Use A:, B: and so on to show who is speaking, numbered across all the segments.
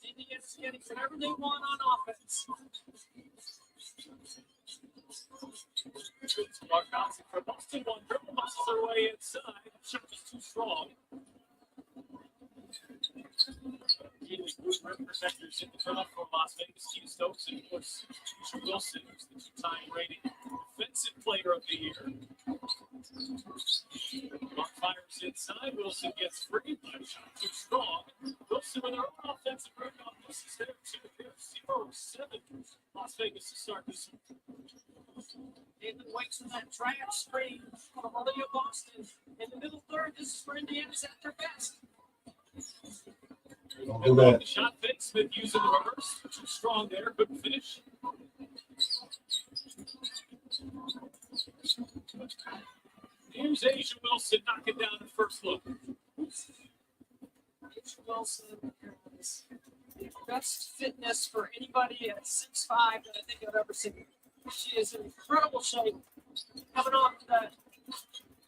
A: Indiana's getting whatever they want on offense. Mark Johnson for Boston. One dribble muscles their way inside. Shot was too strong. Protectors in the front for Las Vegas, Steve Stokes, and of course, Wilson, who's the two-time rated Defensive Player of the Year. Mark fires inside. Wilson gets free, but a shot too strong. Wilson with our own offensive rebound. This is their 0-7. Las Vegas to start this one. Nathan waits for that drag screen from Aaliyah Boston. In the middle third, this is where Indiana's at their best.
B: Don't do that.
A: Shot fake. Smith using the reverse. Too strong there. Couldn't finish. Here's Asia Wilson knocking down the first look. Asia Wilson has the best fitness for anybody at 6'5" that I think I've ever seen. She is in incredible shape. Coming off that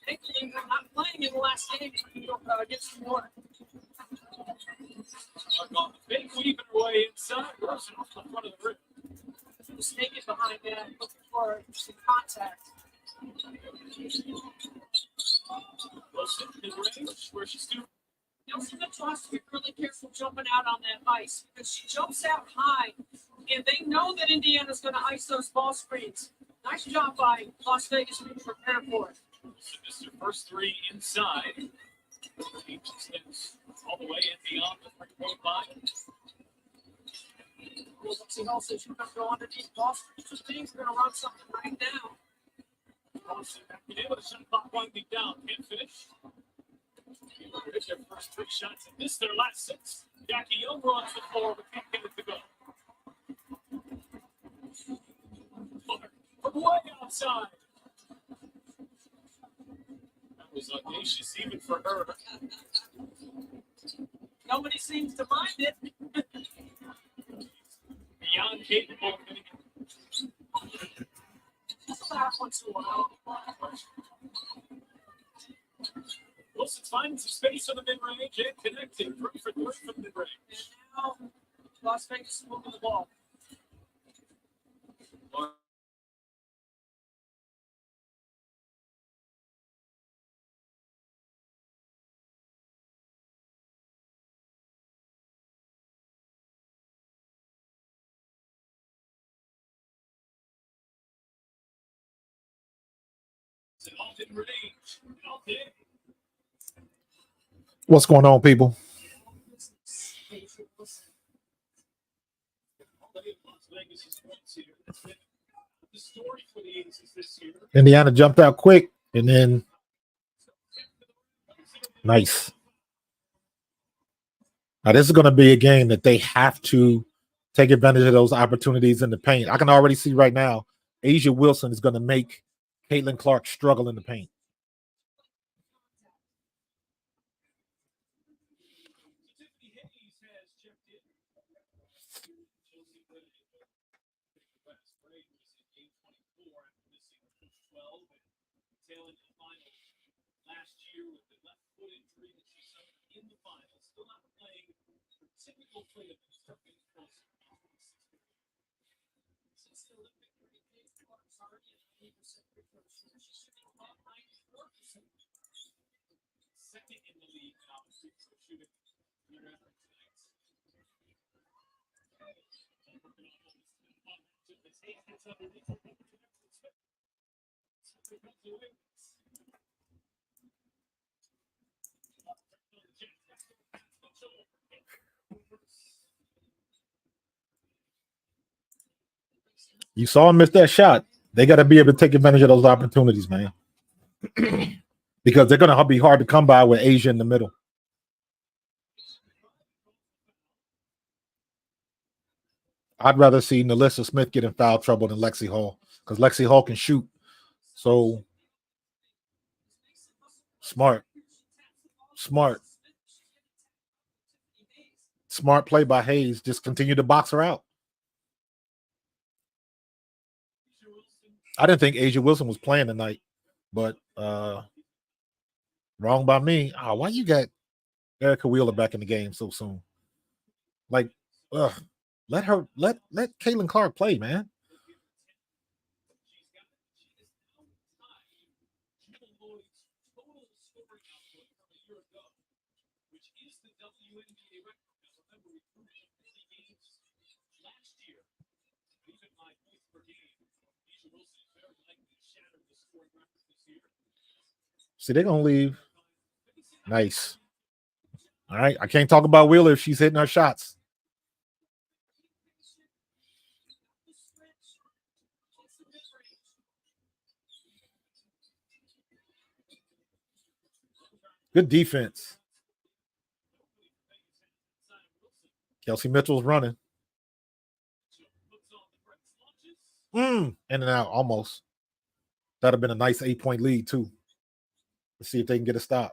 A: ankle injury, not playing in the last game against New York. On the fake, weaving her way inside. Wilson off the front of the rim. Just naked behind that, looking for some contact. Wilson in range, where she's doing. Nelson Mitchell has to be really careful jumping out on that ice because she jumps out high, and they know that Indiana's going to ice those ball screens. Nice job by Las Vegas being prepared for it. Wilson missed her first three inside. He extends all the way and beyond the 3-point line. Lexi Hall says you're going to go underneath ball screens. Just things are going to run something right now. Boston been able to shut clock winding down. Can't finish. Hit their first three shots and missed their last six. Jackie Young runs the floor, but can't get it to go. From way outside. That was audacious even for her. Nobody seems to mind it. Beyond capable of getting it. Once in a while. Wilson's finding some space on the mid-range and connecting. 3 for 3 from the mid-range. And now Las Vegas is moving the ball. All mid-range. All day.
B: What's going on, people? Indiana jumped out quick, and then nice. Now, this is going to be a game that they have to take advantage of those opportunities in the paint. I can already see right now, Asia Wilson is going to make Caitlin Clark struggle in the paint.
A: Second in the league in opposite shooting.
B: You saw him miss that shot. They got to be able to take advantage of those opportunities, man. Because they're going to be hard to come by with Asia in the middle. I'd rather see Nalissa Smith get in foul trouble than Lexi Hall because Lexi Hall can shoot. So smart play by Hayes. Just continue to box her out. I didn't think Asia Wilson was playing tonight, but wrong by me. Oh, why you got Erica Wheeler back in the game so soon? Like, Ugh. Let Caitlin Clark play, man.
A: Which is the WNBA record. Remember, we proved it 40 games last year. Even by points per game, Aaliyah Wilson is very likely to shatter the scoring record this year.
B: See, they're gonna leave. Nice. All right. I can't talk about Wheeler if she's hitting her shots. Good defense. Kelsey Mitchell's running. In and out almost. That'd have been a nice 8-point lead, too. Let's see if they can get a stop.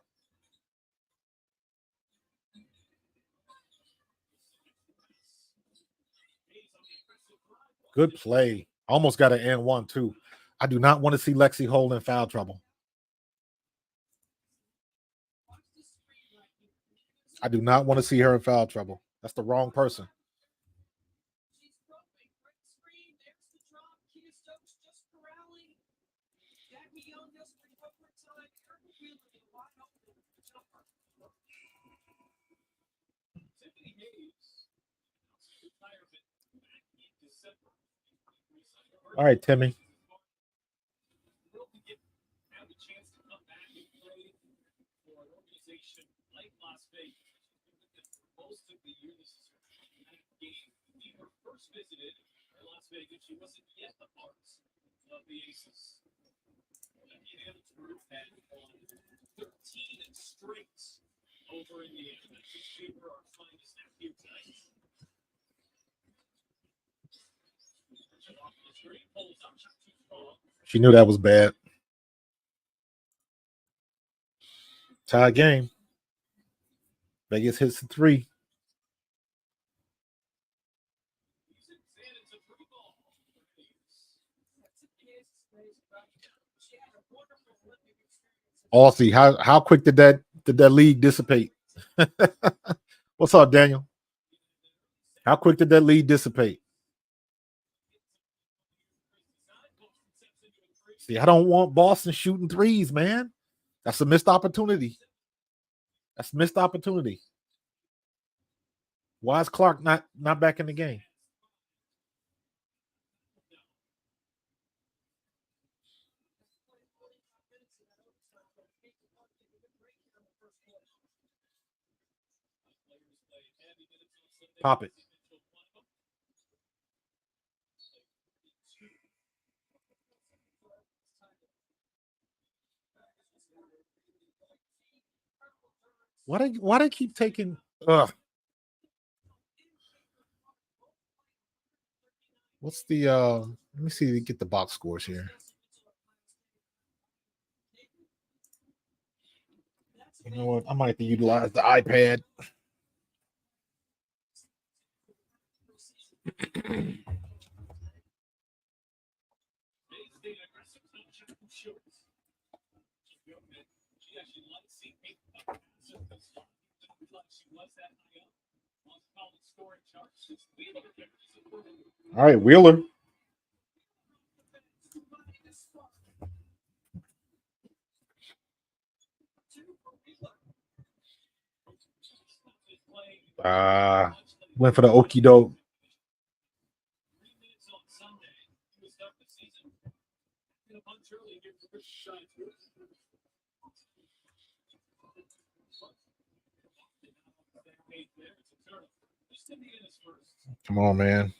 B: Good play. Almost got an and one, too. I do not want to see Lexi Hole in foul trouble. I do not want to see her in foul trouble. That's the wrong person. All right, Timmy.
A: Visited Las Vegas, she wasn't yet a part of the Aces. Being able to group that on 13 straight over Indiana. That should favor our finest now here tonight.
B: She knew that was bad. Tie game. Vegas hits the 3. Aussie, how quick did that lead dissipate? What's up, Daniel? How quick did that lead dissipate? See, I don't want Boston shooting threes, man. That's a missed opportunity. That's a missed opportunity. Why is Clark not back in the game? Pop it. Why they keep taking what's the let me see get the box scores here. You know what? I might have to utilize the iPad. All right, Wheeler. Went for the okie doke. Come on, man.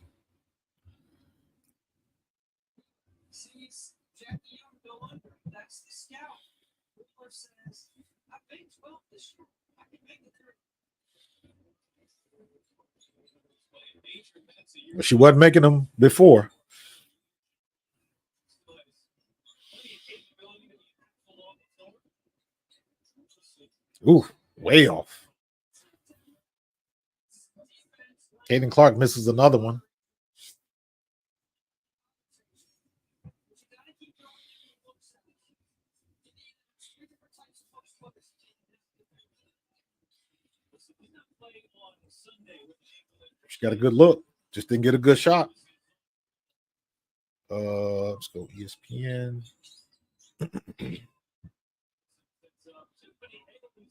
B: That's the scout. Says, I think 12 this year. I can make it there. She wasn't making them before. Ooh, way off. Caden Clark misses another one. She got a good look. Just didn't get a good shot. Let's go ESPN.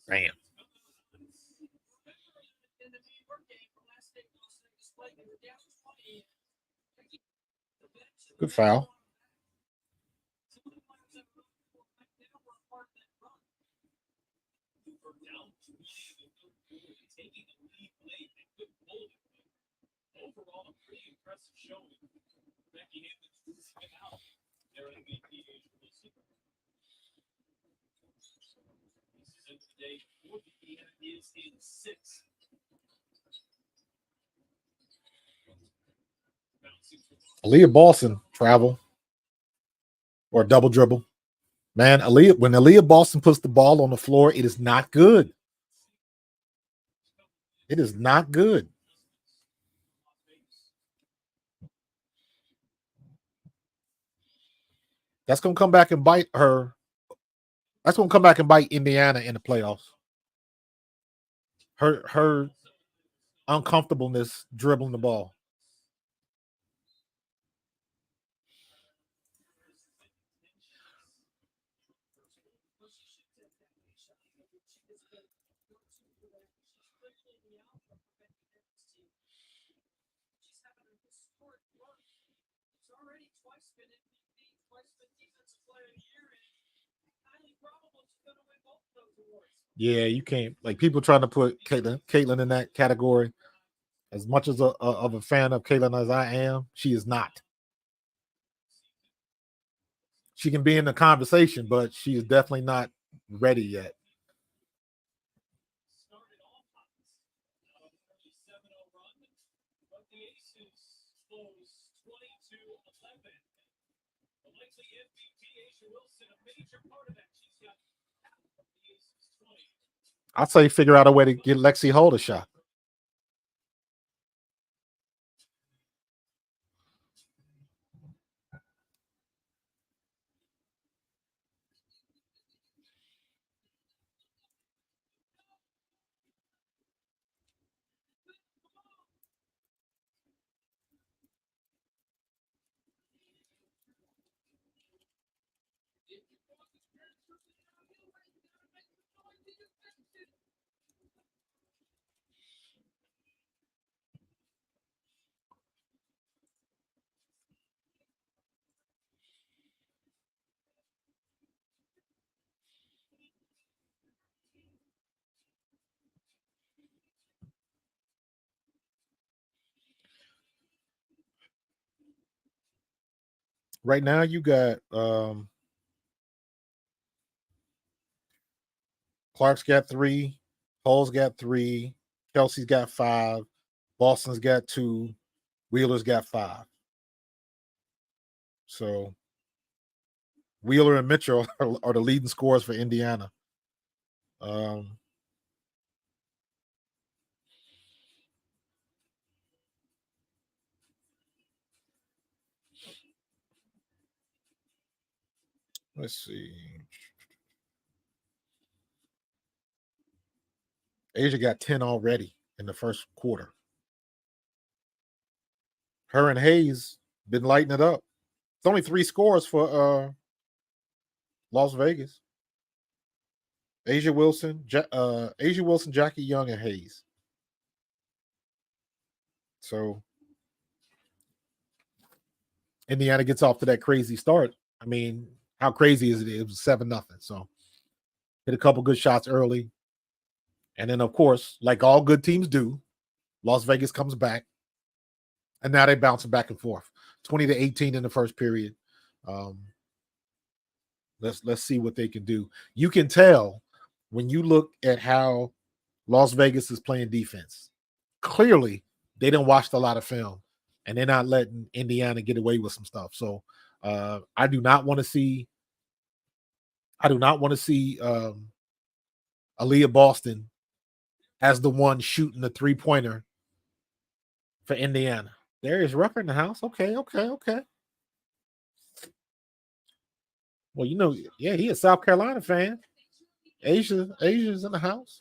B: Bam. Good foul. Aaliyah Boston travel or double dribble. Man, when Aaliyah Boston puts the ball on the floor, it is not good. It is not good. That's going to come back and bite her. That's going to come back and bite Indiana in the playoffs. Her uncomfortableness dribbling the ball. Yeah, you can't, like, people trying to put Caitlin in that category. As much as of a fan of Caitlin as I am, she is not. She can be in the conversation, but she is definitely not ready yet. I'd say figure out a way to get Lexi Holt a shot. Right now, you got Clark's got 3, Hull's got 3, Kelsey's got 5, Boston's got 2, Wheeler's got 5. So Wheeler and Mitchell are the leading scorers for Indiana. Let's see. Asia got 10 already in the first quarter. Her and Hayes been lighting it up. It's only 3 scores for Las Vegas. Asia Wilson, Jackie Young, and Hayes. So Indiana gets off to that crazy start. I mean, how crazy is it? It was 7-0. So hit a couple good shots early. And then, of course, like all good teams do, Las Vegas comes back. And now they're bouncing back and forth. 20-18 in the first period. Let's see what they can do. You can tell when you look at how Las Vegas is playing defense. Clearly, they didn't watch a lot of film, and they're not letting Indiana get away with some stuff. So I do not want to see Aaliyah Boston as the one shooting the 3-pointer for Indiana. Darius Rucker in the house. Okay. Well, yeah, he a South Carolina fan. Asia's in the house.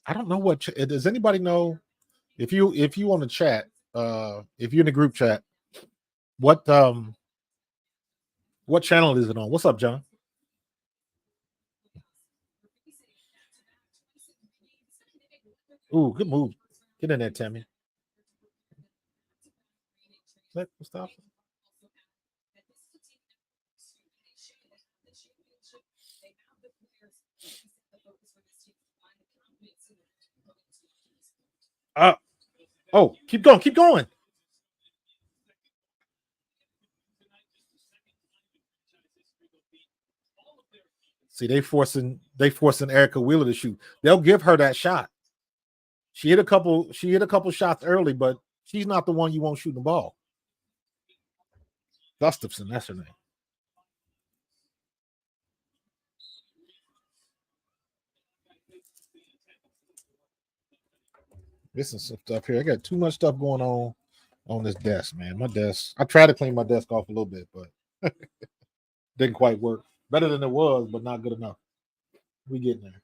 B: I don't know what does anybody know if you on the chat, if you're in the group chat, what channel is it on? What's up, John? Ooh, good move. Get in there, Tammy. Stop. Oh, keep going, keep going. See, they forcing Erica Wheeler to shoot. They'll give her that shot. She hit a couple shots early, but she's not the one you want shooting the ball. Gustafson, that's her name. This is some stuff here. I got too much stuff going on this desk, man. My desk. I tried to clean my desk off a little bit, but didn't quite work. Better than it was, but not good enough. We getting there.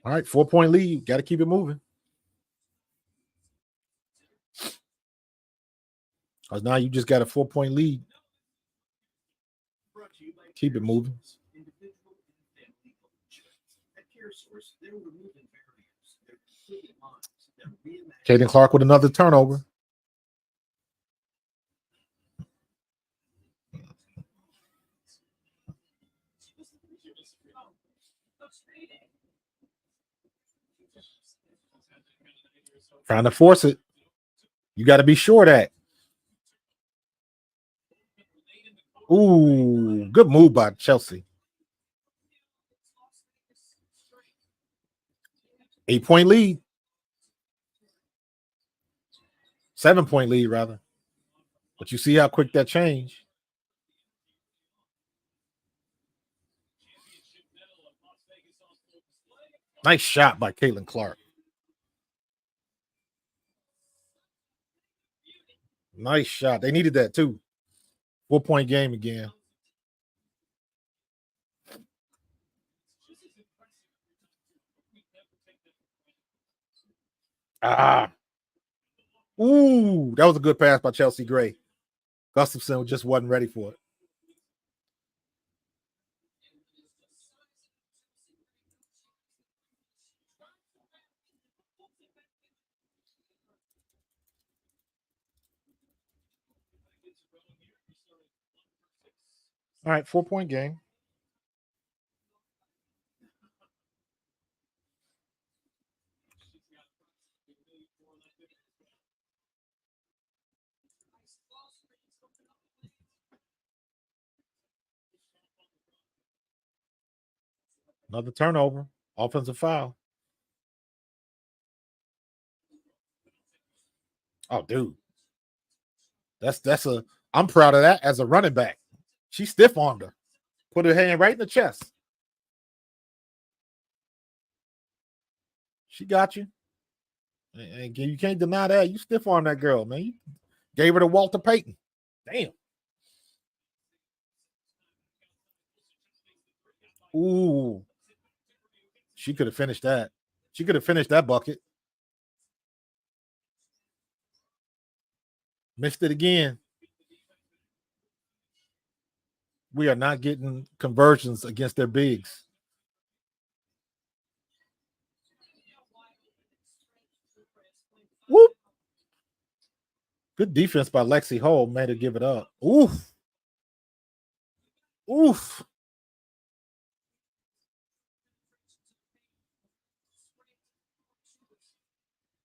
B: All right, 4-point lead. Got to keep it moving. Because now you just got a 4-point lead. Keep it moving. Caden Clark with another turnover. Trying to force it. You got to be sure that. Ooh, good move by Chelsea. 8-point lead. 7-point lead, rather. But you see how quick that changed. Nice shot by Caitlin Clark. Nice shot. They needed that too. 4-point game again. Ooh, that was a good pass by Chelsea Gray. Gustafson just wasn't ready for it. All right, 4-point game. Another turnover. Offensive foul. Oh, dude. I'm proud of that as a running back. She stiff armed her. Put her hand right in the chest. She got you. And you can't deny that. You stiff arm that girl, man. You gave her to Walter Payton. Damn. Ooh. She could have finished that. She could have finished that bucket. Missed it again. We are not getting conversions against their bigs. Whoop. Good defense by Lexi Hull. Made her give it up. Oof. Oof.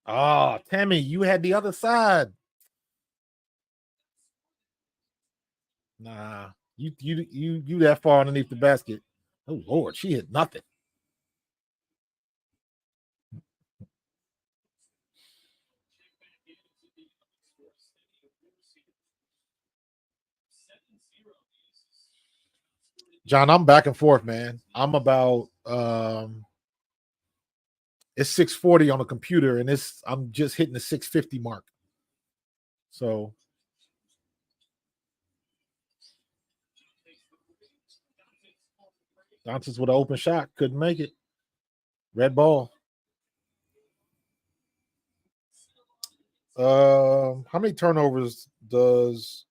B: Oh, Tammy, you had the other side. Nah, you that far underneath the basket. Oh Lord, she hit nothing. John, I'm back and forth, man. I'm about It's 640 on the computer, and I'm just hitting the 650 mark. So Doncic with an open shot, couldn't make it. Red ball. How many turnovers does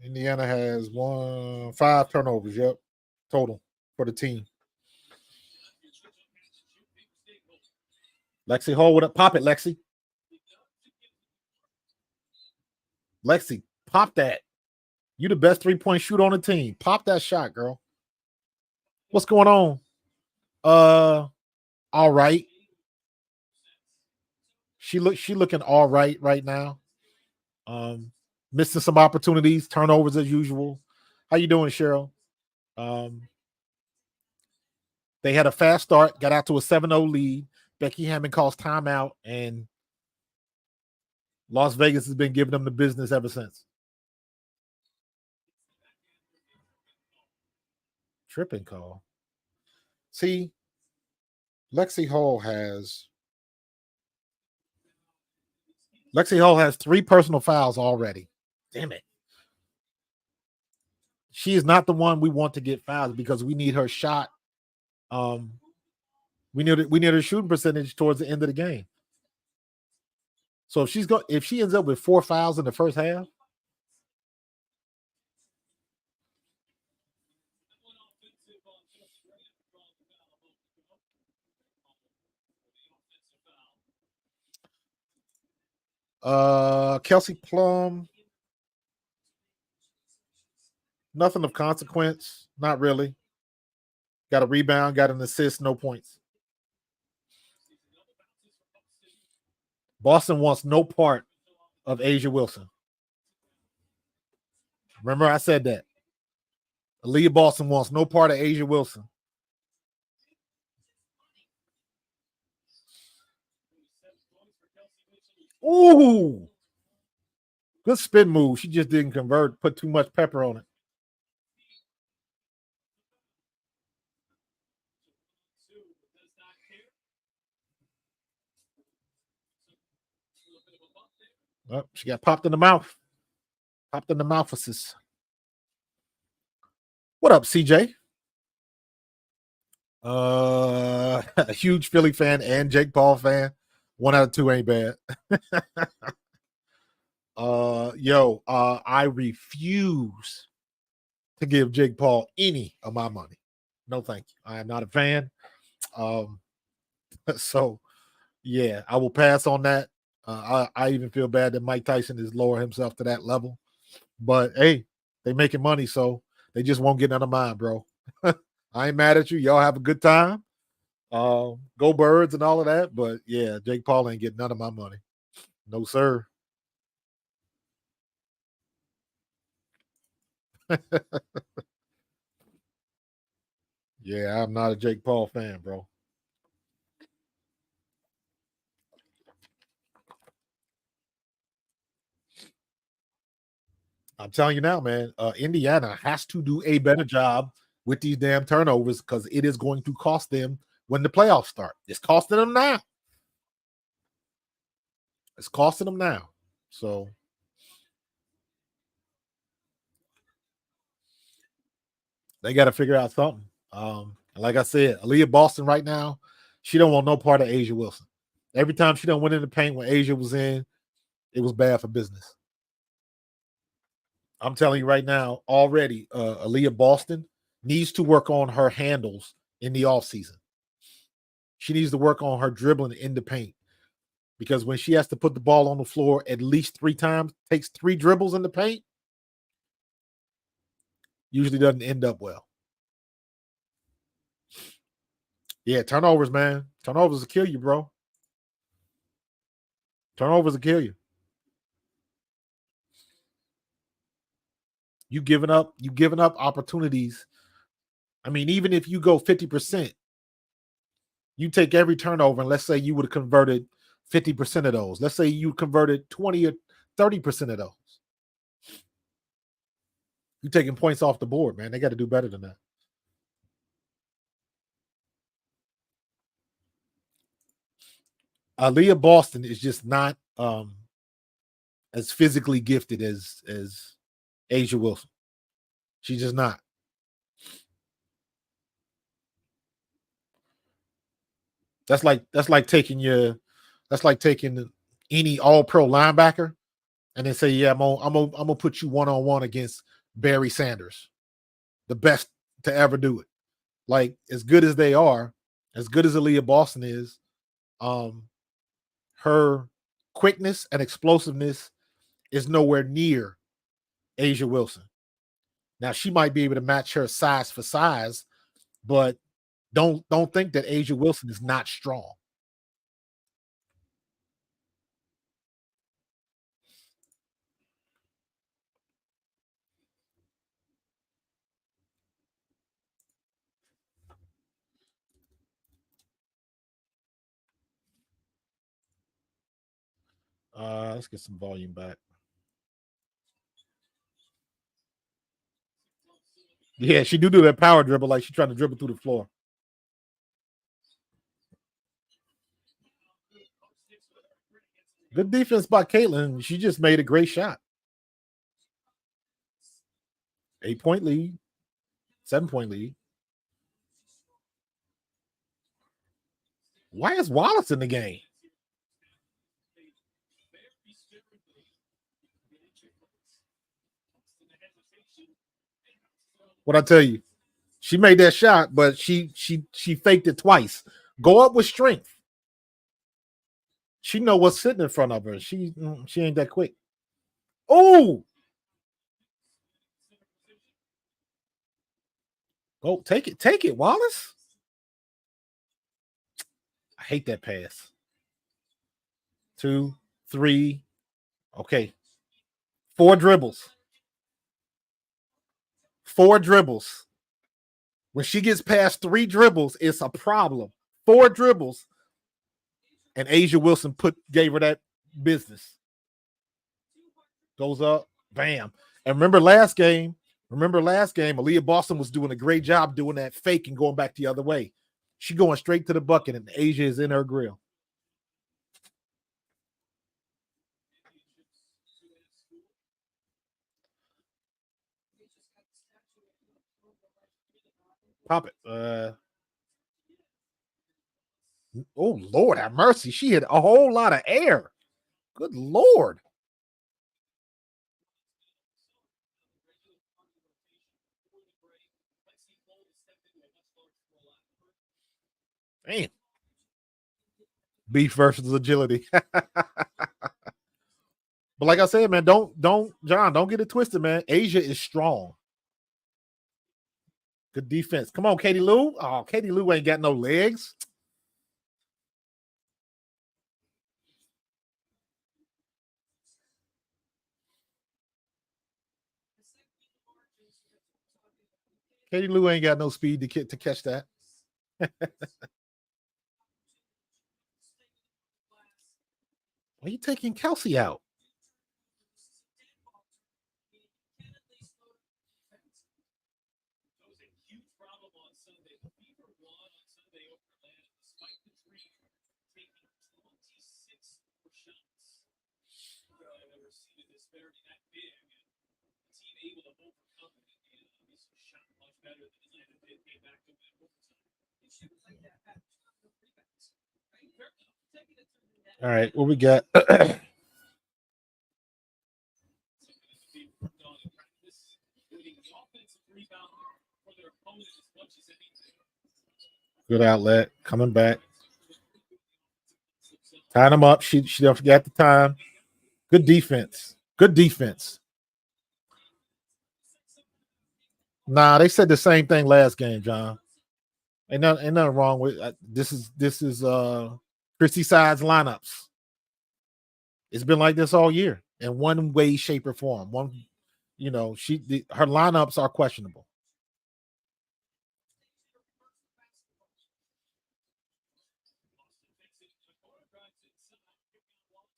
B: Indiana has? 5 turnovers, yep, total for the team. Lexi Hall with a pop it, Lexi. Lexi, pop that. You the best 3-point shooter on the team. Pop that shot, girl. What's going on? All right. She looking all right now. Missing some opportunities, turnovers as usual. How you doing, Cheryl? They had a fast start, got out to a 7-0 lead. Becky Hammond calls timeout, and Las Vegas has been giving them the business ever since. Tripping call. See, Lexi Hall has 3 personal fouls already. Damn it. She is not the one we want to get fouled because we need her shot. We need her shooting percentage towards the end of the game. So if she ends up with 4 fouls in the first half, Kelsey Plum, nothing of consequence. Not really. Got a rebound, got an assist, no points. Boston wants no part of A'ja Wilson. Remember, I said that. Aaliyah Boston wants no part of A'ja Wilson. Ooh. Good spin move. She just didn't convert, put too much pepper on it. Oh, she got popped in the mouth. Popped in the mouth. What up, CJ? A huge Philly fan and Jake Paul fan. 1 out of 2 ain't bad. I refuse to give Jake Paul any of my money. No, thank you. I am not a fan. So yeah, I will pass on that. I even feel bad that Mike Tyson is lower himself to that level. But hey, they making money, so they just won't get none of mine, bro. I ain't mad at you. Y'all have a good time. Go Birds and all of that. But yeah, Jake Paul ain't getting none of my money. No, sir. Yeah, I'm not a Jake Paul fan, bro. I'm telling you now, man, Indiana has to do a better job with these damn turnovers because it is going to cost them when the playoffs start. It's costing them now. It's costing them now. So they got to figure out something. Like I said, Aaliyah Boston right now, she don't want no part of A'ja Wilson. Every time she don't went in the paint when A'ja was in, it was bad for business. I'm telling you right now, already, Aaliyah Boston needs to work on her handles in the offseason. She needs to work on her dribbling in the paint because when she has to put the ball on the floor at least 3 times, takes 3 dribbles in the paint, usually doesn't end up well. Yeah, turnovers, man. Turnovers will kill you, bro. Turnovers will kill you. You giving up opportunities. I mean, even if you go 50%, you take every turnover, and let's say you would have converted 50% of those. Let's say you converted 20 or 30% of those. You're taking points off the board, man. They got to do better than that. Aaliyah Boston is just not as physically gifted as Asia Wilson. She's just not. That's like taking any all-pro linebacker and then say, yeah, I'm gonna put you one-on-one against Barry Sanders, the best to ever do it. Like, as good as they are, as good as Aaliyah Boston is, her quickness and explosiveness is nowhere near Asia Wilson. Now, she might be able to match her size for size, but don't think that Asia Wilson is not strong. Let's get some volume back. Yeah, she do that power dribble like she's trying to dribble through the floor. Good defense by Caitlin. She just made a great shot. 8-point lead, 7-point lead. Why is Wallace in the game? What I tell you, she made that shot, but she faked it twice. Go up with strength. She know what's sitting in front of her. She ain't that quick. Oh, go take it, Wallace. I hate that pass. 2, 3, okay. 4 dribbles. 4 dribbles. When she gets past 3 dribbles, it's a problem. 4 dribbles, and Asia Wilson gave her that business. Goes up, bam. And remember last game, Aaliyah Boston was doing a great job doing that fake and going back the other way. She going straight to the bucket, and Asia is in her grill. Pop it. Oh, Lord have mercy. She hit a whole lot of air. Good Lord. Man. Beef versus agility. But like I said, man, don't get it twisted, man. Asia is strong. Good defense. Come on, Katie Lou. Oh, Katie Lou ain't got no legs. Katie Lou ain't got no speed to catch that. Why are you taking Kelsey out? All right, what we got? Good outlet coming back. Tying him up. She don't forget the time. Good defense. Good defense. Nah, they said the same thing last game, John. Ain't nothing wrong with this is Christy Side's lineups. It's been like this all year in one way, shape, or form. Her lineups are questionable.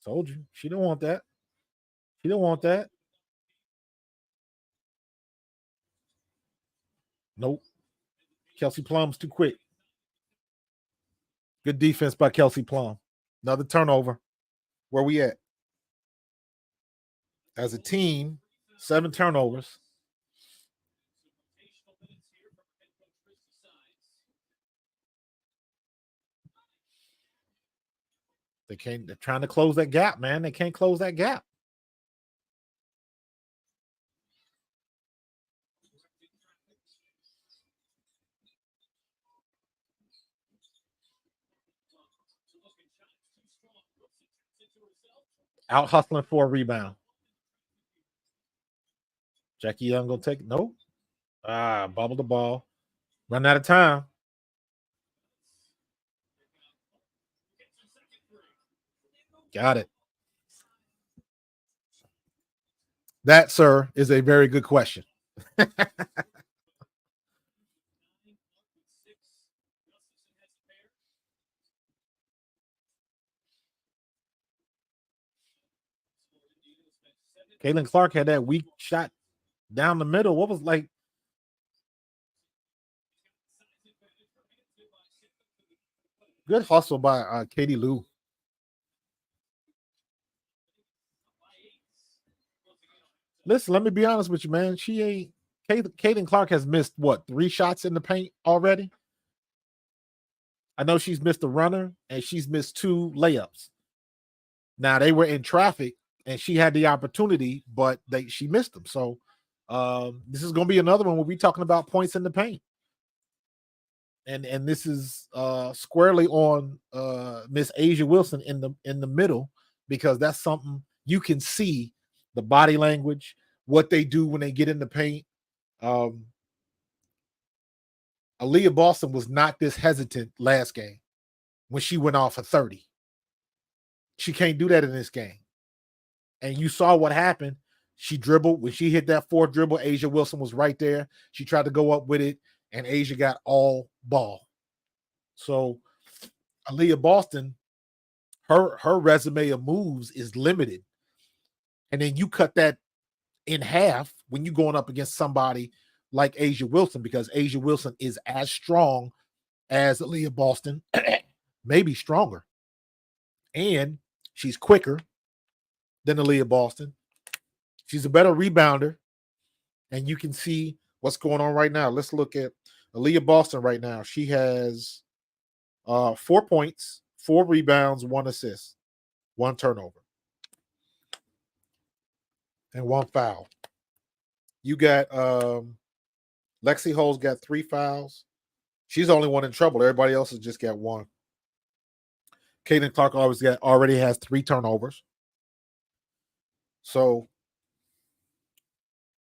B: Told you. She don't want that. She don't want that. Nope. Kelsey Plum's too quick. Good defense by Kelsey Plum. Another turnover. Where we at? As a team, 7 turnovers. They're trying to close that gap, man. They can't close that gap. Out hustling for a rebound. Jackie Young gonna take nope. Bubble the ball. Run out of time. Got it. That, sir, is a very good question. Caitlin Clark had that weak shot down the middle. What was like? Good hustle by Katie Lou. Listen, let me be honest with you, man. She ain't. Caitlin Clark has missed what 3 shots in the paint already. I know she's missed a runner and she's missed 2 layups. Now they were in traffic and she had the opportunity, but she missed them. So this is going to be another one where we're talking about points in the paint. And this is squarely on Miss Asia Wilson in the middle, because that's something you can see the body language, what they do when they get in the paint. Aaliyah Boston was not this hesitant last game when she went off for 30. She can't do that in this game. And you saw what happened. She dribbled. When she hit that 4th dribble, Asia Wilson was right there. She tried to go up with it, and Asia got all ball. So Aaliyah Boston, her resume of moves is limited. And then you cut that in half when you're going up against somebody like Asia Wilson, because Asia Wilson is as strong as Aaliyah Boston, maybe stronger. And she's quicker than Aaliyah Boston. She's a better rebounder. And you can see what's going on right now. Let's look at Aaliyah Boston right now. She has 4 points, 4 rebounds, 1 assist, 1 turnover, and 1 foul. You got Lexi Hole's got 3 fouls. She's the only one in trouble. Everybody else has just got 1. Caitlin Clark already has 3 turnovers. So,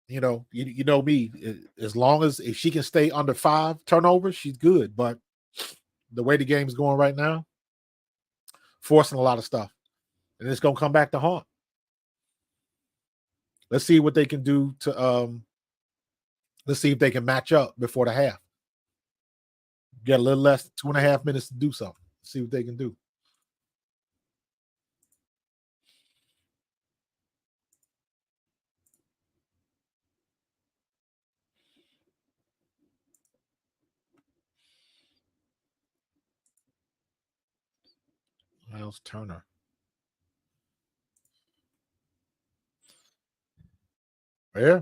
B: you know me. As long as if she can stay under 5 turnovers, she's good. But the way the game's going right now, forcing a lot of stuff, and it's gonna come back to haunt. Let's see what they can do to let's see if they can match up before the half. Get a little less, 2.5 minutes to do something. See what they can do. Miles Turner. Yeah.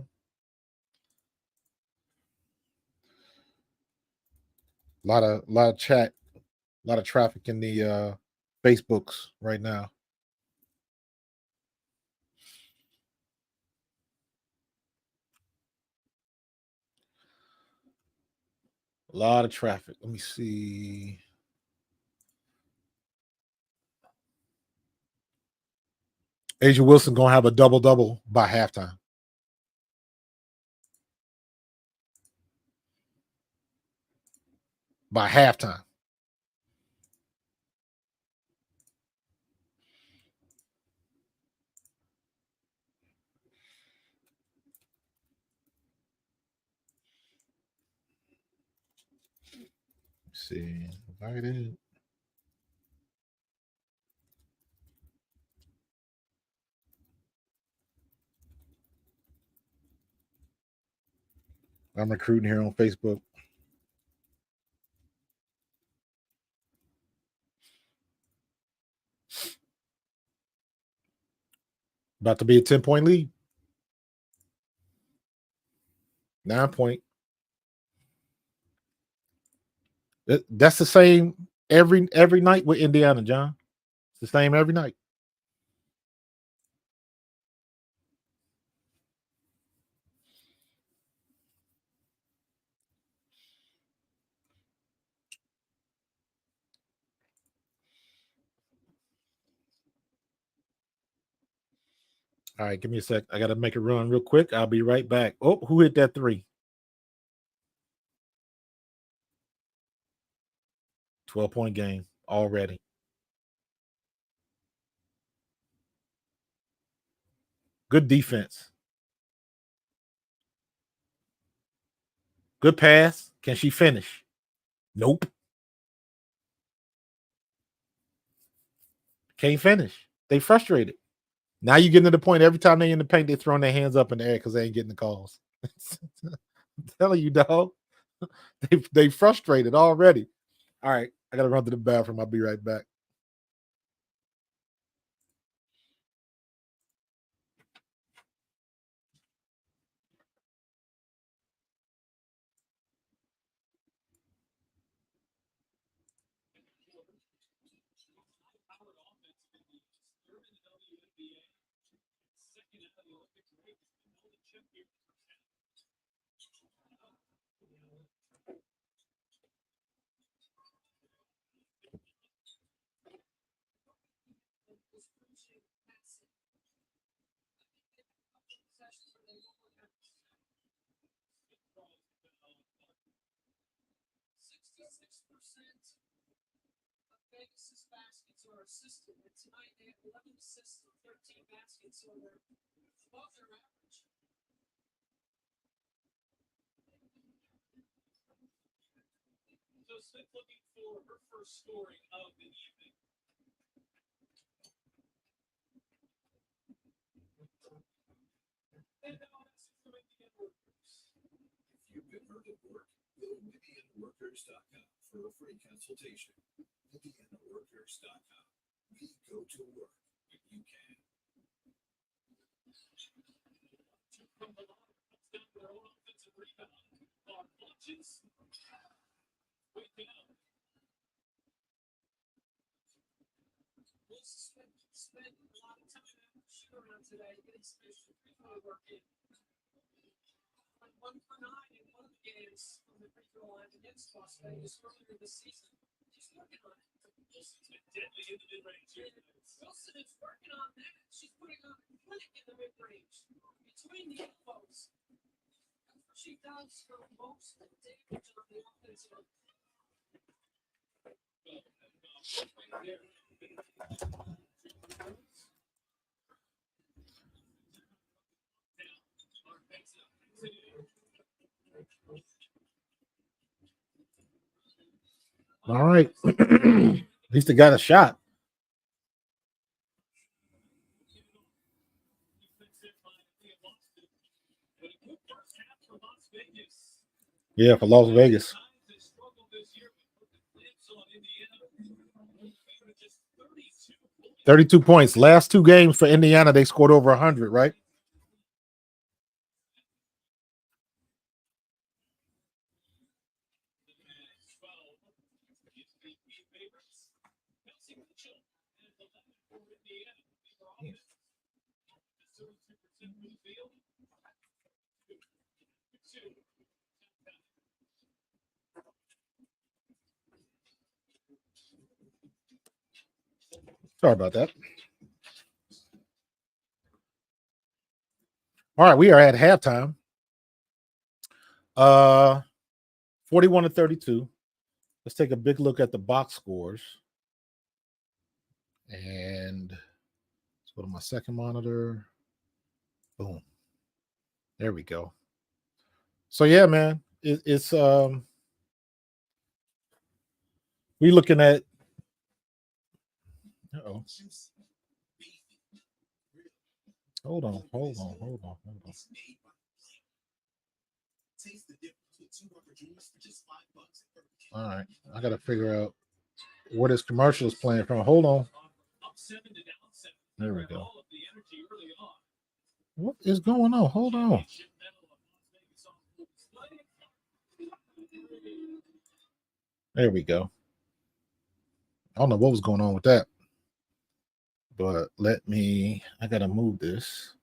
B: A lot of chat, a lot of traffic in the Facebooks right now. A lot of traffic. Let me see. Asia Wilson gonna have a double-double by halftime. By halftime. Let's see. Invited. I'm recruiting here on Facebook. About to be a 10-point lead. 9 point. That's the same every night with Indiana, John. It's the same every night. All right, give me a sec. I got to make a run real quick. I'll be right back. Oh, who hit that 3? 12-point game already. Good defense. Good pass. Can she finish? Nope. Can't finish. They frustrated. Now you're getting to the point every time they in the paint, they're throwing their hands up in the air because they ain't getting the calls. I'm telling you, dog. They frustrated already. All right, I gotta run to the bathroom. I'll be right back.
A: Vegas's baskets are assisted, and tonight they have 11 assists and 13 baskets, so they're above their average. So Smith looking for her first scoring of the evening. And now it's from Indiana Workers.
C: If you've been hurt at work, go to IndianaWorkers.com for a free consultation. IndianaWorkers.com. We go to work when you can.
A: From the line, comes down to their own offensive rebound. On lunches. Wait down. We'll spend a lot of time at shoot around today, getting some extra free throw work in. 1 for 9 in one of the games from the free throw line against Las Vegas earlier this season. She's working on it. Wilson's been deadly in the mid-range. Wilson is working on that. She's putting on a clinic in the mid-range. Between the elbows. That's what she does for most of the damage on the offensive end.
B: All right. At least they got a shot. Yeah, for Las Vegas. 32 points. Last 2 games for Indiana, they scored over 100, right? Sorry about that. All right, we are at halftime. 41-32. Let's take a big look at the box scores. And let's go to my second monitor. Boom. There we go. So yeah, man, it's we looking at uh-oh. Hold on. All right, I gotta figure out where this commercial is playing from. Hold on. There we go. What is going on? Hold on. There we go. I don't know what was going on with that. But I gotta move this.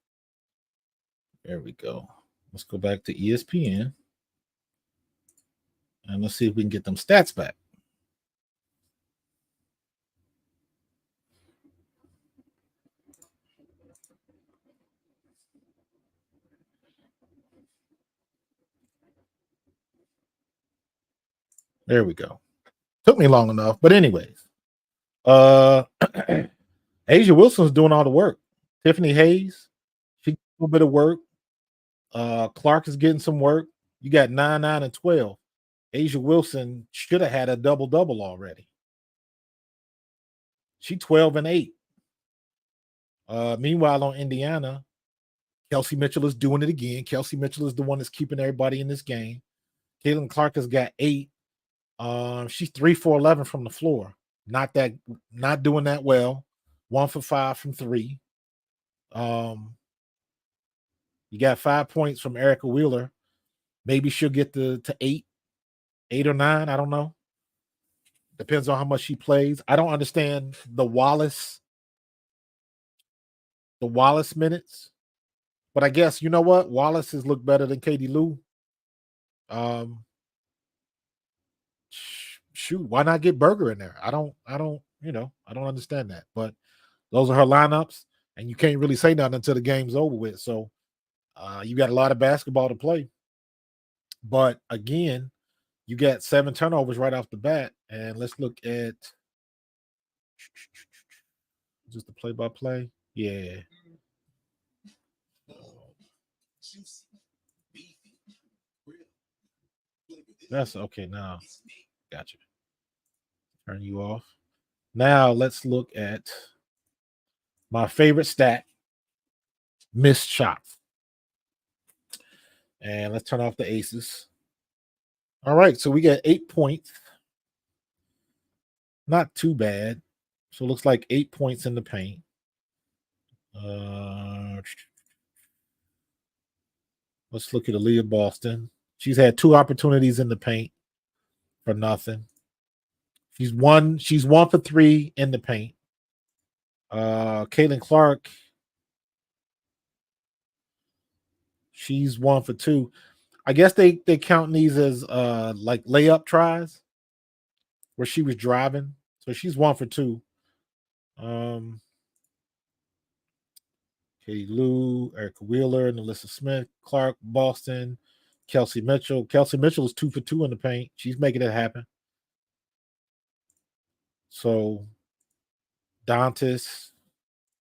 B: There we go. Let's go back to ESPN. And let's see if we can get them stats back. There we go. Took me long enough. But anyways, Asia Wilson's doing all the work. Tiffany Hayes, she did a little bit of work. Clark is getting some work. You got 9, 9, and 12. Asia Wilson should have had a double-double already. She 12 and 8. Meanwhile, on Indiana, Kelsey Mitchell is doing it again. Kelsey Mitchell is the one that's keeping everybody in this game. Caitlin Clark has got 8. She's 3 for 11 from the floor. Not doing that well. 1 for 5 from 3. You got 5 points from Erica Wheeler. Maybe she'll get to 8 or 9. I don't know. Depends on how much she plays. I don't understand the Wallace minutes. But I guess you know what? Wallace has looked better than Katie Lou. Shoot, why not get Berger in there? I don't understand that. But those are her lineups, and you can't really say nothing until the game's over with. So you got a lot of basketball to play. But again, you got 7 turnovers right off the bat. And let's look at just the play-by-play. Yeah. That's okay now. Gotcha. Turn you off. Now let's look at my favorite stat, missed shots. And let's turn off the aces. All right, so we got 8 points. Not too bad. So it looks like 8 points in the paint. Let's look at Aaliyah Boston. She's had 2 opportunities in the paint for nothing. She's 1 for 3 in the paint. Caitlin Clark, she's 1 for 2. I guess they count these as like layup tries where she was driving. So she's 1 for 2. Katie Lou, Erica Wheeler, Alyssa Smith, Clark, Boston, Kelsey Mitchell. Kelsey Mitchell is 2 for 2 in the paint. She's making it happen. So Dantas,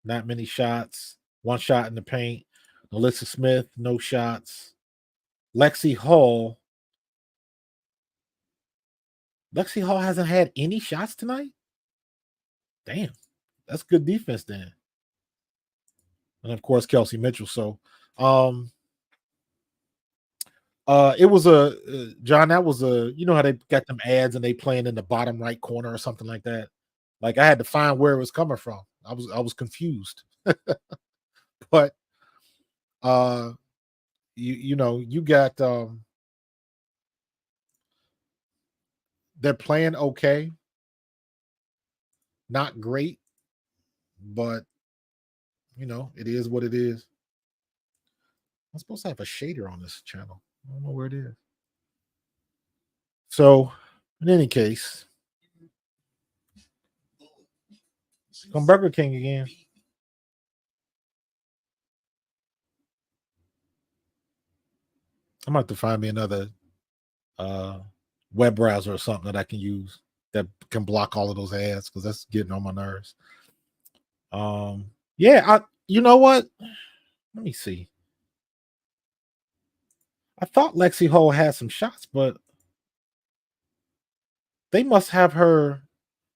B: not many shots. 1 shot in the paint. Alyssa Smith, no shots. Lexi Hall hasn't had any shots tonight? Damn. That's good defense then. And of course, Kelsey Mitchell. So it was John, that was you know how they got them ads and they playing in the bottom right corner or something like that. Like I had to find where it was coming from. I was confused. But you got they're playing okay. Not great, but it is what it is. I'm supposed to have a shader on this channel. I don't know where it is. So, in any case, come Burger King again. I'm going to have to find me another web browser or something that I can use that can block all of those ads because that's getting on my nerves. Yeah, you know what? Let me see. I thought Lexi Hall had some shots, but they must have her.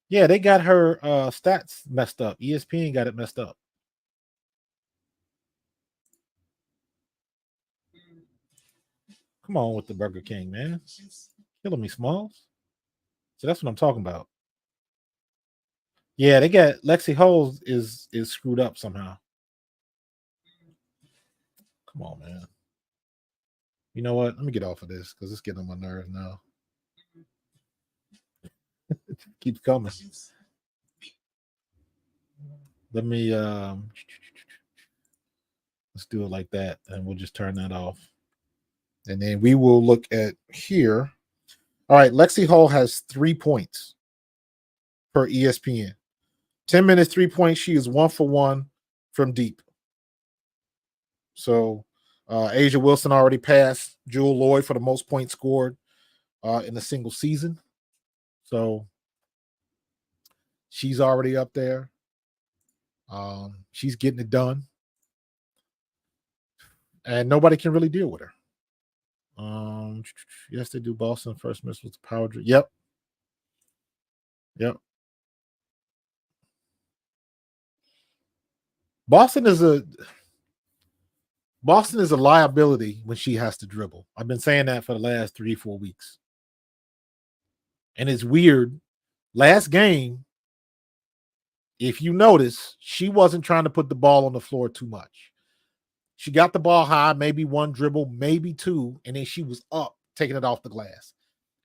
B: Yeah, they got her stats messed up. ESPN got it messed up. Come on with the Burger King, man. Killing me, Smalls. So that's what I'm talking about. Yeah, they got Lexi Hall is screwed up somehow. Come on, man. You know what? Let me get off of this because it's getting on my nerves now. It keeps coming. Let me let's do it like that, and we'll just turn that off. And then we will look at here. All right, Lexi Hall has 3 points per ESPN. 10 minutes, 3 points. She is 1 for 1 from deep. So Asia Wilson already passed Jewel Lloyd for the most points scored in a single season. So she's already up there. She's getting it done. And nobody can really deal with her. Yes, they do. Boston first miss with the power. Yep. Boston is a liability when she has to dribble. I've been saying that for the last 3-4 weeks. And it's weird. Last game, if you notice, she wasn't trying to put the ball on the floor too much. She got the ball high, maybe one dribble, maybe two, and then she was up, taking it off the glass.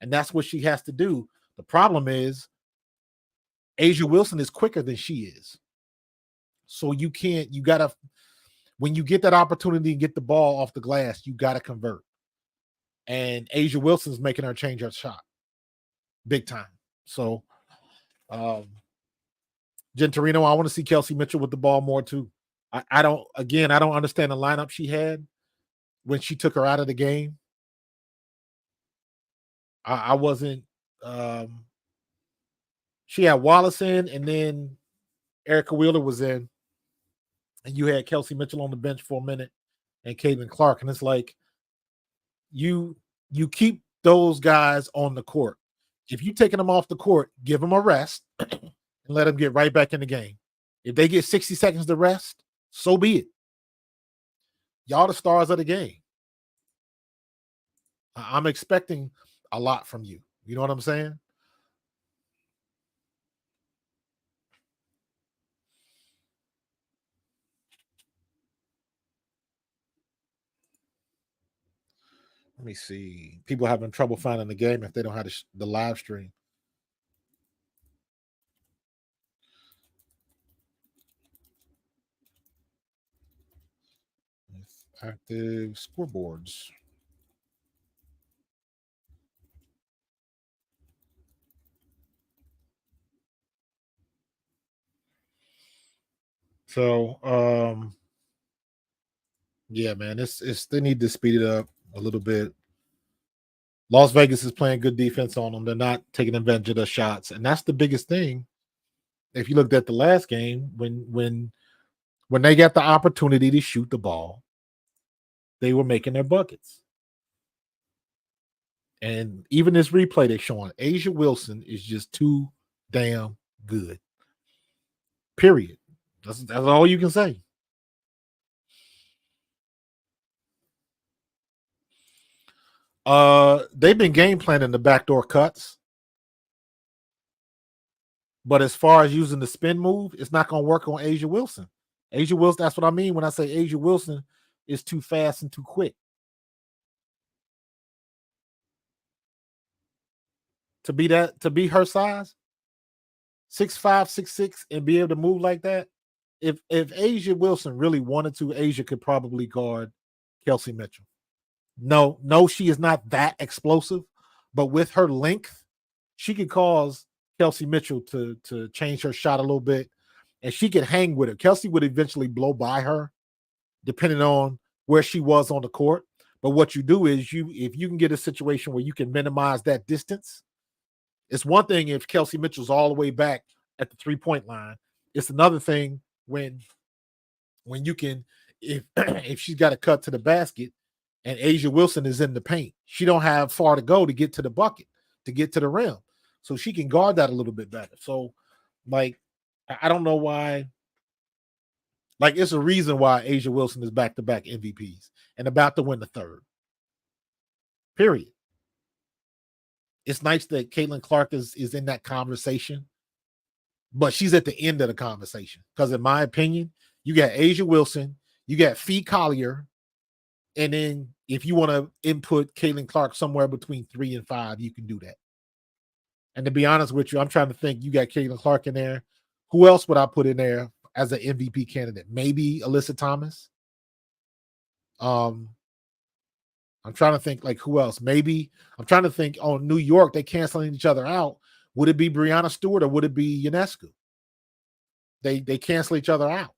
B: And that's what she has to do. The problem is Asia Wilson is quicker than she is. So you gotta, when you get that opportunity to get the ball off the glass, you gotta convert. And Asia Wilson's making her change her shot big time. So Jen Torino, I want to see Kelsey Mitchell with the ball more too. I don't understand the lineup she had when she took her out of the game. I wasn't she had Wallace in, and then Erica Wheeler was in, and you had Kelsey Mitchell on the bench for a minute and Caitlin Clark. And it's like you keep those guys on the court. If you're taking them off the court, give them a rest and let them get right back in the game. If they get 60 seconds to rest, so be it. Y'all the stars of the game. I'm expecting a lot from you. You know what I'm saying? Let me see. People having trouble finding the game if they don't have the live stream. Active scoreboards. So, yeah, man, it's they need to speed it up a little bit. Las Vegas is playing good defense on them. They're not taking advantage of the shots, and that's the biggest thing. If you looked at the last game, when they got the opportunity to shoot the ball, they were making their buckets. And even this replay they're showing, Asia Wilson is just too damn good. Period. That's all you can say. They've been game planning the backdoor cuts. But as far as using the spin move, it's not going to work on Asia Wilson. Asia Wilson, that's what I mean when I say Asia Wilson is too fast and too quick. To be her size, 6'5", 6'6", and be able to move like that. If Asia Wilson really wanted to, Asia could probably guard Kelsey Mitchell. No, she is not that explosive, but with her length, she could cause Kelsey Mitchell to change her shot a little bit, and she could hang with her. Kelsey would eventually blow by her, depending on where she was on the court. But what you do is if you can get a situation where you can minimize that distance, it's one thing if Kelsey Mitchell's all the way back at the 3-point line. It's another thing when you can, if she's got to cut to the basket and Asia Wilson is in the paint, she don't have far to go to get to the bucket, to get to the rim. So she can guard that a little bit better. So, like, I don't know why. Like, it's a reason why Asia Wilson is back-to-back MVPs and about to win the third. Period. It's nice that Caitlin Clark is in that conversation, but she's at the end of the conversation because, in my opinion, you got Asia Wilson, you got Fee Collier, And then if you want to input Caitlin Clark somewhere between 3 and 5, you can do that. And to be honest with you, I'm trying to think. You got Caitlin Clark in there. Who else would I put in there as an MVP candidate? Maybe Alyssa Thomas. I'm trying to think like who else. Maybe I'm trying to think on New York. They canceling each other out. Would it be Brianna Stewart or would it be Ionescu? They cancel each other out.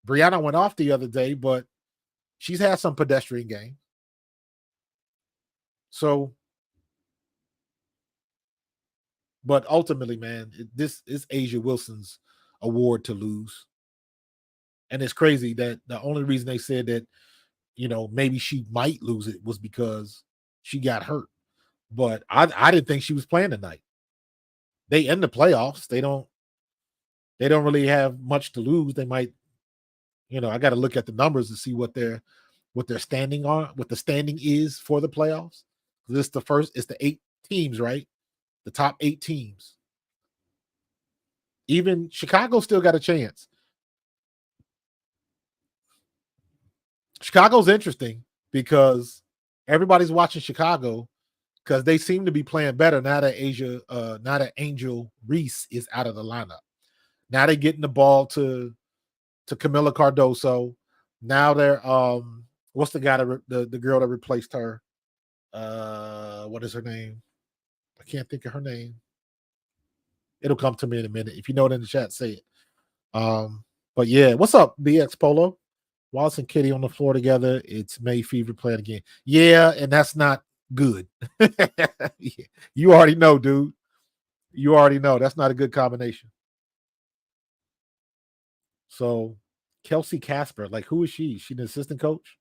B: Brianna went off the other day, but she's had some pedestrian game. So, but ultimately, man, this is A'ja Wilson's award to lose. And it's crazy that the only reason they said that, maybe she might lose it was because she got hurt. But I didn't think she was playing tonight. They end the playoffs. They don't really have much to lose. They might, I got to look at the numbers to see what their standing are, what the standing is for the playoffs. It's the 8 teams, right? The top 8 teams. Even Chicago still got a chance. Chicago's interesting because everybody's watching Chicago because they seem to be playing better now that Angel Reese is out of the lineup. Now they're getting the ball to Camila Cardoso. Now they're what's the guy the girl that replaced her? What is her name? I can't think of her name. It'll come to me in a minute. If you know it in the chat, say it. But yeah, what's up, BX Polo? Wallace and Kitty on the floor together. It's May Fever playing again. Yeah, and that's not good. You already know, dude. You already know that's not a good combination. So, Kelsey Casper, like, who is she? She an assistant coach?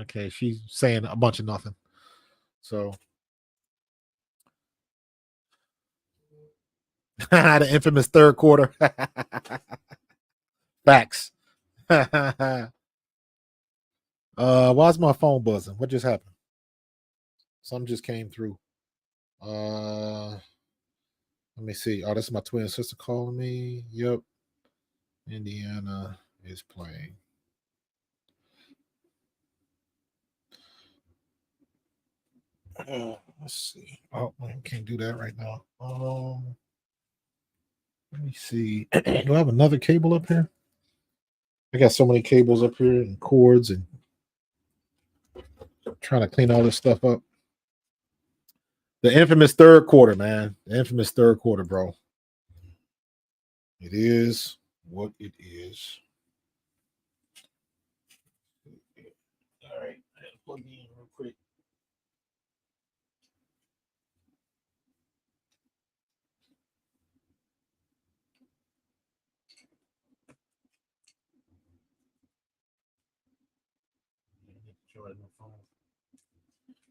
B: Okay, she's saying a bunch of nothing. So, the infamous third quarter. Facts. Why's my phone buzzing? What just happened? Something just came through. Let me see. Oh, that's my twin sister calling me. Yep. Indiana is playing. Let's see. Oh, I can't do that right now. Let me see. Do I have another cable up here? I got so many cables up here and cords and trying to clean all this stuff up. The infamous third quarter, man. The infamous third quarter, bro. It is what it is. All right. Plug me in real quick.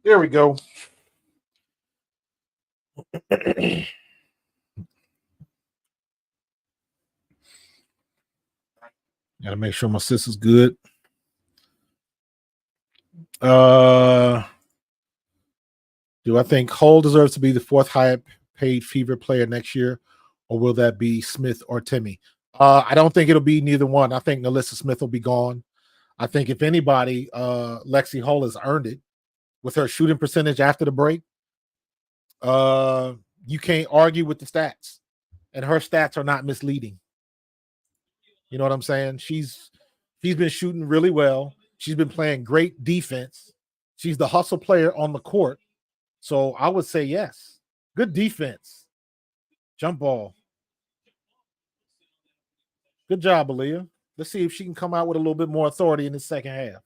B: There we go. Gotta make sure my sister's good. Do I think Hull deserves to be the 4th highest paid Fever player next year, or will that be Smith or Timmy? I don't think it'll be neither one. I think Alyssa Smith will be gone. I think if anybody, Lexi Hull has earned it with her shooting percentage after the break. You can't argue with the stats, and her stats are not misleading. You know what I'm saying? She's been shooting really well. She's been playing great defense. She's the hustle player on the court. So I would say yes. Good defense. Jump ball. Good job, Aaliyah. Let's see if she can come out with a little bit more authority in the second half.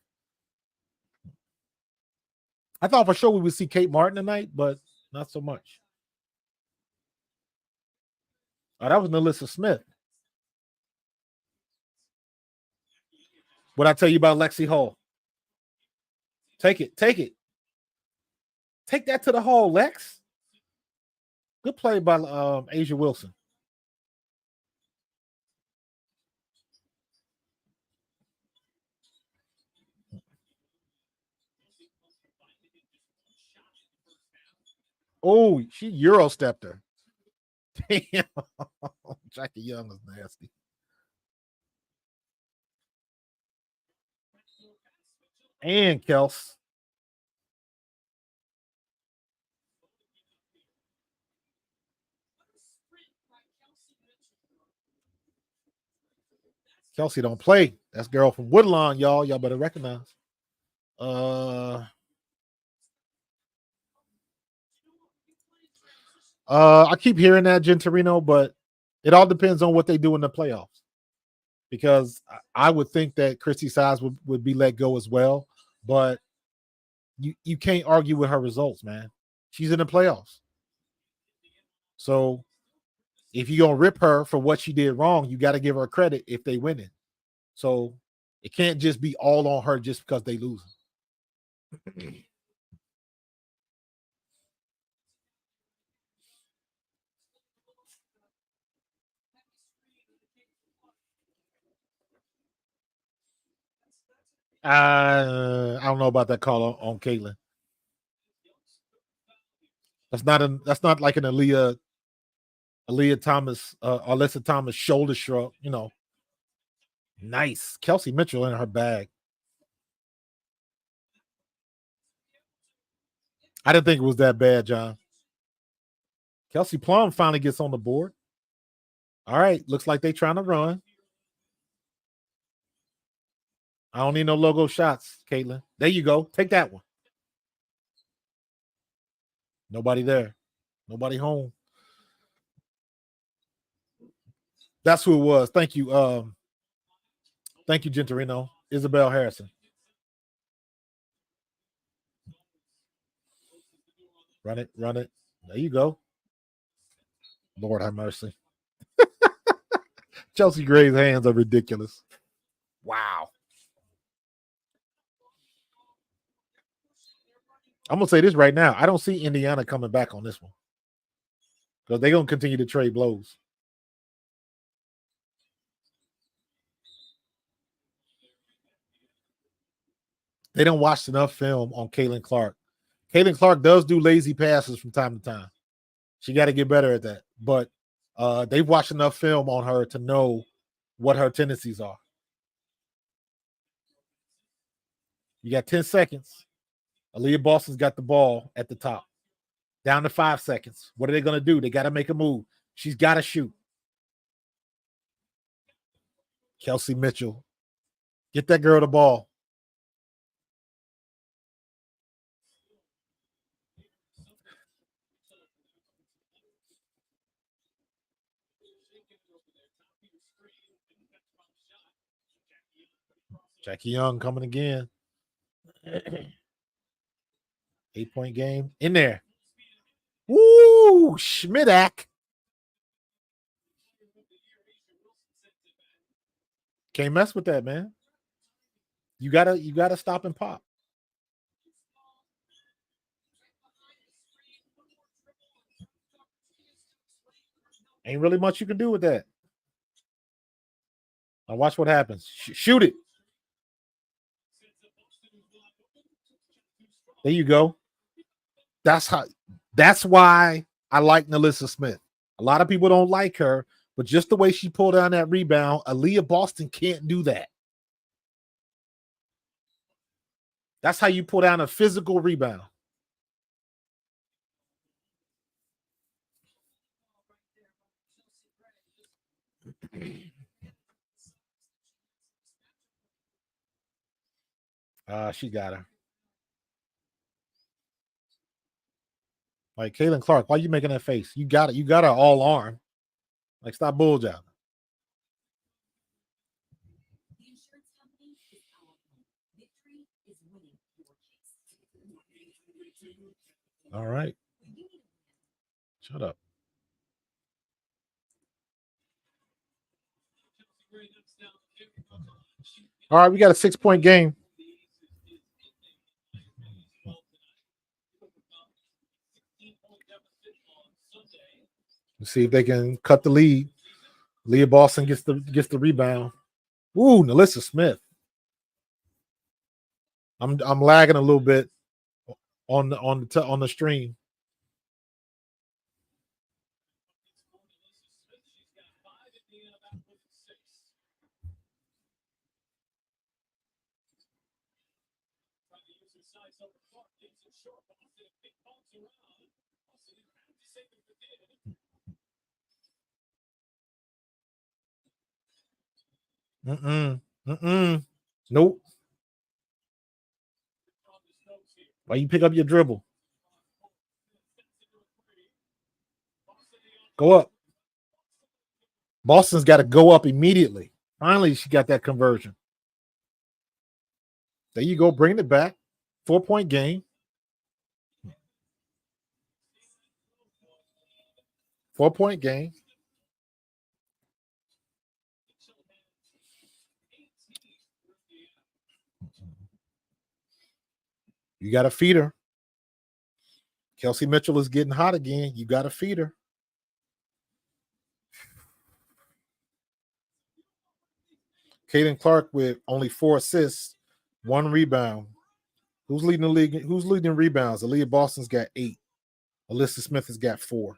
B: I thought for sure we would see Kate Martin tonight, but not so much. Oh, that was Alyssa Smith. What I tell you about Lexi Hull? Take it. Take it. Take that to the hole, Lex. Good play by A'ja Wilson. Oh, she Euro stepped her. Damn. Jackie Young is nasty. And Kels. Kelsey don't play. That's girl from Woodlawn, y'all. Y'all better recognize. I keep hearing that, Gentorino, but it all depends on what they do in the playoffs. Because I would think that Christy Size would be let go as well, but you can't argue with her results, man. She's in the playoffs. So if you're gonna rip her for what she did wrong, you got to give her credit if they win it. So it can't just be all on her just because they lose. I don't know about that call on Caitlin. That's not like an Aaliyah Thomas, Alyssa Thomas shoulder shrug, you know. Nice. Kelsey Mitchell in her bag. I didn't think it was that bad, John. Kelsey Plum finally gets on the board. All right. Looks like they're trying to run. I don't need no logo shots, Caitlin. There you go. Take that one. Nobody there. Nobody home. That's who it was. Thank you. Thank you, Gentorino. Isabel Harrison. Run it, run it. There you go. Lord have mercy. Chelsea Gray's hands are ridiculous. Wow. I'm gonna say this right now. I don't see Indiana coming back on this one because they're gonna continue to trade blows. They don't watch enough film on Caitlin Clark. Caitlin Clark does do lazy passes from time to time. She got to get better at that. But they've watched enough film on her to know what her tendencies are. You got 10 seconds. Aaliyah Boston's got the ball at the top. Down to 5 seconds. What are they going to do? They got to make a move. She's got to shoot. Kelsey Mitchell. Get that girl the ball. Jackie Young coming again. 8-point game. In there. Woo! Schmidak. Can't mess with that, man. You gotta stop and pop. Ain't really much you can do with that. Now watch what happens. Shoot it. There you go. That's why I like Nalissa Smith. A lot of people don't like her, but just the way she pulled down that rebound, Aaliyah Boston can't do that. That's how you pull down a physical rebound. She got her. Like Caitlin Clark, why are you making that face? You got it. You got her all arm. Like, stop bull jobbing. All right. Shut up. All right, we got a 6-point game. Let's see if they can cut the lead. Leah Boston gets the rebound. Ooh, Nalissa Smith. I'm lagging a little bit on the stream. Nope. Why you pick up your dribble? Go up. Boston's got to go up immediately. Finally, she got that conversion. There you go. Bring it back. 4-point game. 4-point game. You got to feed her. Kelsey Mitchell is getting hot again. You got to feed her. Kaden Clark with only 4 assists, 1 rebound. Who's leading the league? Who's leading in rebounds? Aaliyah Boston's got 8. Alyssa Smith has got 4.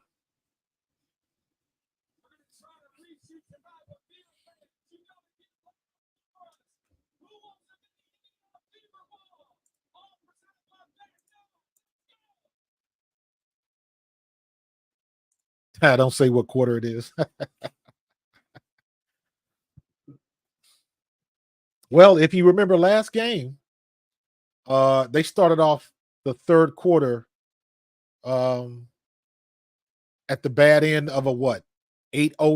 B: I don't say what quarter it is. Well, if you remember last game, they started off the third quarter at the bad end of a 8-0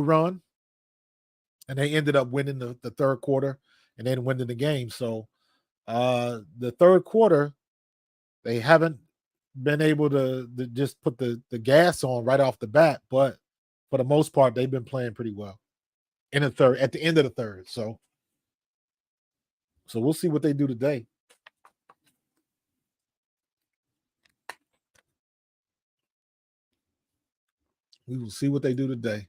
B: run, and they ended up winning the third quarter and then winning the game. So the third quarter, they haven't been able to just put the gas on right off the bat, but for the most part, they've been playing pretty well in the third, at the end of the third. So we'll see what they do today. We will see what they do today.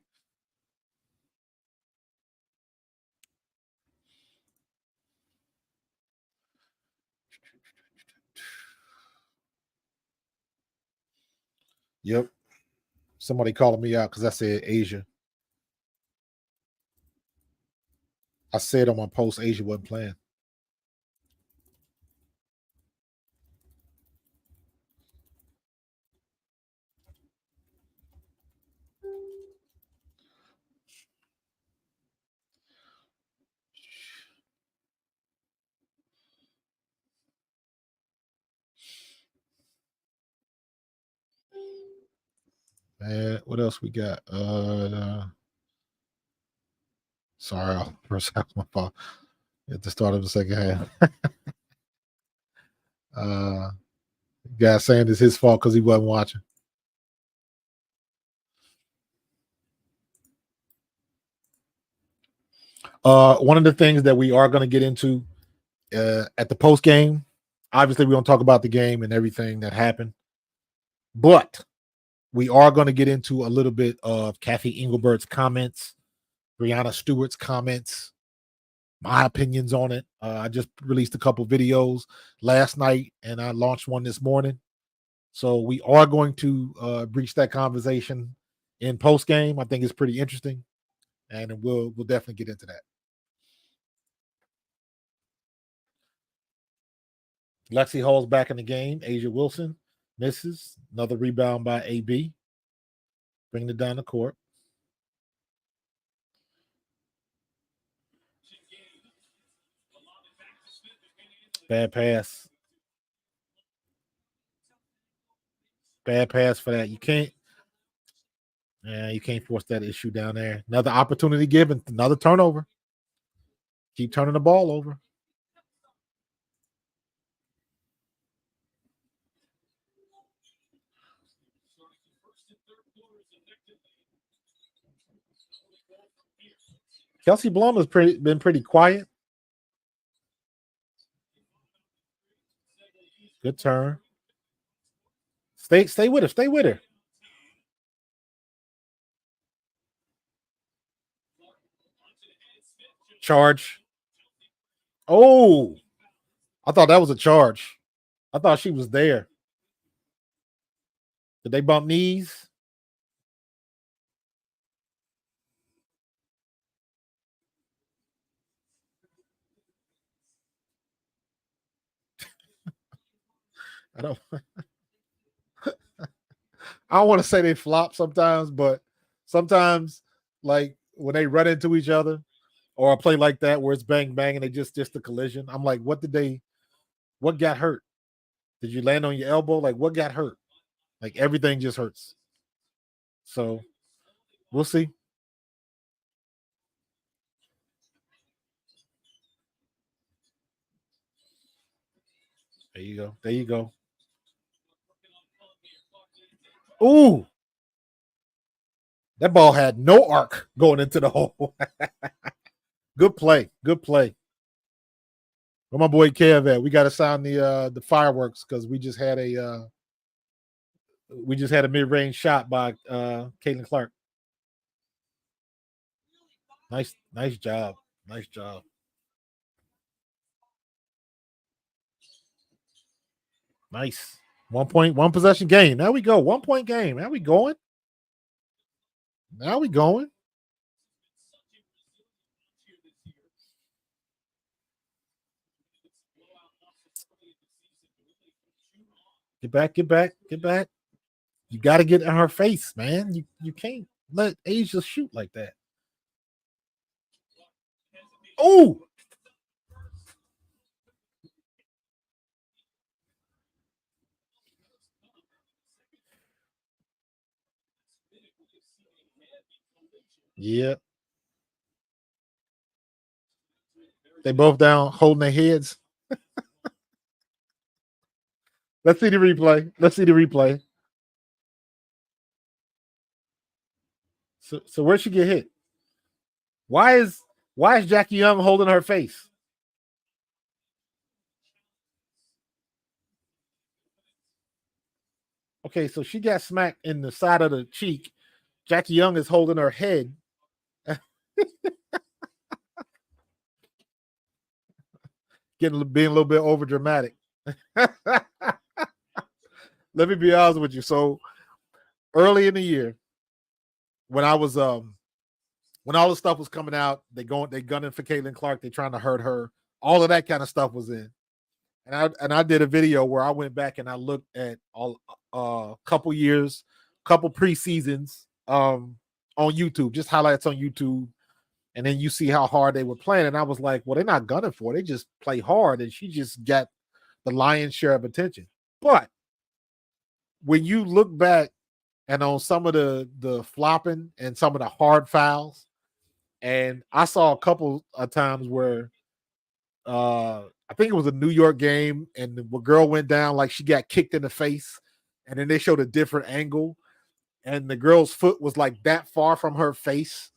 B: Yep. Somebody calling me out because I said Asia. I said on my post Asia wasn't playing. Man, what else we got? Sorry, first half my fault. At the start of the second half. Guy saying it's his fault because he wasn't watching. One of the things that we are going to get into at the post game, obviously we don't talk about the game and everything that happened, but we are going to get into a little bit of Kathy Engelbert's comments, Brianna Stewart's comments, my opinions on it. I just released a couple videos last night and I launched one this morning. So we are going to breach that conversation in post game. I think it's pretty interesting, and we'll definitely get into that. Lexi Hall's back in the game. Asia Wilson misses. Another rebound by AB. Bringing it down the court. Bad pass. Bad pass for that. You can't force that issue down there. Another opportunity given. Another turnover. Keep turning the ball over. Kelsey Blum has been pretty quiet. Good turn. Stay with her. Stay with her. Charge. Oh, I thought that was a charge. I thought she was there. Did they bump knees? I don't. I don't want to say they flop sometimes, but sometimes, like when they run into each other, or a play like that where it's bang bang and they just a collision. I'm like, what got hurt? Did you land on your elbow? Like, what got hurt? Like everything just hurts. So we'll see. There you go. There you go. Ooh, that ball had no arc going into the hole. Good play. Good play. Where my boy Kev at? We got to sound the fireworks because we just had a mid range shot by Caitlin Clark. Nice job. Nice job. Nice. 1 point, 1 possession game. Now we go. 1 point game. Now we going. Now we going. Get back, get back, get back. You got to get in her face, man. You can't let Asia shoot like that. Oh, yeah. They both down holding their heads. Let's see the replay. Let's see the replay. So where'd she get hit? Why is Jackie Young holding her face? Okay, so she got smacked in the side of the cheek. Jackie Young is holding her head. Being a little bit over dramatic. Let me be honest with you. So early in the year, when I was when all the stuff was coming out, they gunning for Caitlin Clark, they trying to hurt her. All of that kind of stuff was in. And I did a video where I went back and I looked at all couple years, couple preseasons on YouTube, just highlights on YouTube, and then you see how hard they were playing. And I was like, well, they're not gunning for it. They just play hard, and she just got the lion's share of attention. But when you look back and on some of the flopping and some of the hard fouls, and I saw a couple of times where I think it was a New York game, and the girl went down like she got kicked in the face, and then they showed a different angle, and the girl's foot was like that far from her face,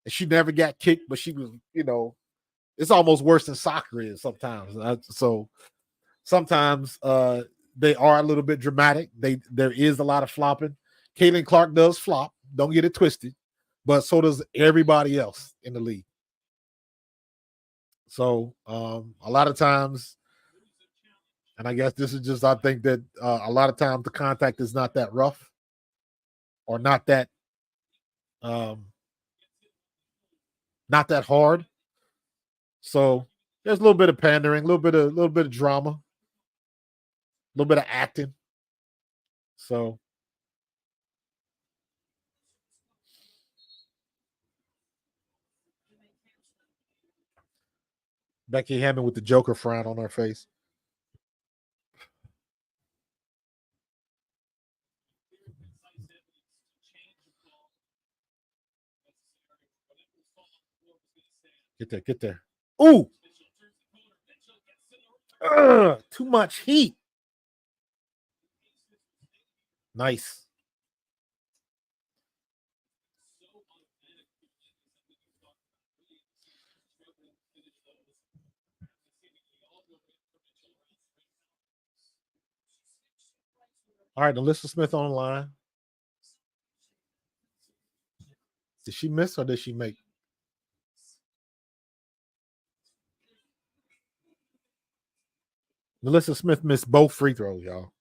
B: and she never got kicked, but she was, it's almost worse than soccer is sometimes. So sometimes they are a little bit dramatic. There is a lot of flopping. Caitlin Clark does flop. Don't get it twisted, but so does everybody else in the league. So a lot of times, and I guess this is just, I think that a lot of times the contact is not that rough or um, not that hard. So there's a little bit of pandering, a little bit of drama, a little bit of acting. So Becky Hammond with the Joker frown on her face. Get there. Ooh, too much heat. Nice. All right, Alyssa Smith on the line. Did she miss or did she make? Alyssa Smith missed both free throws, y'all.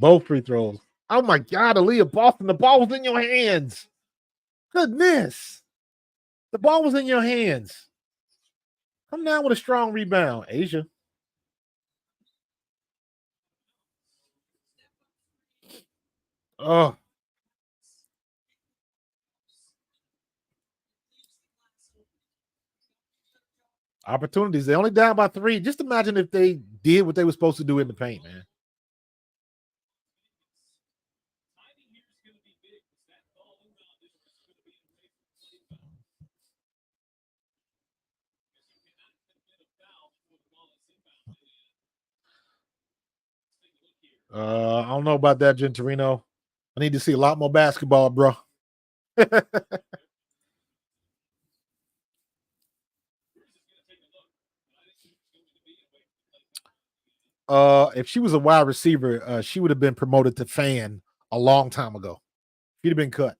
B: Both free throws. Oh my God, Aaliyah Boston, the ball was in your hands. Goodness. The ball was in your hands. Come down with a strong rebound, Asia. Oh. Opportunities. They only down by 3. Just imagine if they did what they were supposed to do in the paint, man. I don't know about that, Gentorino. I need to see a lot more basketball, bro. If she was a wide receiver, she would have been promoted to fan a long time ago. She'd have been cut.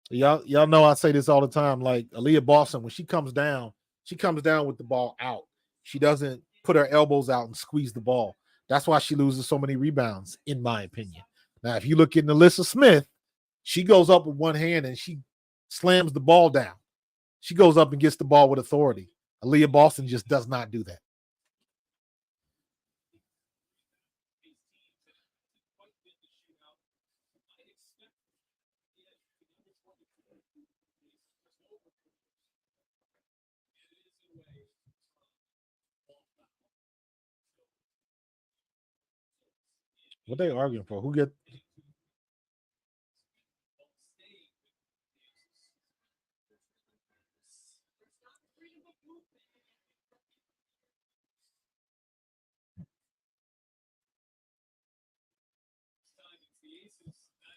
B: Y'all know I say this all the time. Like Aaliyah Boston, when she comes down with the ball out. She doesn't put her elbows out and squeeze the ball. That's why she loses so many rebounds, in my opinion. Now, if you look at Alyssa Smith, she goes up with one hand and she slams the ball down. She goes up and gets the ball with authority. Aaliyah Boston just does not do that. What they arguing for? Who get?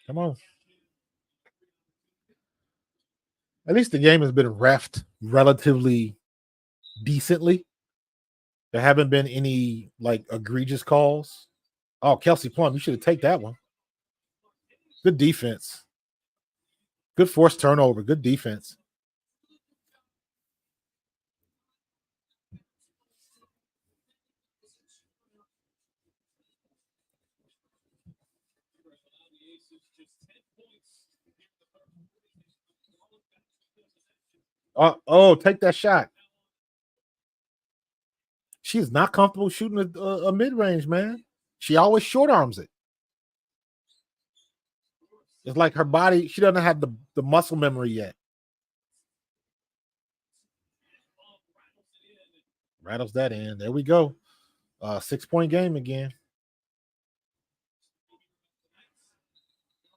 B: Come on. At least the game has been reffed relatively decently. There haven't been any like egregious calls. Oh, Kelsey Plum, you should have taken that one. Good defense. Good forced turnover. Good defense. Take that shot. She's not comfortable shooting a mid-range, man. She always short arms it. It's like her body, she doesn't have the muscle memory yet. Rattles that in. There we go. 6-point game again.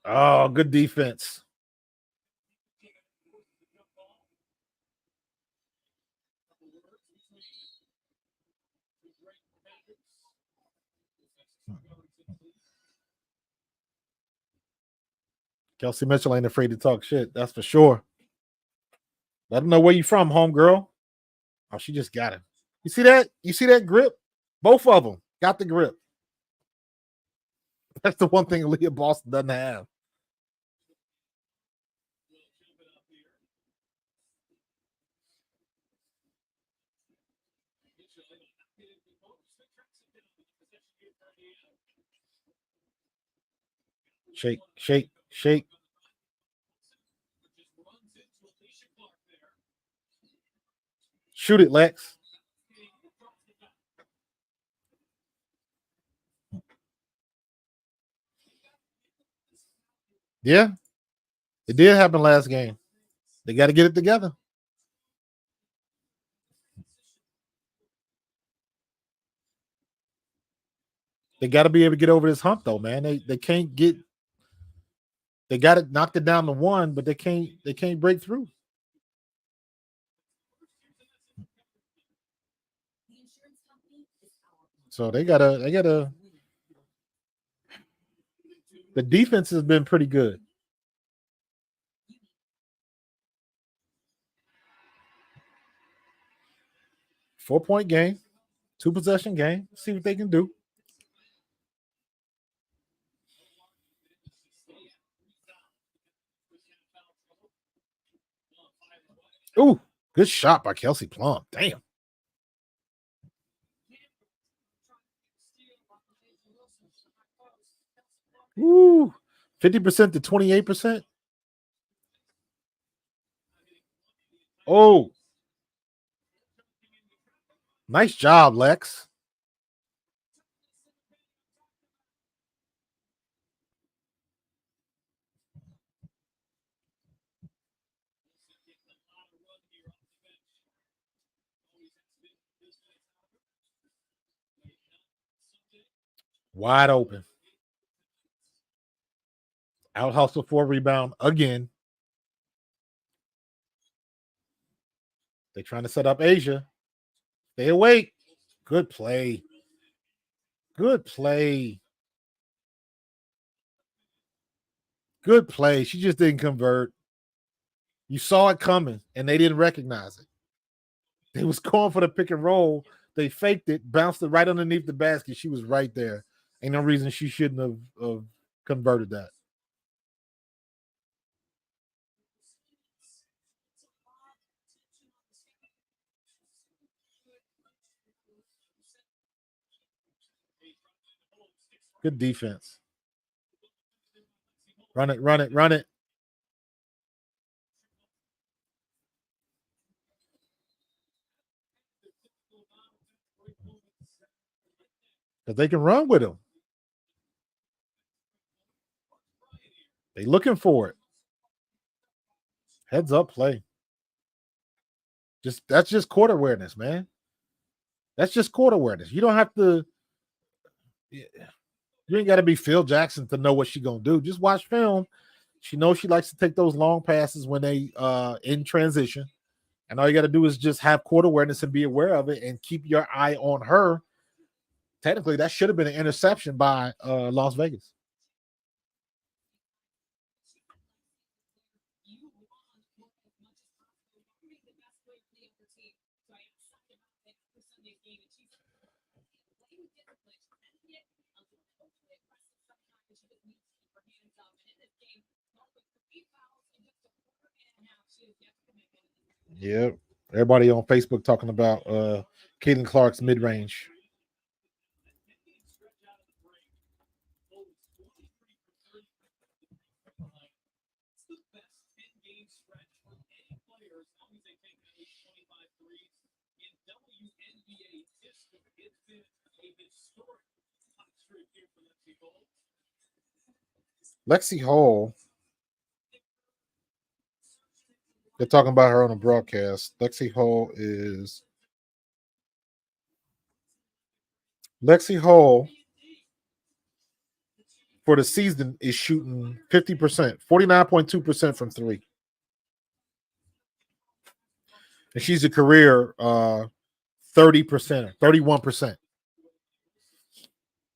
B: Oh, good defense. Kelsey Mitchell ain't afraid to talk shit. That's for sure. Let them know where you from, homegirl. Oh, she just got him. You see that? You see that grip? Both of them got the grip. That's the one thing Aaliyah Boston doesn't have. Shake, shake, shake. Shoot it, Lex. Yeah, it did happen last game. They got to get it together. They got to be able to get over this hump, though, man. They can't get. They got it knocked it down to 1, but they can't break through. So they gotta. The defense has been pretty good. Four-point game, 2-possession game. See what they can do. Ooh, good shot by Kelsey Plum. Damn. Woo. 50% to 28%. Oh. Nice job, Lex. Wide open. Out hustle for a rebound again. They're trying to set up Asia. Stay awake. Good play. Good play. Good play. She just didn't convert. You saw it coming, and they didn't recognize it. They was going for the pick and roll. They faked it, bounced it right underneath the basket. She was right there. Ain't no reason she shouldn't have converted that. Good defense. Run it, run it, run it. Because they can run with him. They looking for it. Heads up play. That's just court awareness, man. That's just court awareness. You don't have to. You ain't got to be Phil Jackson to know what she's gonna do. Just watch film. She knows she likes to take those long passes when they in transition. And all you got to do is just have court awareness and be aware of it and keep your eye on her. Technically, that should have been an interception by Las Vegas. Yep. Everybody on Facebook talking about Caitlin Clark's mid-range. Lexi Hall. They're talking about her on a broadcast. Lexi Hall for the season is shooting 50%, 49.2% from three. And she's a career 30%, 31%.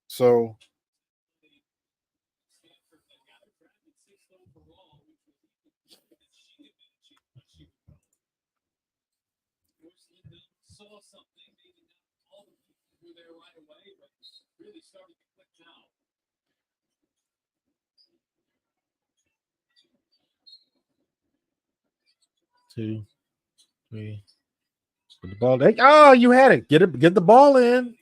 B: So two, three. Put the ball. Oh, you had it. Get the ball in.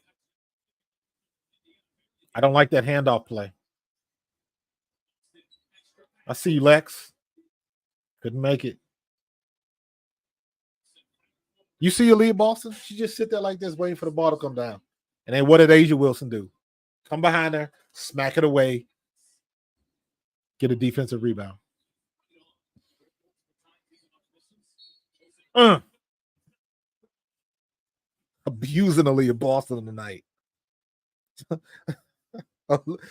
B: I don't like that handoff play. I see you, Lex. Couldn't make it. You see Aaliyah Boston? She just sit there like this, waiting for the ball to come down. And then what did Asia Wilson do? Come behind her, smack it away, get a defensive rebound. Abusing Aaliyah Boston tonight.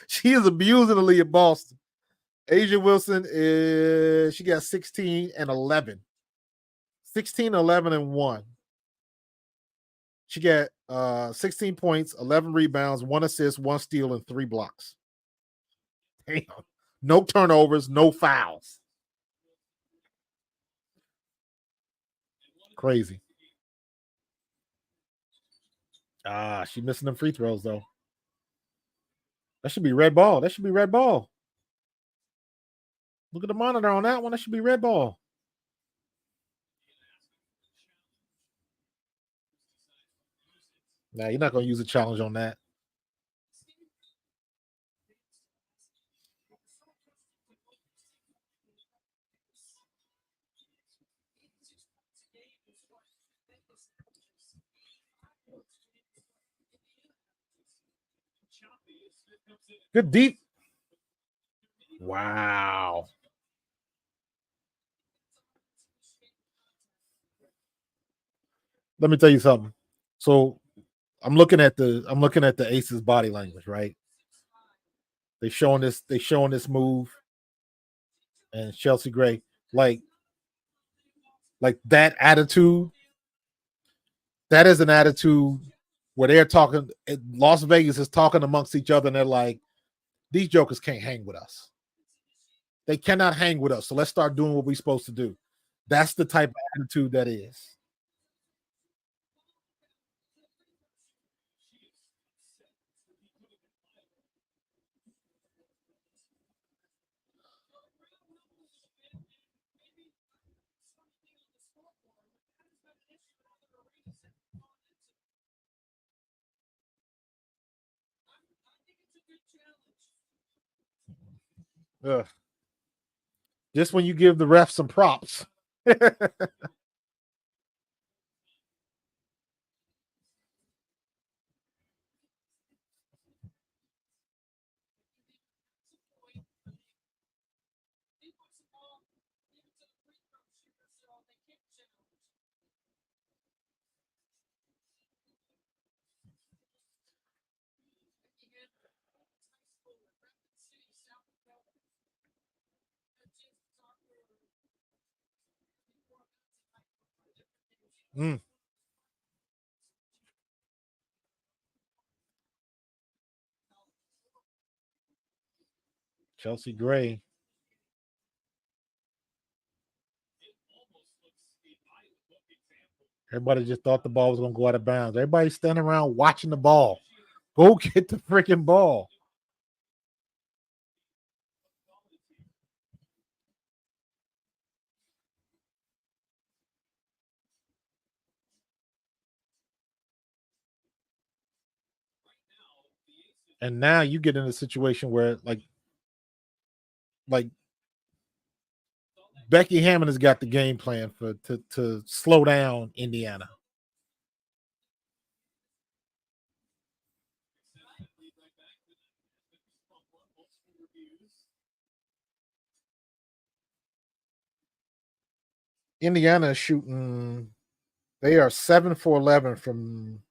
B: She is abusing Aaliyah Boston. Asia Wilson she got 16 and 11. 16, 11, and 1. She got 16 points, 11 rebounds, 1 assist, 1 steal, and 3 blocks. Damn. No turnovers, no fouls. Crazy. She missing them free throws, though. That should be red ball. That should be red ball. Look at the monitor on that one. That should be red ball. Nah, you're not going to use a challenge on that. Good deep. Wow. Let me tell you something. So I'm looking at the Aces body language, right? They showing this move, and Chelsea Gray, like that attitude. That is an attitude where they're talking. Las Vegas is talking amongst each other, and they're like, "These jokers can't hang with us. They cannot hang with us. So let's start doing what we're supposed to do." That's the type of attitude that is. Ugh. Just when you give the ref some props. Mm. Chelsea Gray. Everybody just thought the ball was going to go out of bounds. Everybody's standing around watching the ball. Go get the freaking ball. And now you get in a situation where like Becky Hammond has got the game plan to slow down Indiana. Indiana is shooting. They are 7 for 11 from.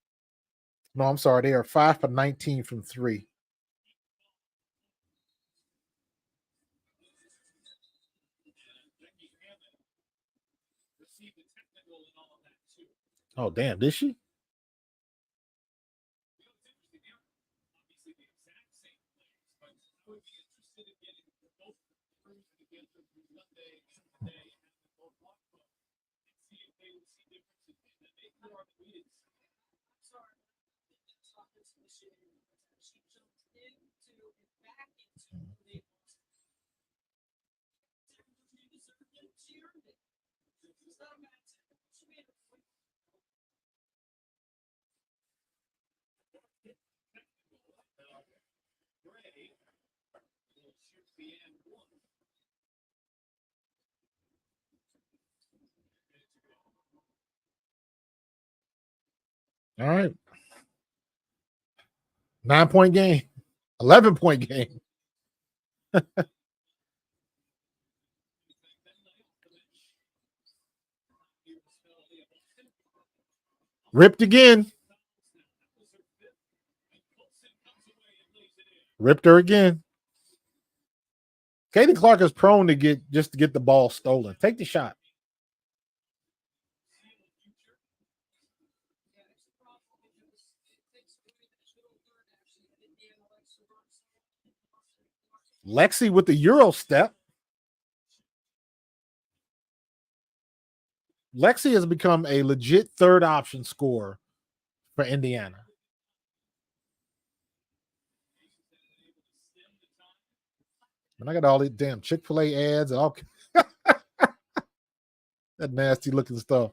B: No, I'm sorry. They are 5 for 19 from three. Oh, damn. Did she? All right. 9-point game. 11-point game. Ripped again. Ripped her again. Katie Clark is prone to get the ball stolen. Take the shot. Lexi with the Euro step. Lexi has become a legit third option scorer for Indiana. And I got all these damn Chick-fil-A ads and all that nasty looking stuff.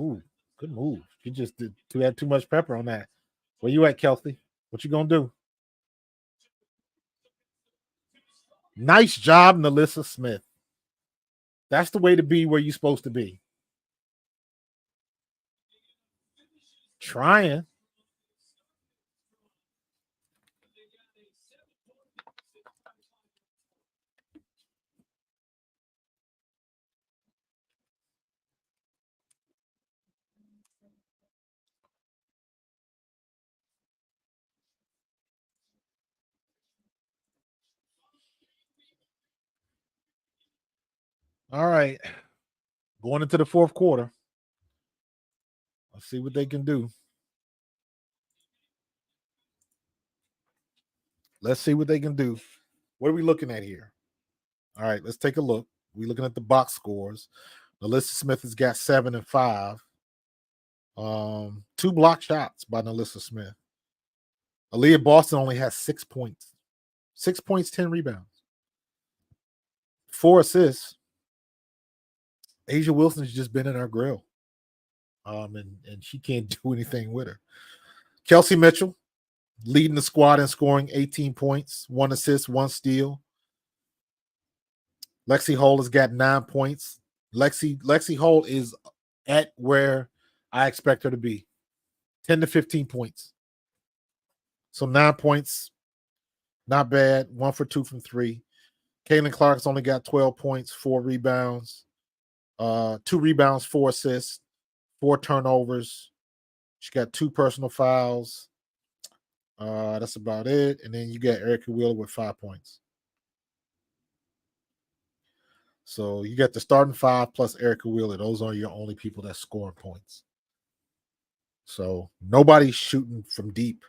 B: Ooh, good move. You just had too much pepper on that. Where you at, Kelsey? What you gonna do? Nice job, Nalissa Smith. That's the way to be where you're supposed to be. Trying. All right. Going into the fourth quarter. Let's see what they can do. Let's see what they can do. What are we looking at here? All right, let's take a look. We're looking at the box scores. Nalissa Smith has got 7 and 5. 2 block shots by Nalissa Smith. Aaliyah Boston only has 6 points. 6 points, 10 rebounds. 4 assists. Asia Wilson's just been in her grill. And she can't do anything with her. Kelsey Mitchell leading the squad in scoring, 18 points, 1 assist, 1 steal. Lexi Hull has got 9 points. Lexi Hull is at where I expect her to be. 10 to 15 points. So 9 points, not bad. 1 for 2 from 3. Caitlin Clark's only got 12 points, 4 rebounds, 2 rebounds, 4 assists, 4 turnovers. She got 2 personal fouls. That's about it. And then you got Erica Wheeler with 5 points. So you got the starting 5 plus Erica Wheeler. Those are your only people that score points. So nobody's shooting from deep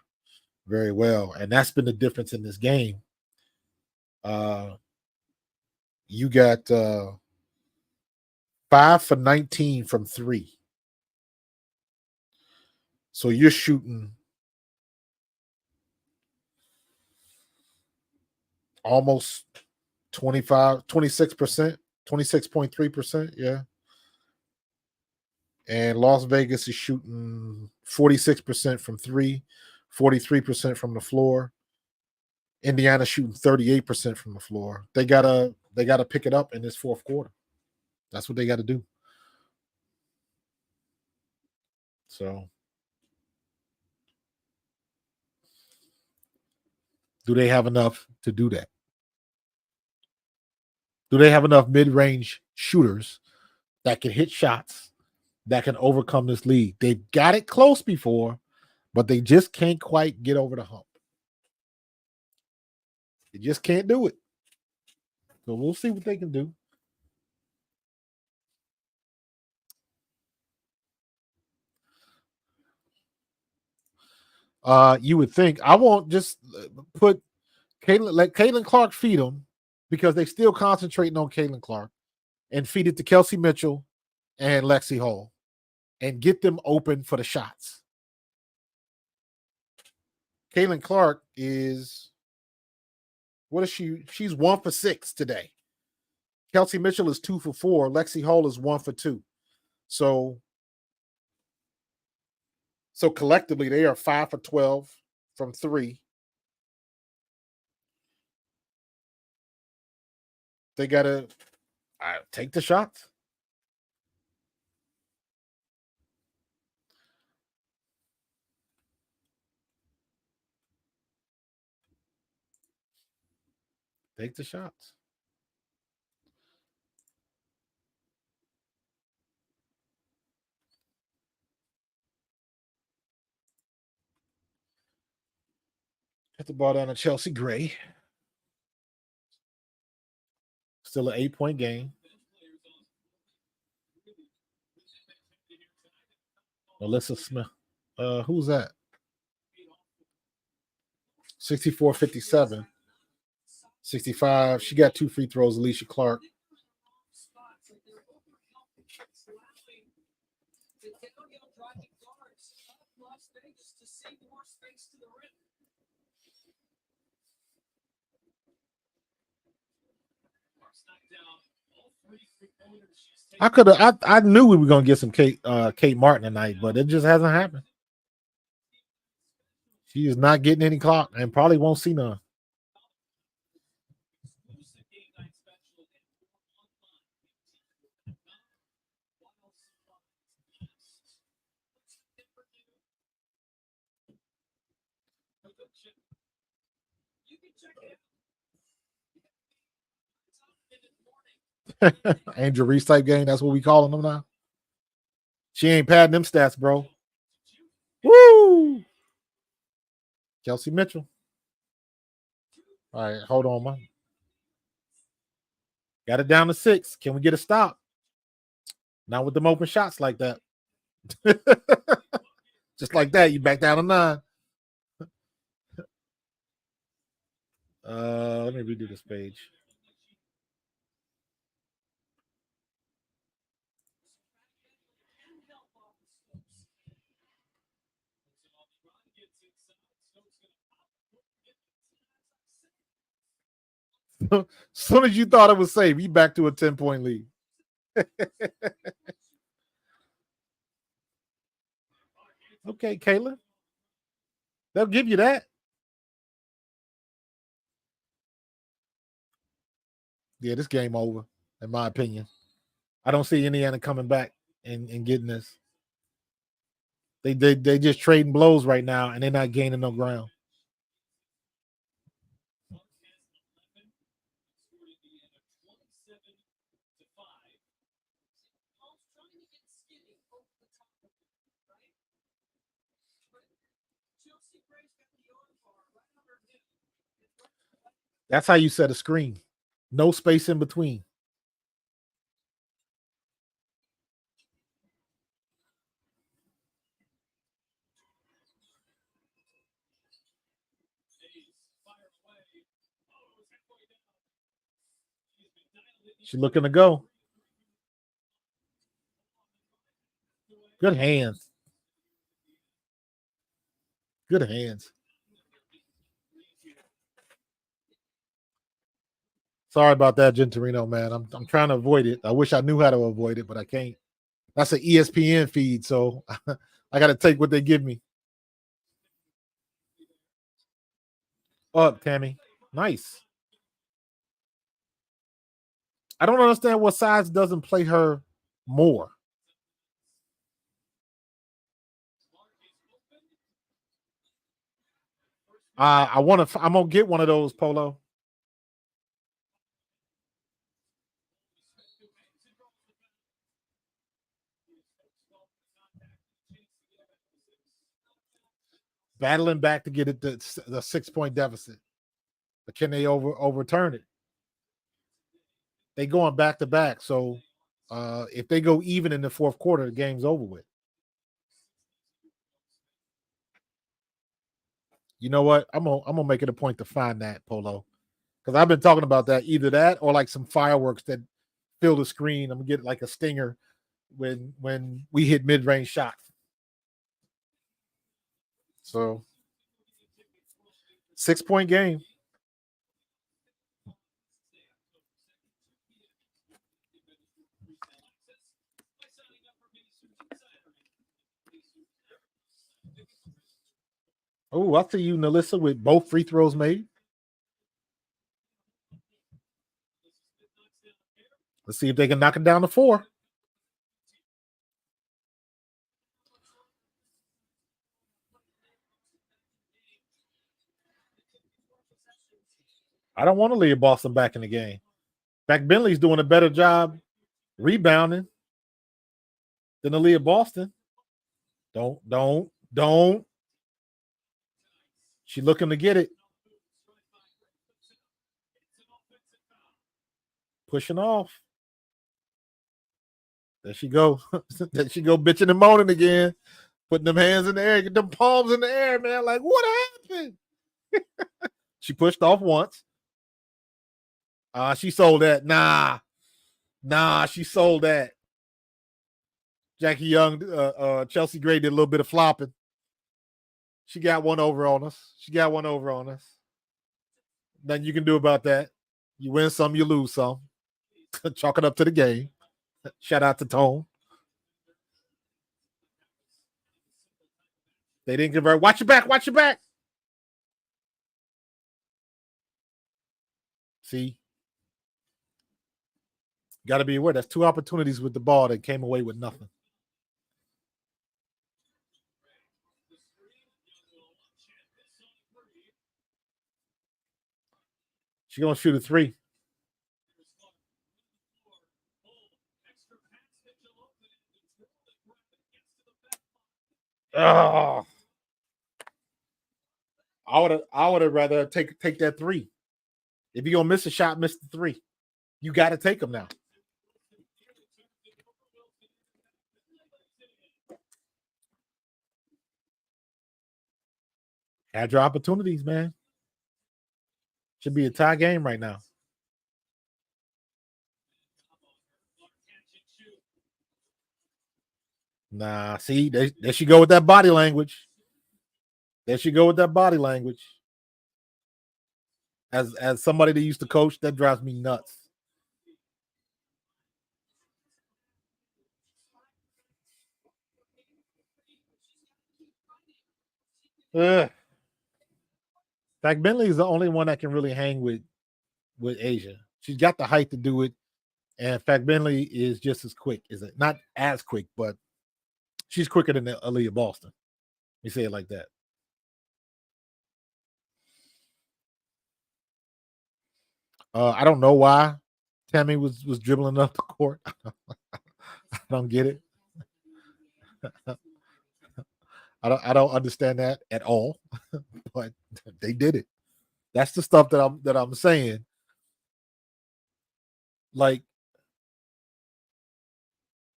B: very well. And that's been the difference in this game. You got 5 for 19 from 3. So you're shooting almost 26%, 26.3%. Yeah. And Las Vegas is shooting 46% from 3, 43% from the floor. Indiana shooting 38% from the floor. They gotta pick it up in this fourth quarter. That's what they got to do. So, do they have enough to do that? Do they have enough mid-range shooters that can hit shots that can overcome this lead? They've got it close before, but they just can't quite get over the hump. They just can't do it. So we'll see what they can do. You would think I won't just put let Caitlin Clark feed them because they still concentrating on Caitlin Clark and feed it to Kelsey Mitchell and Lexi Hull and get them open for the shots. Caitlin Clark is, what is she? She's 1 for 6 today. Kelsey Mitchell is 2 for 4. Lexi Hull is 1 for 2. So collectively they are 5 for 12 from 3. They gotta take the shots. Take the shots. Hit the ball down to Chelsea Gray. Still an 8-point game. Melissa Smith. Who's that? 64-57. 65. She got 2 free throws. Alicia Clark. I knew we were gonna get some Kate Martin tonight, but it just hasn't happened. She is not getting any clock and probably won't see none. Angel Reese type game. That's what we calling them now. She ain't padding them stats, bro. Woo! Kelsey Mitchell. All right, hold on, man. Got it down to 6. Can we get a stop? Not with them open shots like that. Just like that, you back down to 9. Let me redo this page. As soon as you thought it was safe, you back to a 10-point lead. Okay, Kayla. They'll give you that. Yeah, this game over, in my opinion. I don't see Indiana coming back and getting this. They just trading blows right now, and they're not gaining no ground. That's how you set a screen. No space in between. She's looking to go. Good hands. Good hands. Sorry about that, Gentorino, man. I'm trying to avoid it. I wish I knew how to avoid it, but I can't. That's an ESPN feed, so I got to take what they give me. Up, Tammy. Nice. I don't understand what size doesn't play her more. I'm gonna get one of those, Polo. Battling back to get it the 6-point deficit. But can they overturn it? They going back to back. So if they go even in the fourth quarter, the game's over with. You know what? I'm gonna make it a point to find that, Polo. Because I've been talking about that. Either that or like some fireworks that fill the screen. I'm gonna get like a stinger when we hit mid-range shots. So 6-point game. Oh, I see you, Nalissa, with both free throws made. Let's see if they can knock it down to 4. I don't want to leave Boston back in the game. In fact, Bentley's doing a better job rebounding than Aaliyah Boston. Don't. She looking to get it. Pushing off. There she go. There she go bitching and moaning again. Putting them hands in the air. Get them palms in the air, man. Like, what happened? She pushed off once. She sold that. Nah, she sold that. Jackie Young, Chelsea Gray did a little bit of flopping. She got one over on us. Nothing you can do about that. You win some, you lose some. Chalk it up to the game. Shout out to Tone. They didn't convert. Watch your back. See? Got to be aware. That's 2 opportunities with the ball that came away with nothing. She's going to shoot a 3. Oh. I would have rather take that 3. If you're going to miss a shot, miss the 3. You got to take them now. Had your opportunities, man. Should be a tie game right now. Nah, see, there she go with that body language. There she go with that body language. As somebody that used to coach, that drives me nuts. Ugh. Fact Bentley is the only one that can really hang with Asia. She's got the height to do it, and Fact Bentley is just as quick. Is it not as quick, but she's quicker than Aaliyah Boston. You say it like that. I don't know why Tammy was dribbling up the court. I don't get it. I don't understand that at all. But they did it. That's the stuff that I'm saying. Like,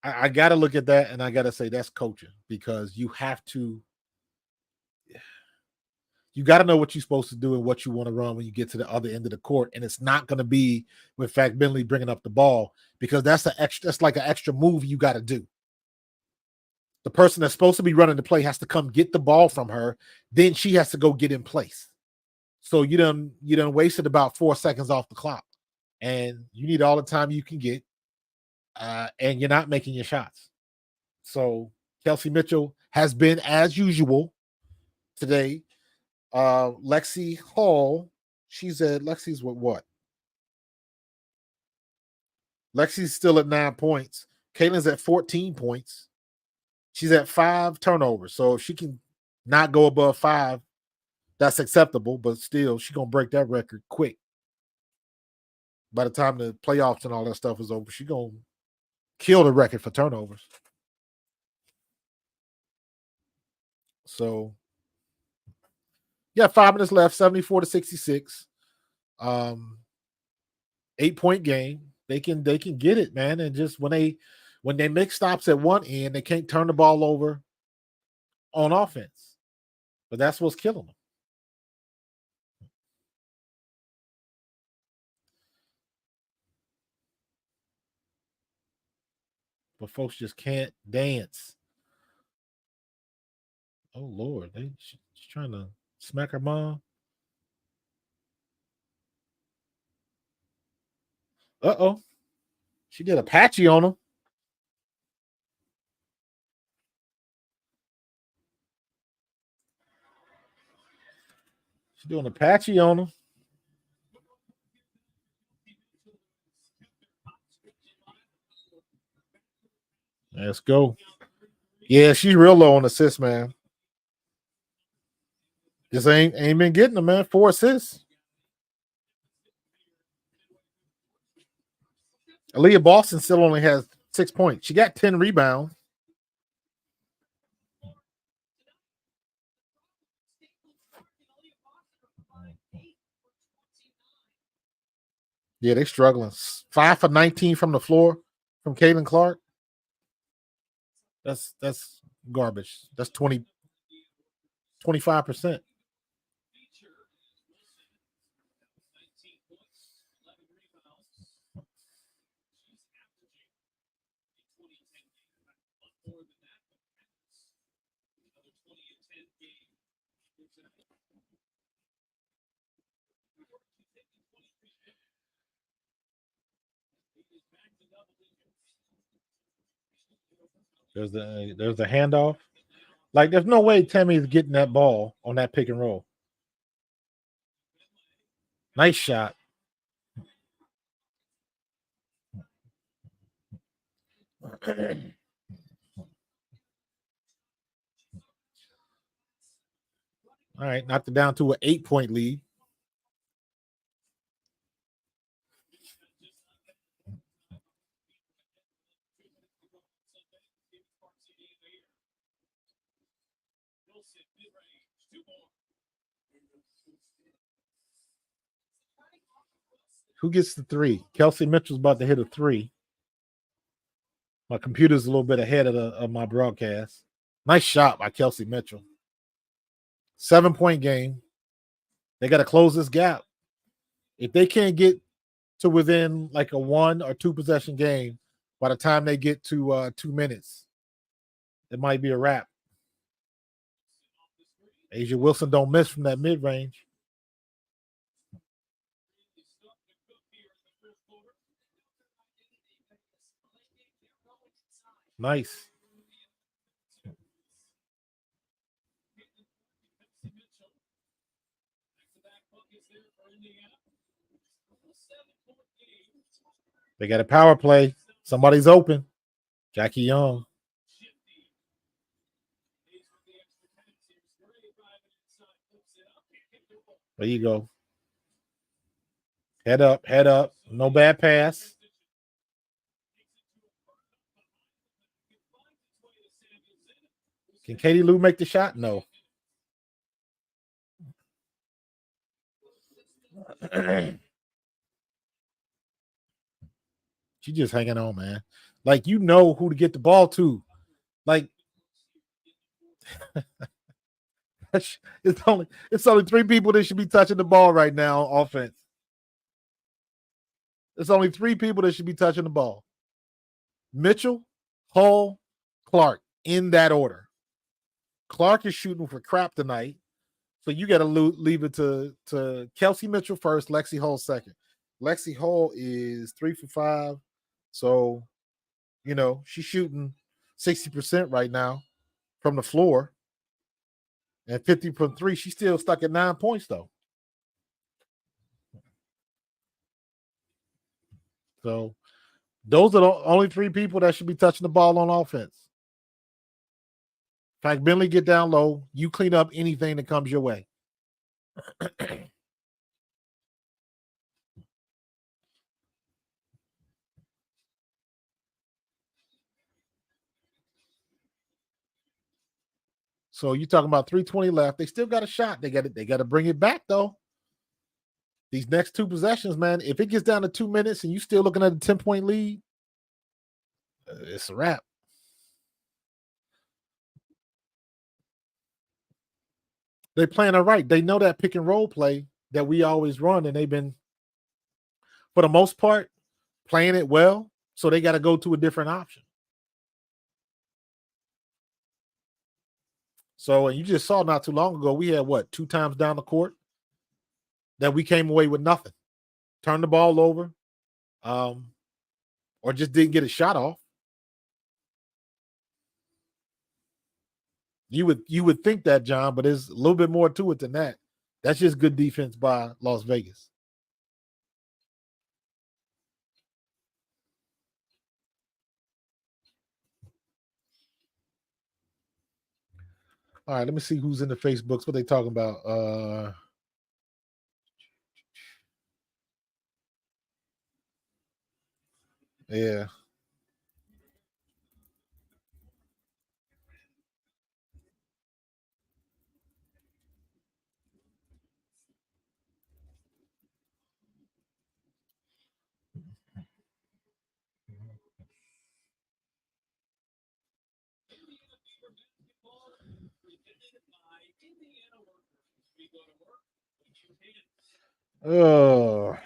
B: I got to look at that and I got to say that's coaching, because you got to know what you're supposed to do and what you want to run when you get to the other end of the court. And it's not going to be with Fact Bentley bringing up the ball, because that's like an extra move you got to do. The person that's supposed to be running the play has to come get the ball from her. Then she has to go get in place. So you done wasted about 4 seconds off the clock, and you need all the time you can get, and you're not making your shots. So Kelsey Mitchell has been, as usual, today. Lexi Hall, Lexi's what? Lexi's still at 9 points. Caitlin's at 14 points. She's at 5 turnovers. So if she can not go above 5, that's acceptable, but still, she's going to break that record quick. By the time the playoffs and all that stuff is over, she's going to kill the record for turnovers. So, yeah, 5 minutes left, 74-66. 8-point game. They can get it, man. And just when they make stops at one end, they can't turn the ball over on offense. But that's what's killing them. But folks just can't dance. Oh Lord, she's trying to smack her mom. Uh-oh. She did Apache on him. She's doing Apache on him. Let's go. Yeah, she's real low on assists, man. Just ain't been getting them, man. 4 assists. Aaliyah Boston still only has 6 points. She got 10 rebounds. Yeah, they're struggling. 5 for 19 from the floor from Caitlin Clark. That's garbage. That's 25%. There's the handoff. Like, there's no way Tammy's getting that ball on that pick and roll. Nice shot. All right, knocked it down to an 8-point lead. Who gets the three? Kelsey Mitchell's about to hit a three. My computer's a little bit ahead of my broadcast. Nice shot by Kelsey Mitchell. 7-point game. They got to close this gap. If they can't get to within like a 1 or 2 possession game by the time they get to 2 minutes, it might be a wrap. Asia Wilson don't miss from that mid-range. Nice. They got a power play. Somebody's open. Jackie Young. There you go. Head up, head up. No bad pass. Can Katie Lou make the shot? No. She just hanging on, man. Like, you know who to get the ball to. Like, it's only 3 people that should be touching the ball right now on offense. It's only 3 people that should be touching the ball. Mitchell, Hull, Clark, in that order. Clark is shooting for crap tonight, so you got to leave it to Kelsey Mitchell first, Lexi Hull second. Lexi Hull is 3 for 5, so you know she's shooting 60% right now from the floor, and 50 from 3. She's still stuck at 9 points though. So those are the only 3 people that should be touching the ball on offense. In fact, Bentley, get down low. You clean up anything that comes your way. So you're talking about 3:20 left. They still got a shot. They got to bring it back though. These next 2 possessions, man. If it gets down to 2 minutes and you still looking at a 10-point lead, it's a wrap. They playing it right. They know that pick and roll play that we always run, and they've been, for the most part, playing it well. So they got to go to a different option. So, and you just saw not too long ago, we had 2 times down the court that we came away with nothing. Turned the ball over, or just didn't get a shot off. You would think that, John, but there's a little bit more to it than that. That's just good defense by Las Vegas. All right, let me see who's in the Facebooks. What they talking about? Yeah. Oh.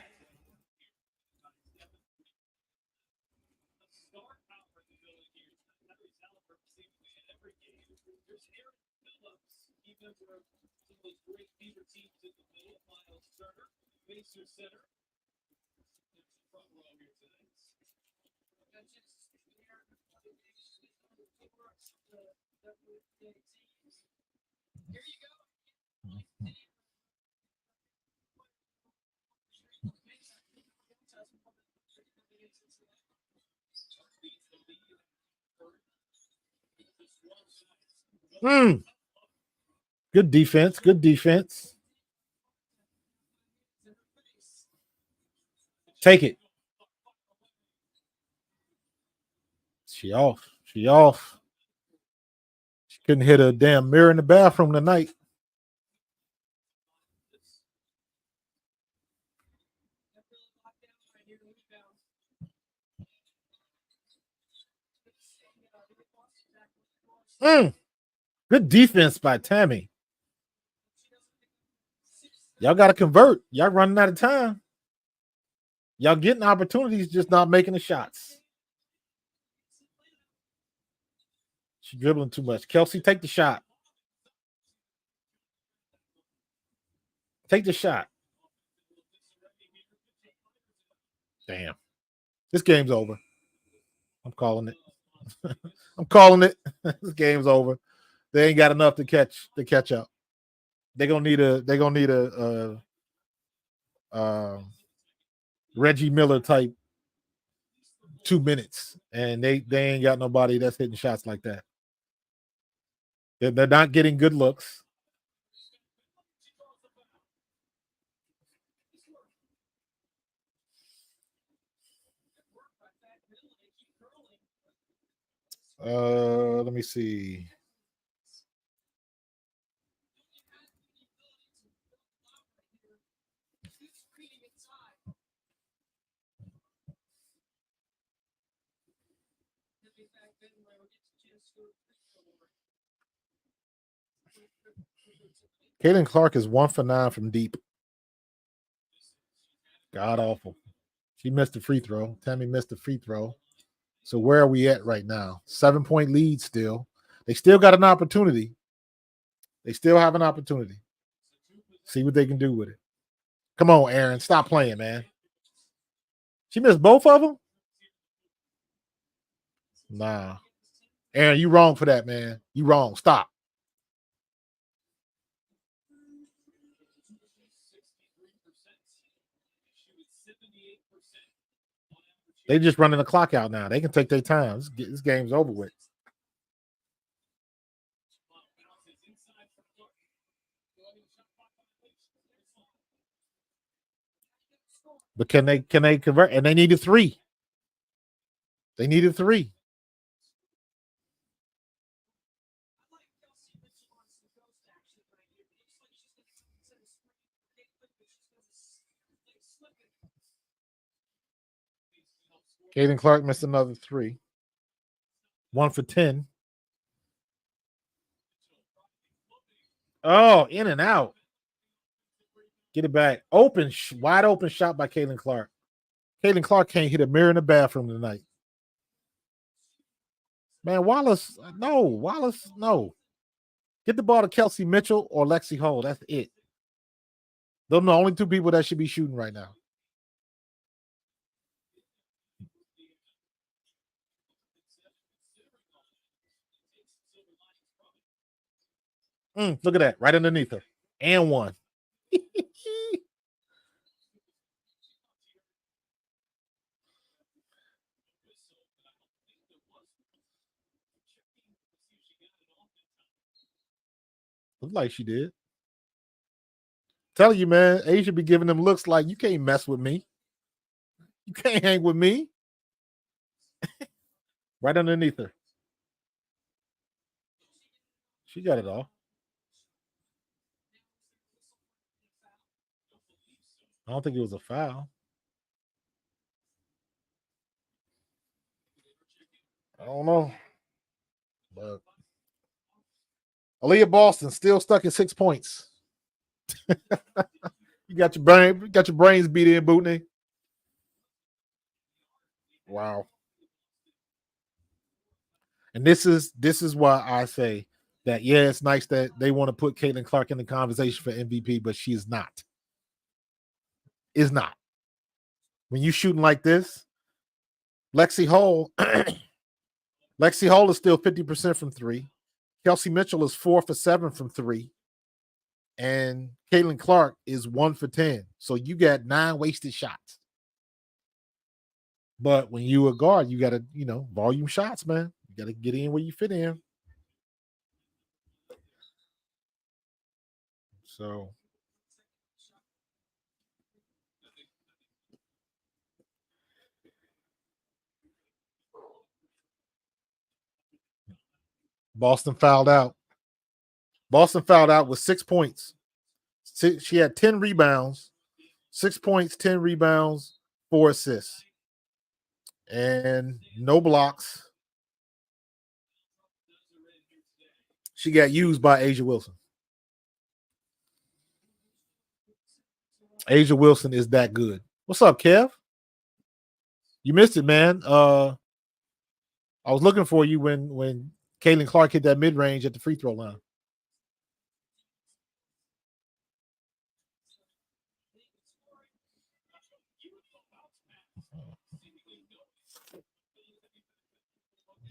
B: Good defense. Good defense. Take it. She off. She off. She couldn't hit a damn mirror in the bathroom tonight. Good defense by Tammy. Y'all got to convert. Y'all running out of time. Y'all getting opportunities, just not making the shots. She's dribbling too much. Kelsey, take the shot. Take the shot. Damn. This game's over. I'm calling it. I'm calling it. This game's over. They ain't got enough to catch up. They're gonna need a Reggie Miller type 2 minutes, and they ain't got nobody that's hitting shots like that. They're not getting good looks. Let me see. Caitlin Clark is 1 for 9 from deep. God awful. She missed the free throw. Tammy missed the free throw. So where are we at right now? 7-point lead still. They still got an opportunity. They still have an opportunity. See what they can do with it. Come on, Aaron. Stop playing, man. She missed both of them? Nah. Aaron, you wrong for that, man. You wrong. Stop. They just running the clock out now. They can take their time. This game's over with. But can they convert? And they needed 3. They needed 3. Caitlin Clark missed another 3. 1 for 10. Oh, in and out. Get it back. Wide open shot by Caitlin Clark. Caitlin Clark can't hit a mirror in the bathroom tonight. Man, Wallace, no. Get the ball to Kelsey Mitchell or Lexi Hull. That's it. Those are the only 2 people that should be shooting right now. Look at that. Right underneath her. And 1. Looked like she did. Telling you, man, Asia be giving them looks like you can't mess with me. You can't hang with me. Right underneath her. She got it all. I don't think it was a foul. I don't know. But Aaliyah Boston still stuck at 6 points. You got your brains beat in, Bootney. Wow. And this is why I say that, yeah, it's nice that they want to put Caitlin Clark in the conversation for MVP, but she is not. Is not. When you shooting like this, Lexi Hull is still 50% from 3. Kelsey Mitchell is 4 for 7 from 3. And Caitlin Clark is 1 for 10. So you got 9 wasted shots. But when you a guard, you got to, volume shots, man. You got to get in where you fit in. So Boston fouled out. Boston fouled out with 6 points. She had 10 rebounds, 6 points, 10 rebounds, 4 assists, and no blocks. She got used by Asia Wilson. Asia Wilson is that good. What's up, Kev? You missed it, man. I was looking for you when Caitlin Clark hit that mid-range at the free throw line.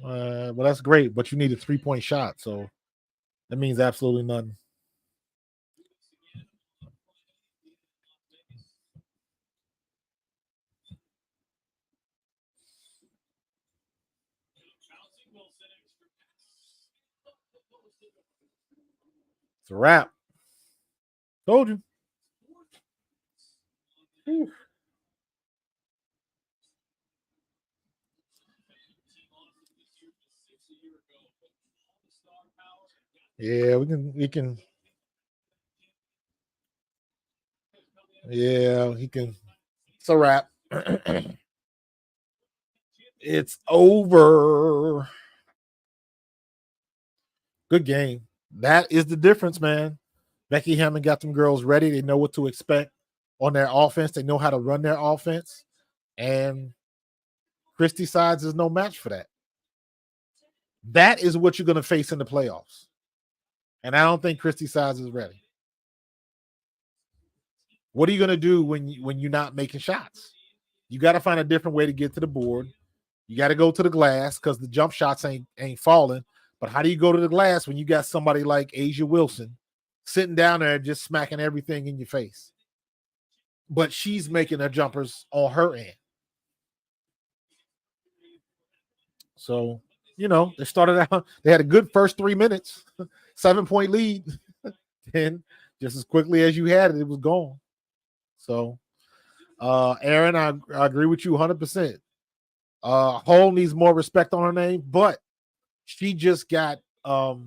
B: Well, that's great, but you need a 3-point shot, so that means absolutely nothing. It's a wrap. Told you. Whew. Yeah, we can. Yeah, he can. It's a wrap. It's over. Good game. That is the difference, man. Becky Hammond got them girls ready. They know what to expect on their offense. They know how to run their offense. And Christy Sides is no match for that. That is what you're going to face in the playoffs. And I don't think Christy Sides is ready. What are you going to do when you're not making shots? You got to find a different way to get to the board. You got to go to the glass because the jump shots ain't falling. But how do you go to the glass when you got somebody like Asia Wilson sitting down there just smacking everything in your face? But she's making her jumpers on her end. So, they started out, they had a good first 3 minutes, 7-point lead. Then just as quickly as you had it, it was gone. So, Aaron, I agree with you 100%. Hole needs more respect on her name, but she just got to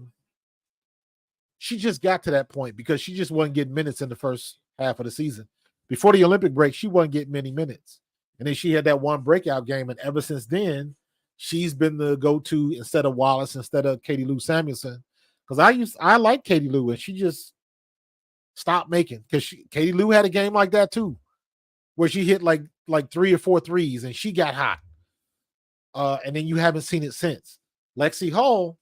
B: that point because she just wasn't getting minutes in the first half of the season. Before the Olympic break, she wasn't getting many minutes. And then she had that one breakout game, and ever since then, she's been the go-to instead of Wallace, instead of Katie Lou Samuelson. Because I like Katie Lou, and she just stopped making. Because Katie Lou had a game like that too, where she hit like 3 or 4 threes, and she got hot. And then you haven't seen it since. Lexi Hall,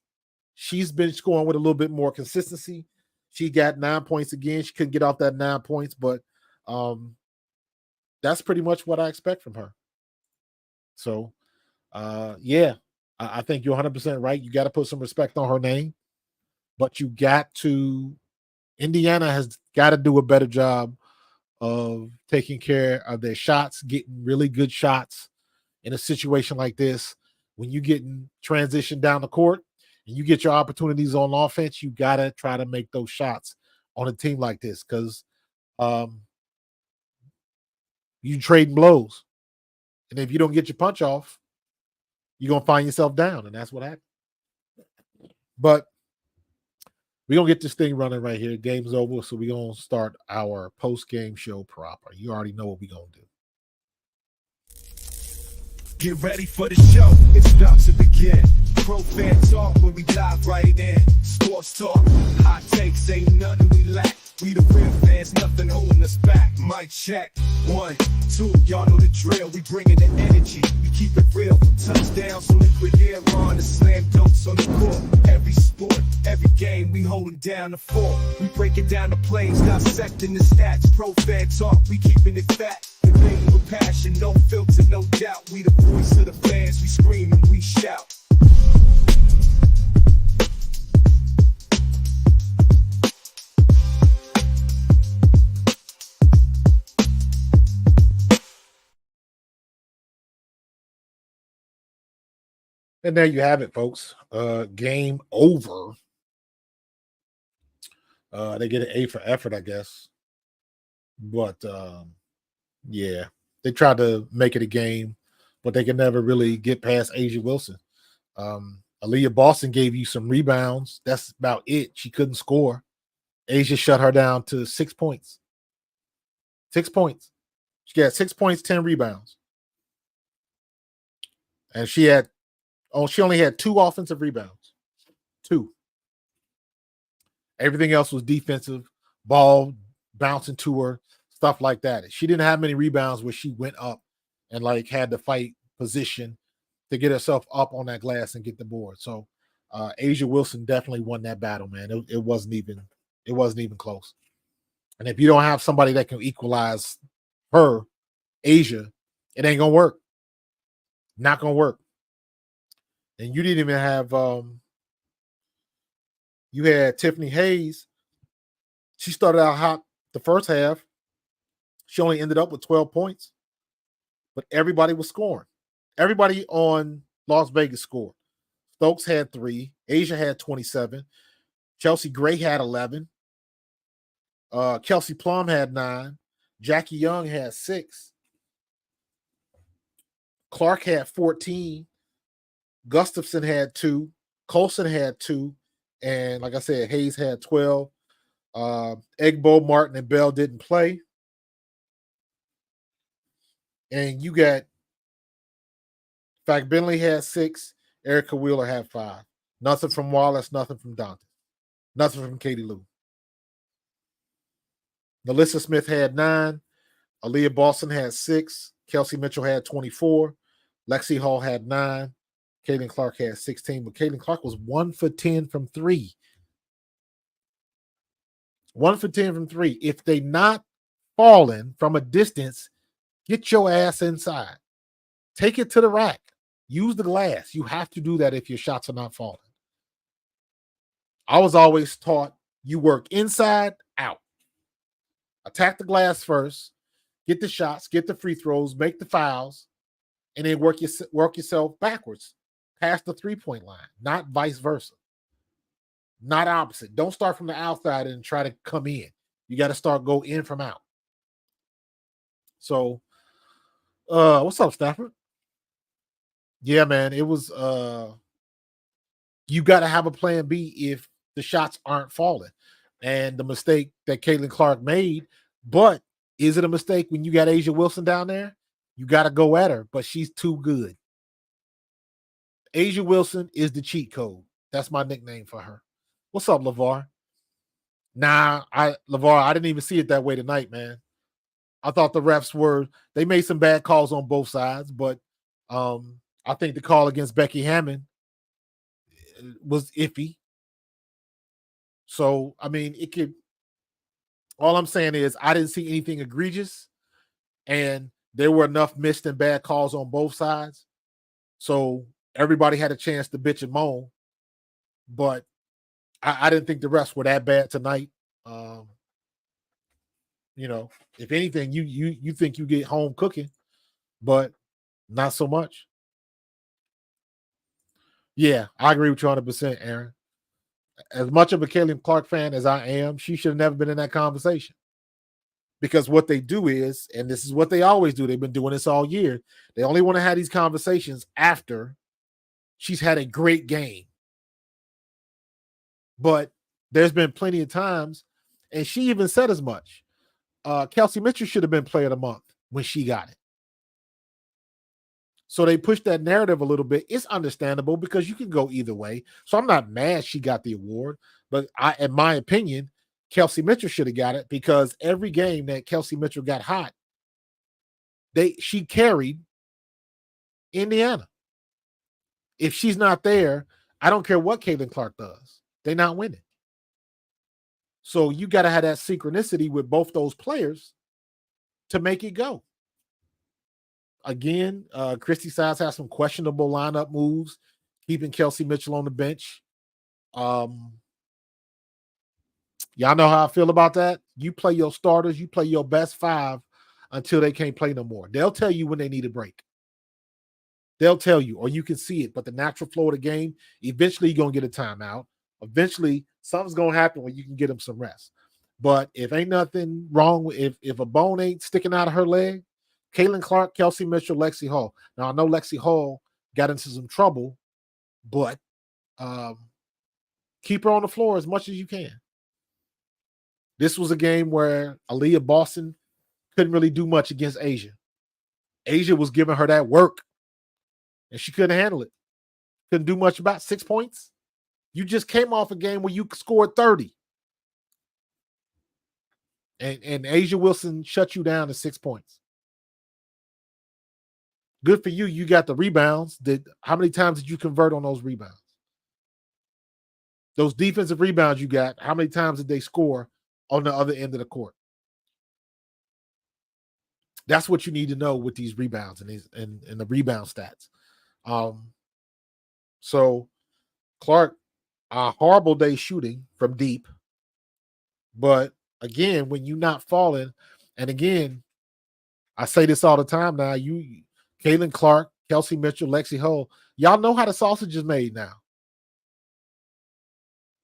B: she's been scoring with a little bit more consistency. She got 9 points again. She couldn't get off that 9 points, but that's pretty much what I expect from her. So, yeah, I think you're 100% right. You got to put some respect on her name, but Indiana has got to do a better job of taking care of their shots, getting really good shots in a situation like this. When you get in transition down the court and you get your opportunities on offense, you got to try to make those shots on a team like this because you trading blows. And if you don't get your punch off, you're going to find yourself down, and that's what happened. But we're going to get this thing running right here. Game's over, so we're going to start our post-game show proper. You already know what we're going to do.
C: Get ready for the show. It's about to begin. Pro fan talk when we dive right in. Sports talk, hot takes, ain't nothing we lack. We the real fans, nothing holding us back. Mic check, 1, 2, y'all know the drill. We bringing the energy, we keep it real. Touchdowns, so liquid air on the slam dunks on the court. Every sport, every game, we holding down the fort. We breaking down the plays, dissecting the stats. Pro fan talk, we keeping it fat. Debating with passion, no filter, no doubt. We the voice of the fans, we scream and we shout.
B: And there you have it, folks. Game over. They get an A for effort, I guess. But yeah, they tried to make it a game, but they could never really get past Asia Wilson. Aaliyah Boston gave you some rebounds. That's about it. She couldn't score. Asia shut her down to 6 points. 6 points. She got 6 points, 10 rebounds. And she only had 2 offensive rebounds. 2. Everything else was defensive, ball bouncing to her, stuff like that. She didn't have many rebounds where she went up and like had to fight position to get herself up on that glass and get the board. So Asia Wilson definitely won that battle, man. It wasn't even close. And if you don't have somebody that can equalize her, Asia, it ain't gonna work. Not gonna work. And you didn't even have you had Tiffany Hayes. She started out hot the first half. She only ended up with 12 points, but everybody was scoring. Everybody on Las Vegas scored. Stokes had 3. Asia had 27. Chelsea Gray had 11. Kelsey Plum had 9. Jackie Young had 6. Clark had 14. Gustafson had 2. Colson had 2. And like I said, Hayes had 12. Egbo, Martin, and Bell didn't play. And you got, in fact, Bentley had 6. Erica Wheeler had 5. Nothing from Wallace, nothing from Dante. Nothing from Katie Lou. Melissa Smith had 9. Aaliyah Boston had 6. Kelsey Mitchell had 24. Lexi Hall had 9. Caitlin Clark had 16. But Caitlin Clark was 1 for 10 from 3. 1 for 10 from 3. If they not falling from a distance, get your ass inside. Take it to the rack. Use the glass. You have to do that if your shots are not falling. I was always taught you work inside, out. Attack the glass first. Get the shots, get the free throws, make the fouls, and then work yourself backwards past the three-point line, not vice versa. Not opposite. Don't start from the outside and try to come in. You got to go in from out. So, what's up, Stafford? Yeah, man, it was you got to have a plan B if the shots aren't falling. And the mistake that Caitlin Clark made, but is it a mistake when you got Asia Wilson down there? You got to go at her, but she's too good. Asia Wilson is the cheat code. That's my nickname for her. What's up, LeVar? LeVar, I didn't even see it that way tonight, man. I thought the refs they made some bad calls on both sides, but I think the call against Becky Hammond was iffy. So, I mean, all I'm saying is I didn't see anything egregious, and there were enough missed and bad calls on both sides. So everybody had a chance to bitch and moan, but I didn't think the refs were that bad tonight. If anything, you think you get home cooking, but not so much. Yeah, I agree with you 100%, Aaron. As much of a Caitlin Clark fan as I am, she should have never been in that conversation. Because what they do is, and this is what they always do, they've been doing this all year, they only want to have these conversations after she's had a great game. But there's been plenty of times, and she even said as much. Kelsey Mitchell should have been player of the month when she got it. So they pushed that narrative a little bit. It's understandable because you can go either way. So I'm not mad she got the award, but in my opinion, Kelsey Mitchell should have got it because every game that Kelsey Mitchell got hot, she carried Indiana. If she's not there, I don't care what Caitlin Clark does. They're not winning. So you got to have that synchronicity with both those players to make it go. Again, Christy Sides has some questionable lineup moves, keeping Kelsey Mitchell on the bench. Y'all know how I feel about that. You play your starters, you play your best 5 until they can't play no more. They'll tell you when they need a break. They'll tell you, or you can see it. But the natural flow of the game, eventually you're going to get a timeout. Eventually, something's going to happen when you can get them some rest. But if ain't nothing wrong with if a bone ain't sticking out of her leg, Caitlin Clark, Kelsey Mitchell, Lexi Hall. Now, I know Lexi Hall got into some trouble, but keep her on the floor as much as you can. This was a game where Aaliyah Boston couldn't really do much against Asia. Asia was giving her that work, and she couldn't handle it. Couldn't do much about 6 points. You just came off a game where you scored 30. And Asia Wilson shut you down to 6 points. Good for you. You got the rebounds. How many times did you convert on those rebounds? Those defensive rebounds you got, how many times did they score on the other end of the court? That's what you need to know with these rebounds and the rebound stats. So Clark, a horrible day shooting from deep. But again, when you're not falling, and again, I say this all the time now, Caitlin Clark, Kelsey Mitchell, Lexi Hull, y'all know how the sausage is made now.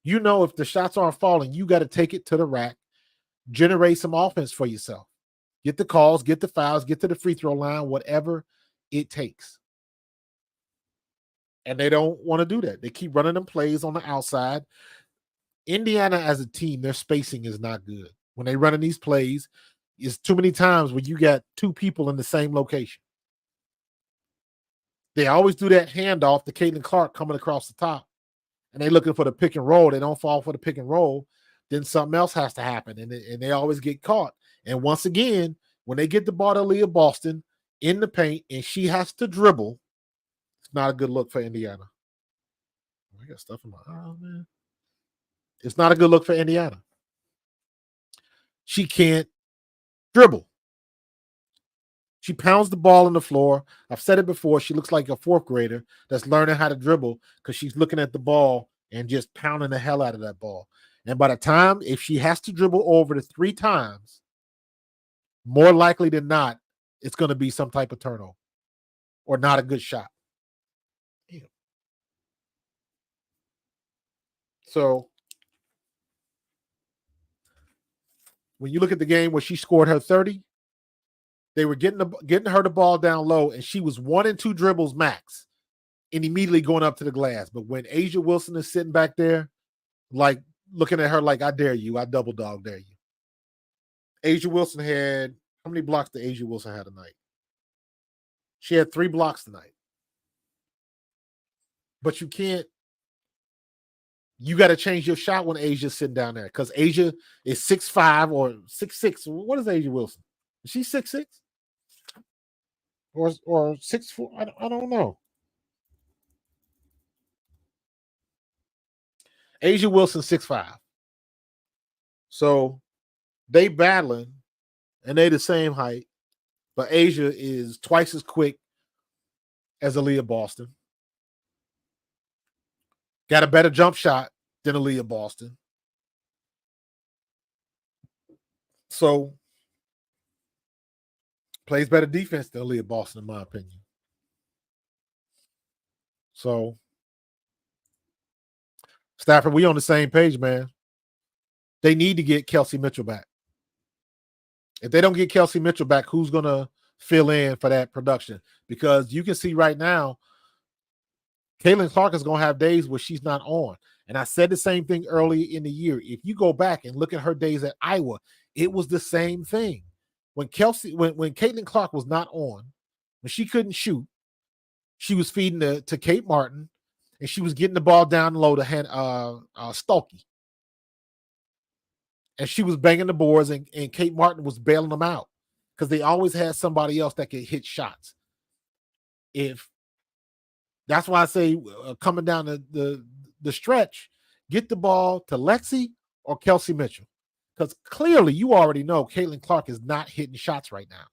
B: You know, if the shots aren't falling, you got to take it to the rack, generate some offense for yourself. Get the calls, get the fouls, get to the free throw line, whatever it takes. And they don't want to do that. They keep running them plays on the outside. Indiana as a team, their spacing is not good. When they running these plays, it's too many times where you got two people in the same location. They always do that handoff to Caitlin Clark coming across the top. And they're looking for the pick and roll. They don't fall for the pick and roll. Then something else has to happen. And they always get caught. And once again, when they get the ball to Aaliyah Boston in the paint and she has to dribble, it's not a good look for Indiana. I got stuff in my eye, man. It's not a good look for Indiana. She can't dribble. She pounds the ball on the floor. I've said it before. She looks like a fourth grader that's learning how to dribble because she's looking at the ball and just pounding the hell out of that ball. And by the time, if she has to dribble over it 3 times, more likely than not, it's going to be some type of turnover or not a good shot. Damn. So when you look at the game where she scored her 30, they were getting her the ball down low, and she was 1 and 2 dribbles max and immediately going up to the glass. But when Asia Wilson is sitting back there, like looking at her like, I dare you, I double dog dare you. Asia Wilson had, how many blocks did Asia Wilson have tonight? She had 3 blocks tonight. But you got to change your shot when Asia's sitting down there because Asia is 6'5" or 6'6". What is Asia Wilson? Is she 6'6"? Or 6'4"? I don't know. Asia Wilson 6'5". So they battling and they the same height, but Asia is twice as quick as Aaliyah Boston. Got a better jump shot than Aaliyah Boston. So plays better defense than Aaliyah Boston, in my opinion. So Stafford, we on the same page, man. They need to get Kelsey Mitchell back. If they don't get Kelsey Mitchell back, who's going to fill in for that production? Because you can see right now, Caitlin Clark is going to have days where she's not on. And I said the same thing early in the year. If you go back and look at her days at Iowa, it was the same thing. When Caitlin Clark was not on, when she couldn't shoot, she was feeding to Kate Martin, and she was getting the ball down low to Stolke. And she was banging the boards, and Kate Martin was bailing them out because they always had somebody else that could hit shots. That's why I say coming down the stretch, get the ball to Lexi or Kelsey Mitchell. Because clearly you already know Caitlin Clark is not hitting shots right now.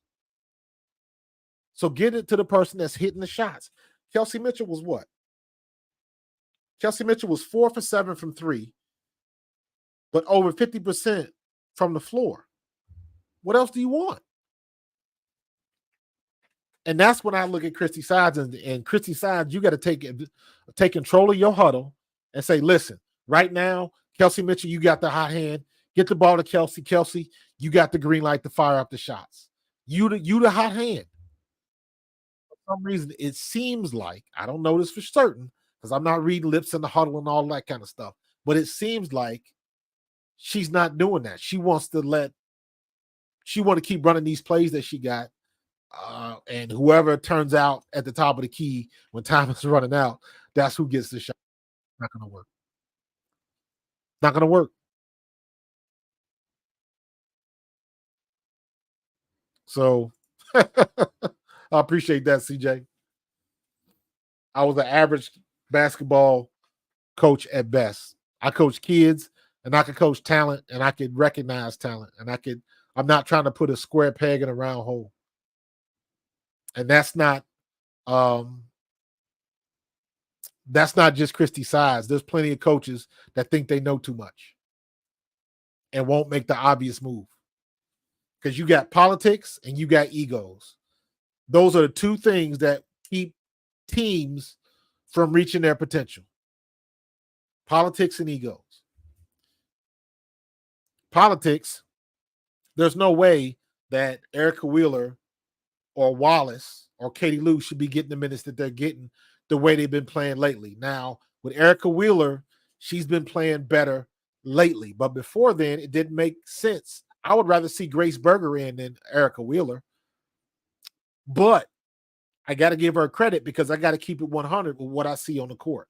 B: So get it to the person that's hitting the shots. Kelsey Mitchell was what? Kelsey Mitchell was 4 for 7 from 3, but over 50% from the floor. What else do you want? And that's when I look at Christy Sides, and Christy Sides, you got to take control of your huddle and say, listen, right now, Kelsey Mitchell, you got the hot hand. Get the ball to Kelsey. Kelsey, you got the green light to fire up the shots. You the hot hand. For some reason, it seems like, I don't know this for certain, because I'm not reading lips in the huddle and all that kind of stuff, but it seems like she's not doing that. She wants to keep running these plays that she got. And whoever turns out at the top of the key when time is running out, that's who gets the shot. Not going to work. Not going to work. So I appreciate that, CJ. I was an average basketball coach at best. I coach kids and I could coach talent and I could recognize talent and I'm not trying to put a square peg in a round hole. And that's not just Christy Sides. There's plenty of coaches that think they know too much and won't make the obvious move. Because you got politics and you got egos. Those are the two things that keep teams from reaching their potential. Politics and egos. Politics, there's no way that Erica Wheeler or Wallace or Katie Lou should be getting the minutes that they're getting the way they've been playing lately. Now, with Erica Wheeler, she's been playing better lately. But before then, it didn't make sense. I would rather see Grace Berger in than Erica Wheeler. But I got to give her credit because I got to keep it 100 with what I see on the court.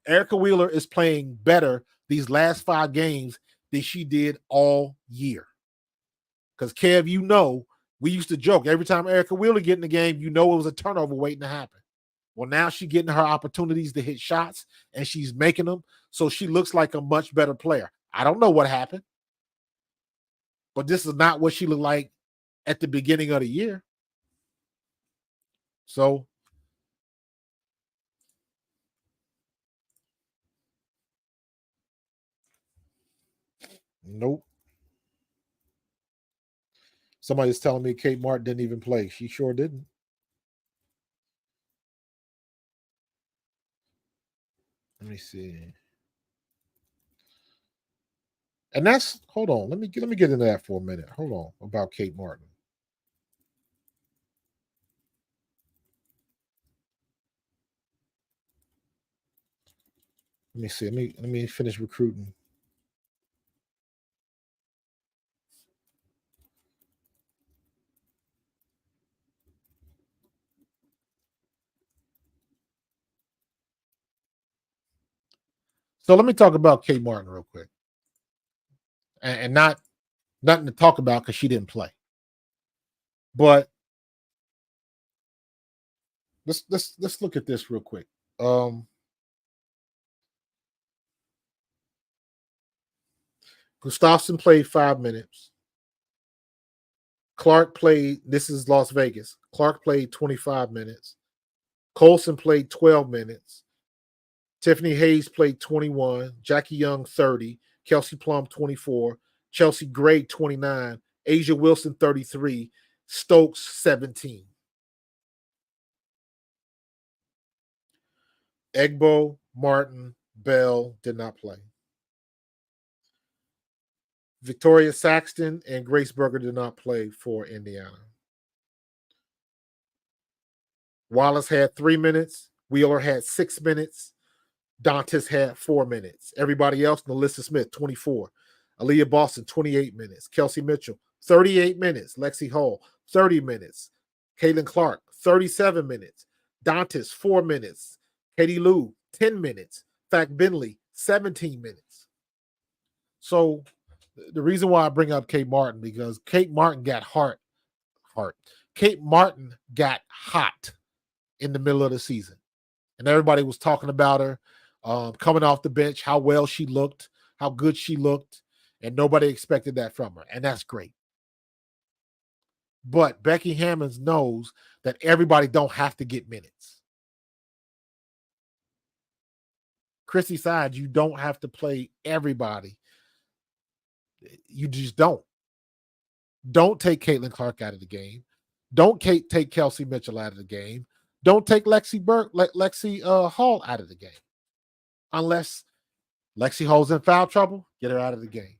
B: Erica Wheeler is playing better these last 5 games than she did all year. Because, Kev, you know, we used to joke every time Erica Wheeler get in the game, you know it was a turnover waiting to happen. Well, now she's getting her opportunities to hit shots, and she's making them, so she looks like a much better player. I don't know what happened, but this is not what she looked like at the beginning of the year. So, nope. Somebody's telling me Kate Martin didn't even play. She sure didn't. Let me see. And that's hold on. Let me get into that for a minute. Hold on about Kate Martin. Let me see. Let me finish recruiting. So let me talk about Kate Martin real quick, and not nothing to talk about because she didn't play. But let's look at this real quick. Gustafson played 5 minutes. Clark played. This is Las Vegas. Clark played 25 minutes. Colson played 12 minutes. Tiffany Hayes played 21, Jackie Young 30, Kelsey Plum 24, Chelsea Gray 29, Asia Wilson 33, Stokes 17. Egbo, Martin, Bell did not play. Victoria Saxton and Grace Berger did not play for Indiana. Wallace had 3 minutes. Wheeler had 6 minutes. Dantas had 4 minutes. Everybody else, Melissa Smith, 24. Aaliyah Boston, 28 minutes. Kelsey Mitchell, 38 minutes. Lexi Hall, 30 minutes. Caitlin Clark, 37 minutes. Dantas, 4 minutes. Katie Lou, 10 minutes. Fact Bentley, 17 minutes. So the reason why I bring up Kate Martin, because Kate Martin got heart. Kate Martin got hot in the middle of the season. And everybody was talking about her coming off the bench, how well she looked, how good she looked, and nobody expected that from her. And that's great. But Becky Hammonds knows that everybody don't have to get minutes. Chrissy Sides, you don't have to play everybody. You just don't. Don't take Caitlin Clark out of the game. Don't take Kelsey Mitchell out of the game. Don't take Lexi Hall out of the game. Unless Lexi Hall's in foul trouble, get her out of the game.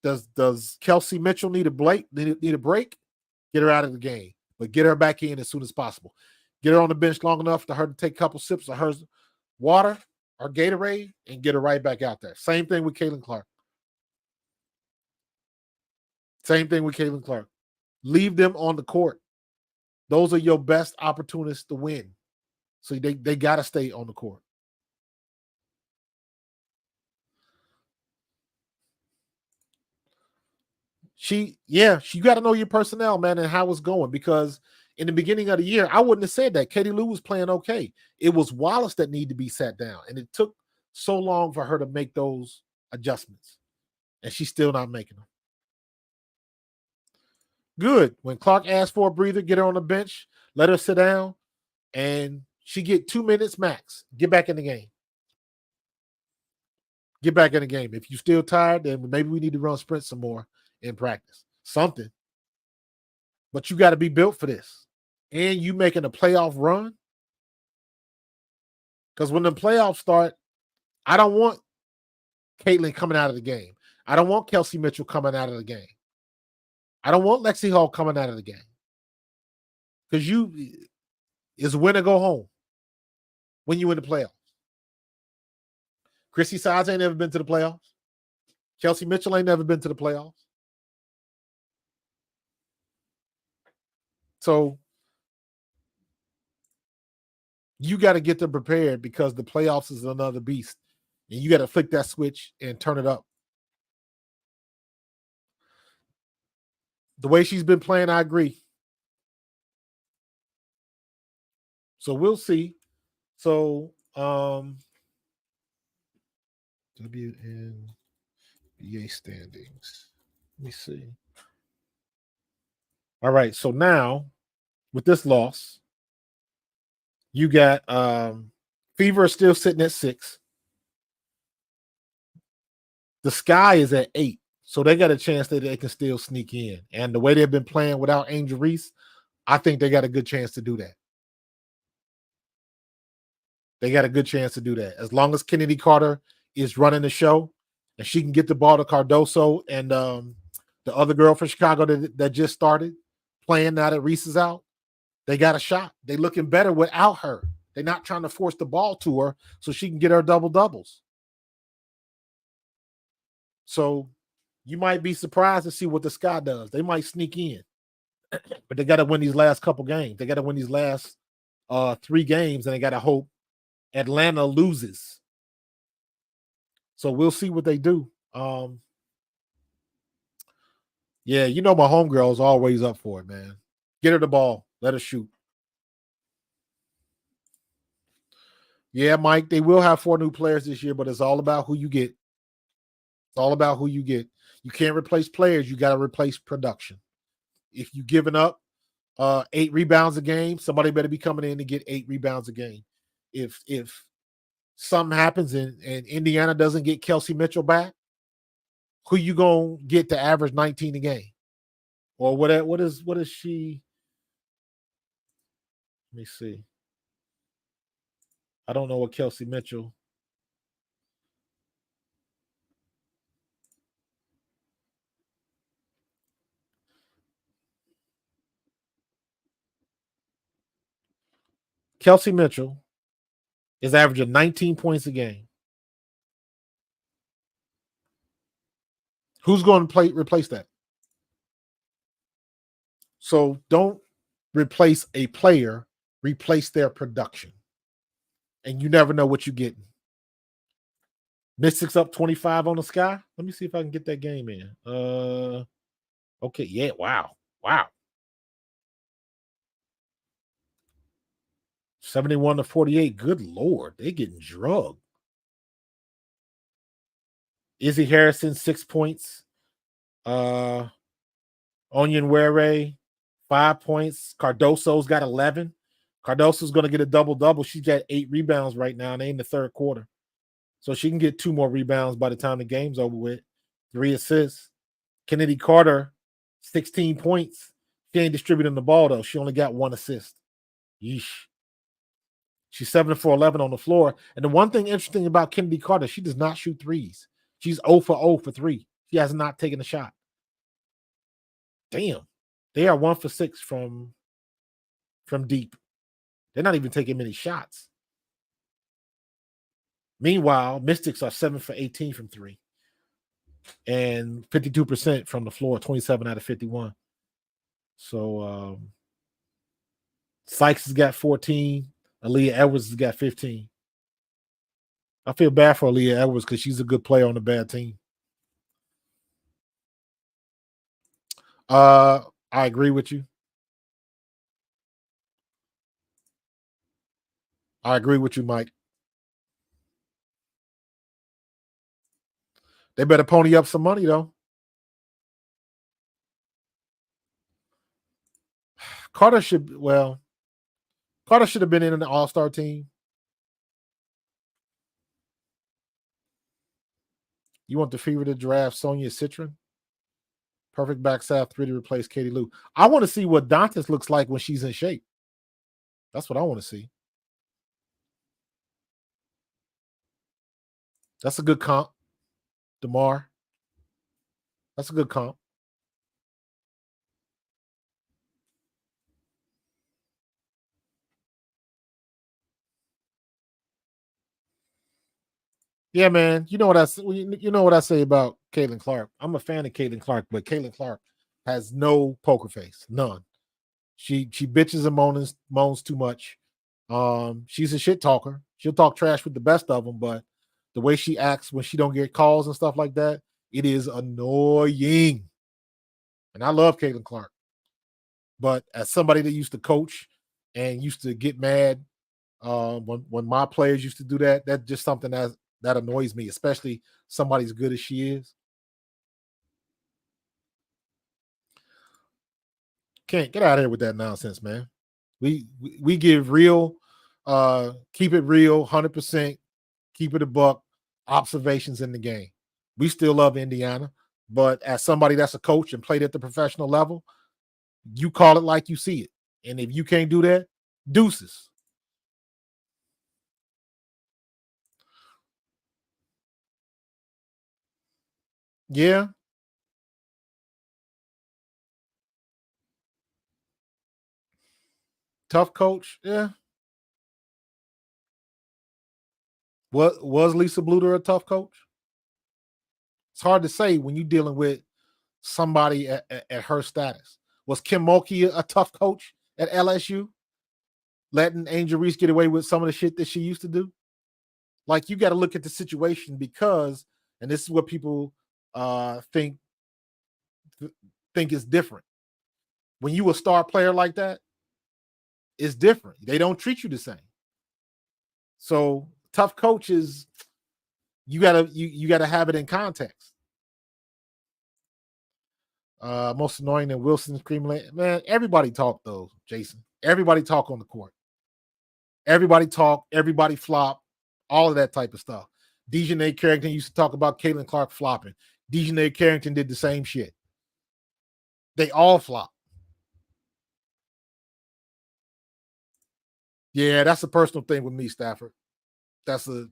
B: Does Kelsey Mitchell need a break? Get her out of the game, but get her back in as soon as possible. Get her on the bench long enough for her to take a couple sips of her water or Gatorade and get her right back out there. Same thing with Caitlin Clark. Leave them on the court. Those are your best opportunities to win. So they got to stay on the court. you got to know your personnel, man, and how it's going, because in the beginning of the year, I wouldn't have said that. Katie Lou was playing okay. It was Wallace that needed to be sat down, and it took so long for her to make those adjustments, and she's still not making them. Good. When Clark asked for a breather, get her on the bench, let her sit down, and she get 2 minutes max. Get back in the game. Get back in the game. If you're still tired, then maybe we need to run sprints some more in practice. Something. But you got to be built for this. And you making a playoff run. Because when the playoffs start, I don't want Caitlin coming out of the game. I don't want Kelsey Mitchell coming out of the game. I don't want Lexi Hall coming out of the game. Because it's win or go home when you in the playoffs. Chrissy Sides ain't never been to the playoffs. Kelsey Mitchell ain't never been to the playoffs. So you got to get them prepared, because the playoffs is another beast. And you got to flick that switch and turn it up. The way she's been playing, I agree. So we'll see. So WNBA standings. Let me see. All right. So now with this loss, you got Fever is still sitting at 6. The Sky is at 8. So they got a chance that they can still sneak in. And the way they've been playing without Angel Reese, I think they got a good chance to do that. They got a good chance to do that. As long as Kennedy Carter is running the show and she can get the ball to Cardoso and the other girl from Chicago that just started playing now that Reese is out, they got a shot. They looking better without her. They're not trying to force the ball to her so she can get her double-doubles. So you might be surprised to see what the Sky does. They might sneak in. But they got to win these last couple games. They got to win these last 3 games, and they got to hope Atlanta loses. So we'll see what they do. Yeah, you know my homegirl is always up for it, man. Get her the ball. Let her shoot. Yeah, Mike, they will have 4 new players this year, but it's all about who you get. It's all about who you get. You can't replace players. You got to replace production. If you're giving up 8 rebounds a game, somebody better be coming in to get 8 rebounds a game. If something happens and Indiana doesn't get Kelsey Mitchell back, who you gonna get to average 19 a game? Or what is she? Let me see. I don't know what Kelsey Mitchell. Kelsey Mitchell is averaging 19 points a game. Who's going to replace that? So don't replace a player, replace their production. And you never know what you're getting. Mystics up 25 on the Sky. Let me see if I can get that game in. Okay, yeah, wow. 71-48. Good Lord, they getting drugged. Izzy Harrison, 6 points. Onion Were, 5 points. Cardoso's got 11. Cardoso's going to get a double-double. She's got 8 rebounds right now, and they in the third quarter. So she can get 2 more rebounds by the time the game's over with. 3 assists. Kennedy Carter, 16 points. She ain't distributing the ball, though. She only got 1 assist. Yeesh. She's 7 for 11 on the floor. And the one thing interesting about Kennedy Carter, she does not shoot threes. She's 0 for 3. She has not taken a shot. Damn. They are 1 for 6 from deep. They're not even taking many shots. Meanwhile, Mystics are 7 for 18 from 3. And 52% from the floor, 27 out of 51. So Sykes has got 14. Aaliyah Edwards has got 15. I feel bad for Aaliyah Edwards because she's a good player on a bad team. I agree with you. I agree with you, Mike. They better pony up some money, though. Carter should have been in an all-star team. You want the Fever to draft Sonia Citron? Perfect backside 3 to replace Katie Lou. I want to see what Dantas looks like when she's in shape. That's what I want to see. That's a good comp. DeMar. That's a good comp. Yeah, man. You know what I say about Caitlin Clark. I'm a fan of Caitlin Clark, but Caitlin Clark has no poker face, none. She bitches and moans too much. She's a shit talker. She'll talk trash with the best of them, but the way she acts when she don't get calls and stuff like that, it is annoying. And I love Caitlin Clark, but as somebody that used to coach and used to get mad when my players used to do that, that's just something that annoys me, especially somebody as good as she is. Can't get out of here with that nonsense, man. We give real, keep it real, 100%, keep it a buck, observations in the game. We still love Indiana, but as somebody that's a coach and played at the professional level, you call it like you see it. And if you can't do that, deuces. Yeah. Tough coach. Yeah. Was Lisa Bluter a tough coach? It's hard to say when you're dealing with somebody at her status. Was Kim Mulkey a tough coach at LSU? Letting Angel Reese get away with some of the shit that she used to do? Like, you got to look at the situation because, and this is what people think is different. When you a star player like that, it's different. They don't treat you the same. So tough coaches, you gotta have it in context. Most annoying than Wilson screaming, man. Everybody talk though, Jason. Everybody talk on the court. Everybody talk. Everybody flop. All of that type of stuff. Dejanay Carrington used to talk about Caitlin Clark flopping. Dejanay Carrington did the same shit. They all flop. Yeah, that's a personal thing with me, Stafford. That's a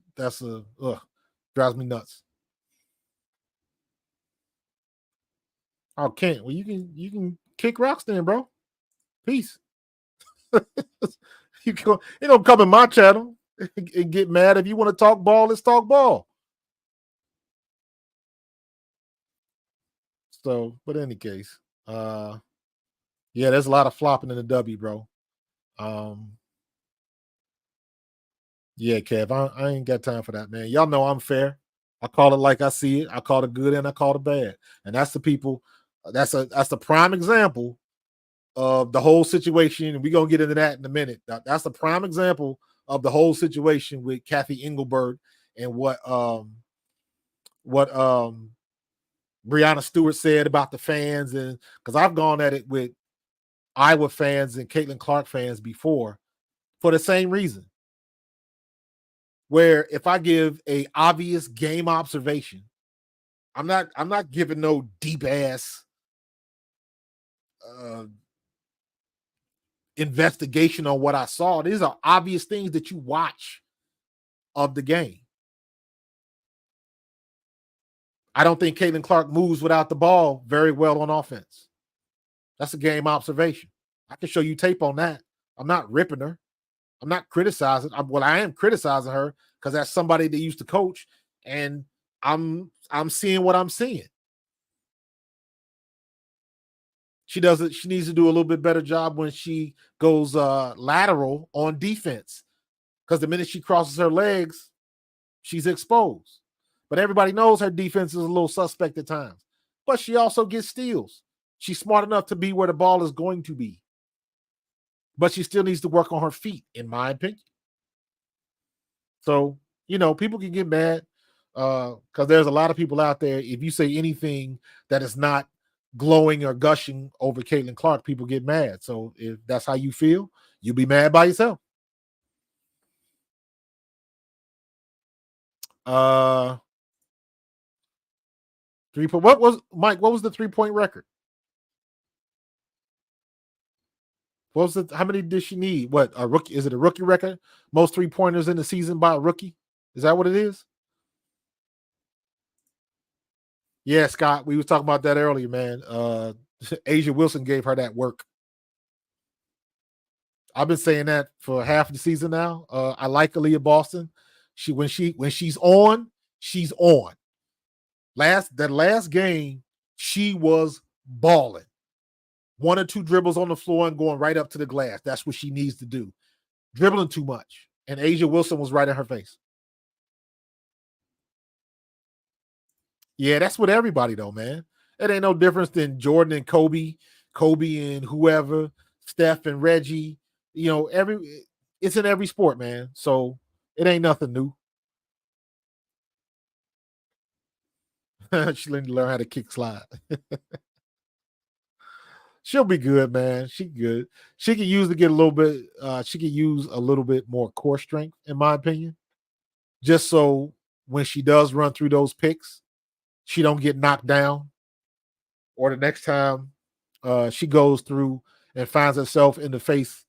B: drives me nuts. Oh, Kent. Well, you can kick rocks then, bro. Peace. You don't come in my channel and get mad. If you want to talk ball, let's talk ball. So, but in any case, yeah, there's a lot of flopping in the W, bro. Yeah, Kev, I ain't got time for that, man. Y'all know I'm fair. I call it like I see it. I call it good and I call it bad. And that's the people. That's the prime example of the whole situation. And we're gonna get into that in a minute. That's the prime example of the whole situation with Kathy Engelberg and what Breonna Stewart said about the fans, and because I've gone at it with Iowa fans and Caitlin Clark fans before for the same reason. Where if I give a obvious game observation, I'm not giving no deep ass investigation on what I saw. These are obvious things that you watch of the game. I don't think Caitlin Clark moves without the ball very well on offense. That's a game observation. I can show you tape on that. I'm not ripping her. I'm not criticizing. I am criticizing her because that's somebody that used to coach, and I'm seeing what I'm seeing. She needs to do a little bit better job when she goes lateral on defense, because the minute she crosses her legs, she's exposed. But everybody knows her defense is a little suspect at times. But she also gets steals. She's smart enough to be where the ball is going to be. But she still needs to work on her feet, in my opinion. So, people can get mad because there's a lot of people out there. If you say anything that is not glowing or gushing over Caitlin Clark, people get mad. So if that's how you feel, you'll be mad by yourself. 3-point. What was Mike? What was the 3-point record? What was it? How many did she need? What, a rookie? Is it a rookie record? Most 3-pointers in the season by a rookie? Is that what it is? Yeah, Scott, we was talking about that earlier, man. A'ja Wilson gave her that work. I've been saying that for half the season now. I like Aaliyah Boston. When she's on, she's on. That last game, she was balling. 1 or 2 dribbles on the floor and going right up to the glass. That's what she needs to do. Dribbling too much. And A'ja Wilson was right in her face. Yeah, that's with everybody though, man. It ain't no difference than Jordan and Kobe and whoever, Steph and Reggie. It's in every sport, man. So it ain't nothing new. She need to learn how to kick slide. She'll be good, man. She good. She can use a little bit more core strength, in my opinion. Just so when she does run through those picks, she don't get knocked down. Or the next time she goes through and finds herself in the face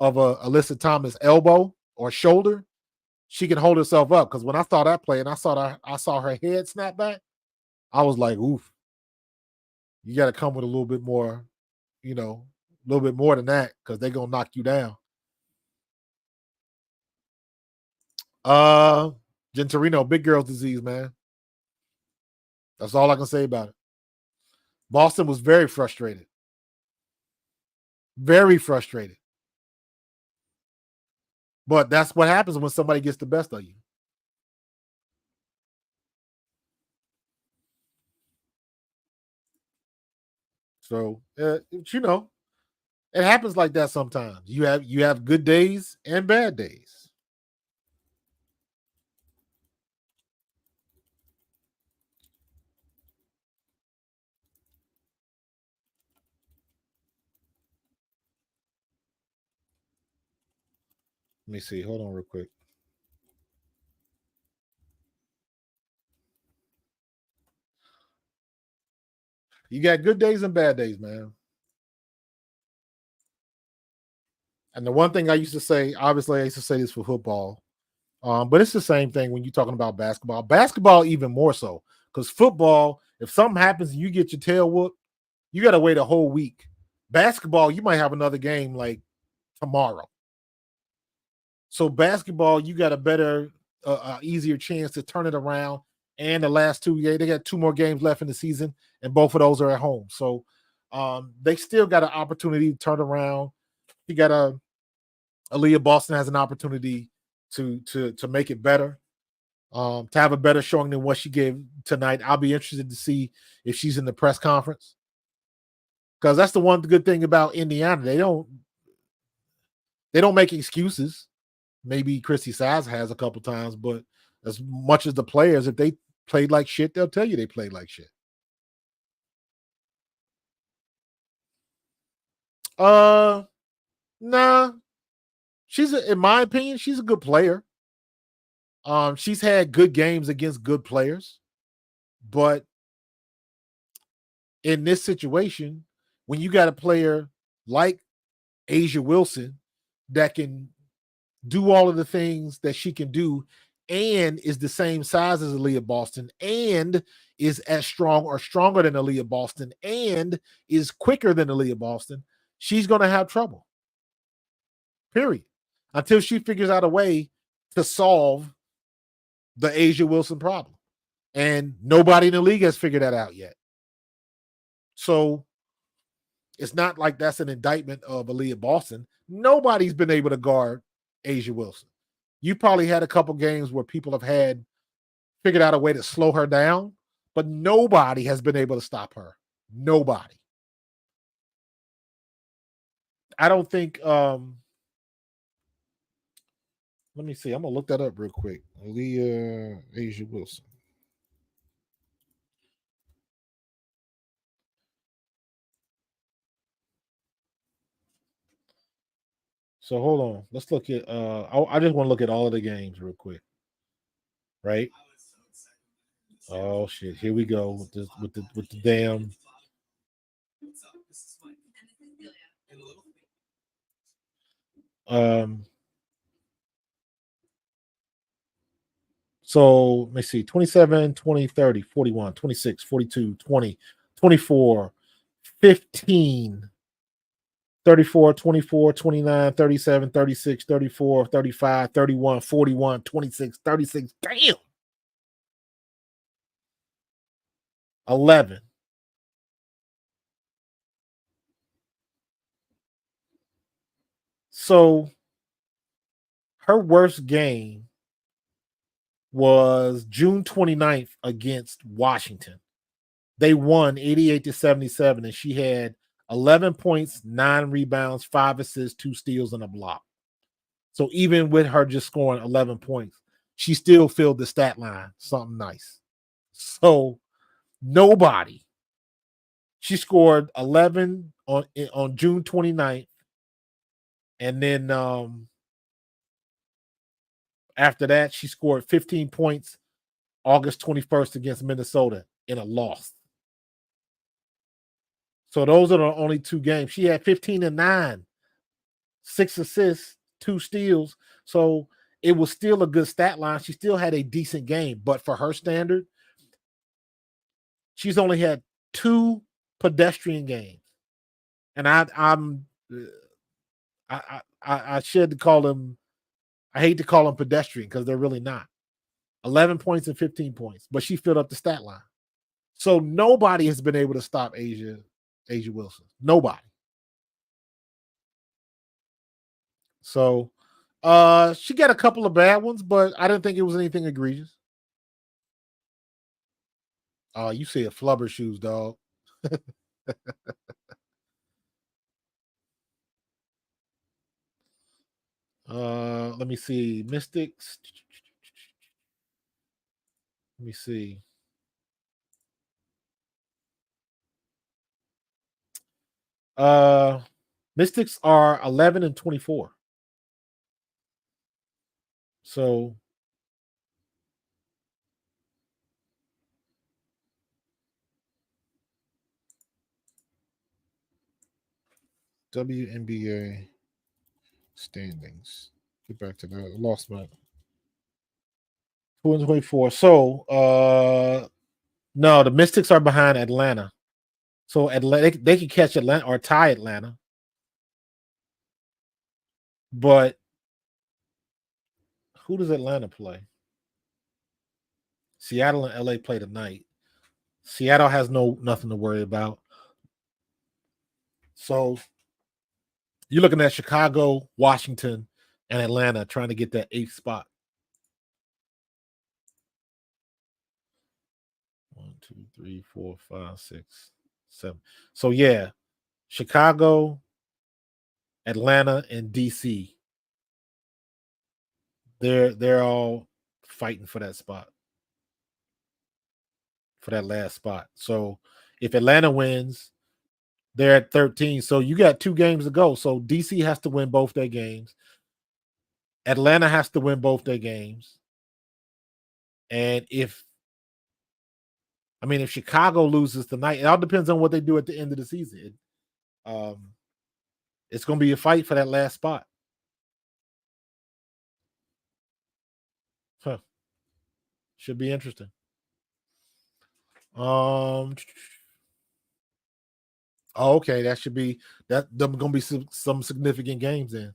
B: of a Alyssa Thomas elbow or shoulder, she can hold herself up. Because when I saw that play and I saw her head snap back, I was like, oof. You got to come with a little bit more, a little bit more than that, because they're going to knock you down. Gentorino, big girl's disease, man. That's all I can say about it. Boston was very frustrated. Very frustrated. But that's what happens when somebody gets the best of you. So, it happens like that sometimes. You have good days and bad days. Let me see. Hold on real quick. You got good days and bad days, man. And the one thing I used to say, obviously I used to say this for football, but it's the same thing when you're talking about basketball. Basketball even more so, because football, if something happens and you get your tail whooped, you got to wait a whole week. Basketball, you might have another game like tomorrow. So basketball, you got a better, easier chance to turn it around. And the last 2 games, they got 2 more games left in the season, and both of those are at home. So they still got an opportunity to turn around. You got Aaliyah Boston has an opportunity to make it better, to have a better showing than what she gave tonight. I'll be interested to see if she's in the press conference, because that's the one good thing about Indiana. They don't make excuses. Maybe Christy Size has a couple times, but as much as the players, if they played like shit, they'll tell you they played like shit. Nah. In my opinion, she's a good player. She's had good games against good players, but in this situation, when you got a player like A'ja Wilson that can do all of the things that she can do and is the same size as Aaliyah Boston and is as strong or stronger than Aaliyah Boston and is quicker than Aaliyah Boston, she's going to have trouble. Period. Until she figures out a way to solve the A'ja Wilson problem. And nobody in the league has figured that out yet. So it's not like that's an indictment of Aaliyah Boston. Nobody's been able to guard A'ja Wilson. You probably had a couple games where people have figured out a way to slow her down, but nobody has been able to stop her. Nobody. I don't think. Let me see. I'm gonna look that up real quick. Aaliyah Asia Wilson. So hold on. Let's look at. I just want to look at all of the games real quick. Right. Oh shit! Here we go with this with the damn. So let me see 27, 20, 30, 41, 26, 42, 20, 24, 15, 34, 24, 29, 37, 36, 34, 35, 31, 41, 26, 36. Damn. 11. So her worst game was June 29th against Washington. They won 88-77, and she had 11 points, 9 rebounds, 5 assists, 2 steals, and a block. So even with her just scoring 11 points, she still filled the stat line. Something nice. So nobody. She scored 11 on June 29th. And then after that, she scored 15 points August 21st against Minnesota in a loss. So those are the only 2 games. She had 15 and 9, 6 assists, 2 steals. So it was still a good stat line. She still had a decent game, but for her standard, she's only had 2 pedestrian games. And I should call them, I hate to call them pedestrian because they're really not. 11 points and 15 points, but she filled up the stat line. So nobody has been able to stop Asia Wilson. Nobody. So she got a couple of bad ones, but I didn't think it was anything egregious. You see a flubber shoes, dog. Let me see. Mystics. Let me see. Mystics are 11 and 24. So WNBA standings. Get back to that. I lost my 2 and 24. So no, the Mystics are behind Atlanta. So Atlanta, they can catch Atlanta or tie Atlanta. But who does Atlanta play? Seattle and LA play tonight. Seattle has nothing to worry about. So you're looking at Chicago, Washington, and Atlanta trying to get that 8th spot. 1, 2, 3, 4, 5, 6, 7. So yeah, Chicago, Atlanta, and DC. They're all fighting for that spot. For that last spot. So if Atlanta wins, they're at 13. So you got 2 games to go. So DC has to win both their games. Atlanta has to win both their games. And if Chicago loses tonight, it all depends on what they do at the end of the season. It's going to be a fight for that last spot. Should be interesting. Okay, that should be that. Them going to be some significant games then.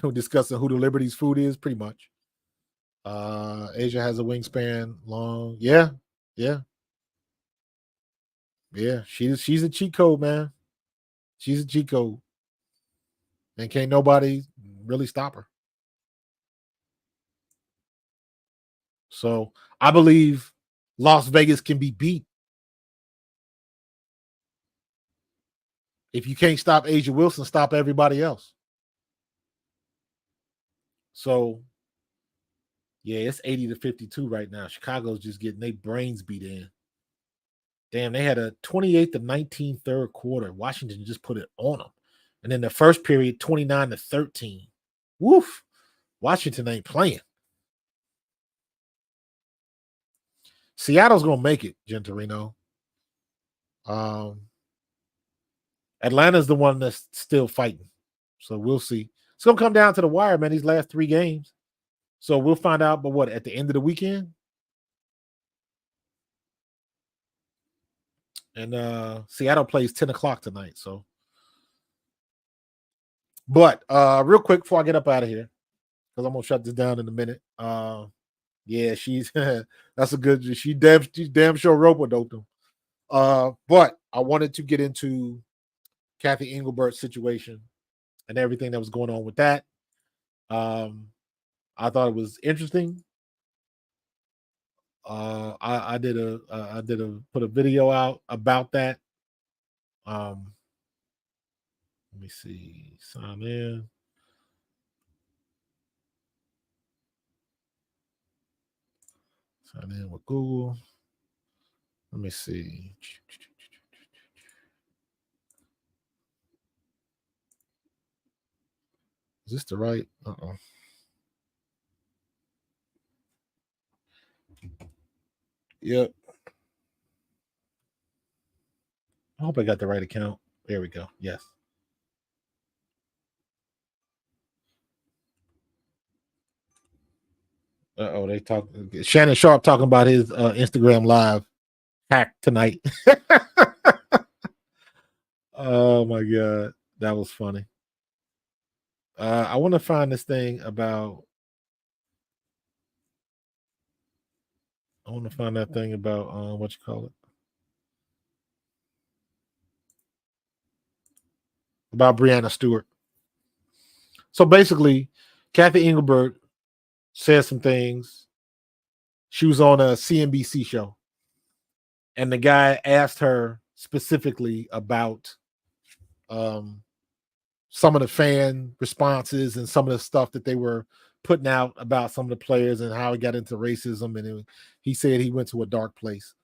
B: We're discussing who the Liberty's food is, pretty much. Asia has a wingspan long. Yeah. She's a cheat code, man. She's a cheat code. And can't nobody really stop her. So I believe Las Vegas can be beat. if you can't stop Asia Wilson, stop everybody else. So, yeah, it's 80-52 right now. Chicago's just getting their brains beat in. Damn, they had a 28-19 third quarter. Washington just put it on them. And then the first period, 29-13. Woof. Washington ain't playing. Seattle's going to make it, Gentorino. Atlanta's the one that's still fighting. So we'll see. It's going to come down to the wire, man, these last 3 games. So we'll find out, but what, at the end of the weekend? And Seattle plays 10 o'clock tonight. So, but real quick before I get up out of here, because I'm gonna shut this down in a minute. Yeah, she's that's a good. She's damn sure rope-a-doped them. But I wanted to get into Kathy Englebert's situation and everything that was going on with that. I thought it was interesting. I did put a video out about that. Let me see. Sign in. Sign in with Google. Let me see. Is this the right? Yep. I hope I got the right account. There we go. Yes. They talk. Shannon Sharp talking about his Instagram live hack tonight. Oh my god, that was funny. I want to find this thing about. I want to find that thing about what you call it. About Breanna Stewart. So basically, Kathy Engelbert said some things. She was on a CNBC show, and the guy asked her specifically about some of the fan responses and some of the stuff that they were putting out about some of the players and how he got into racism. And he said he went to a dark place.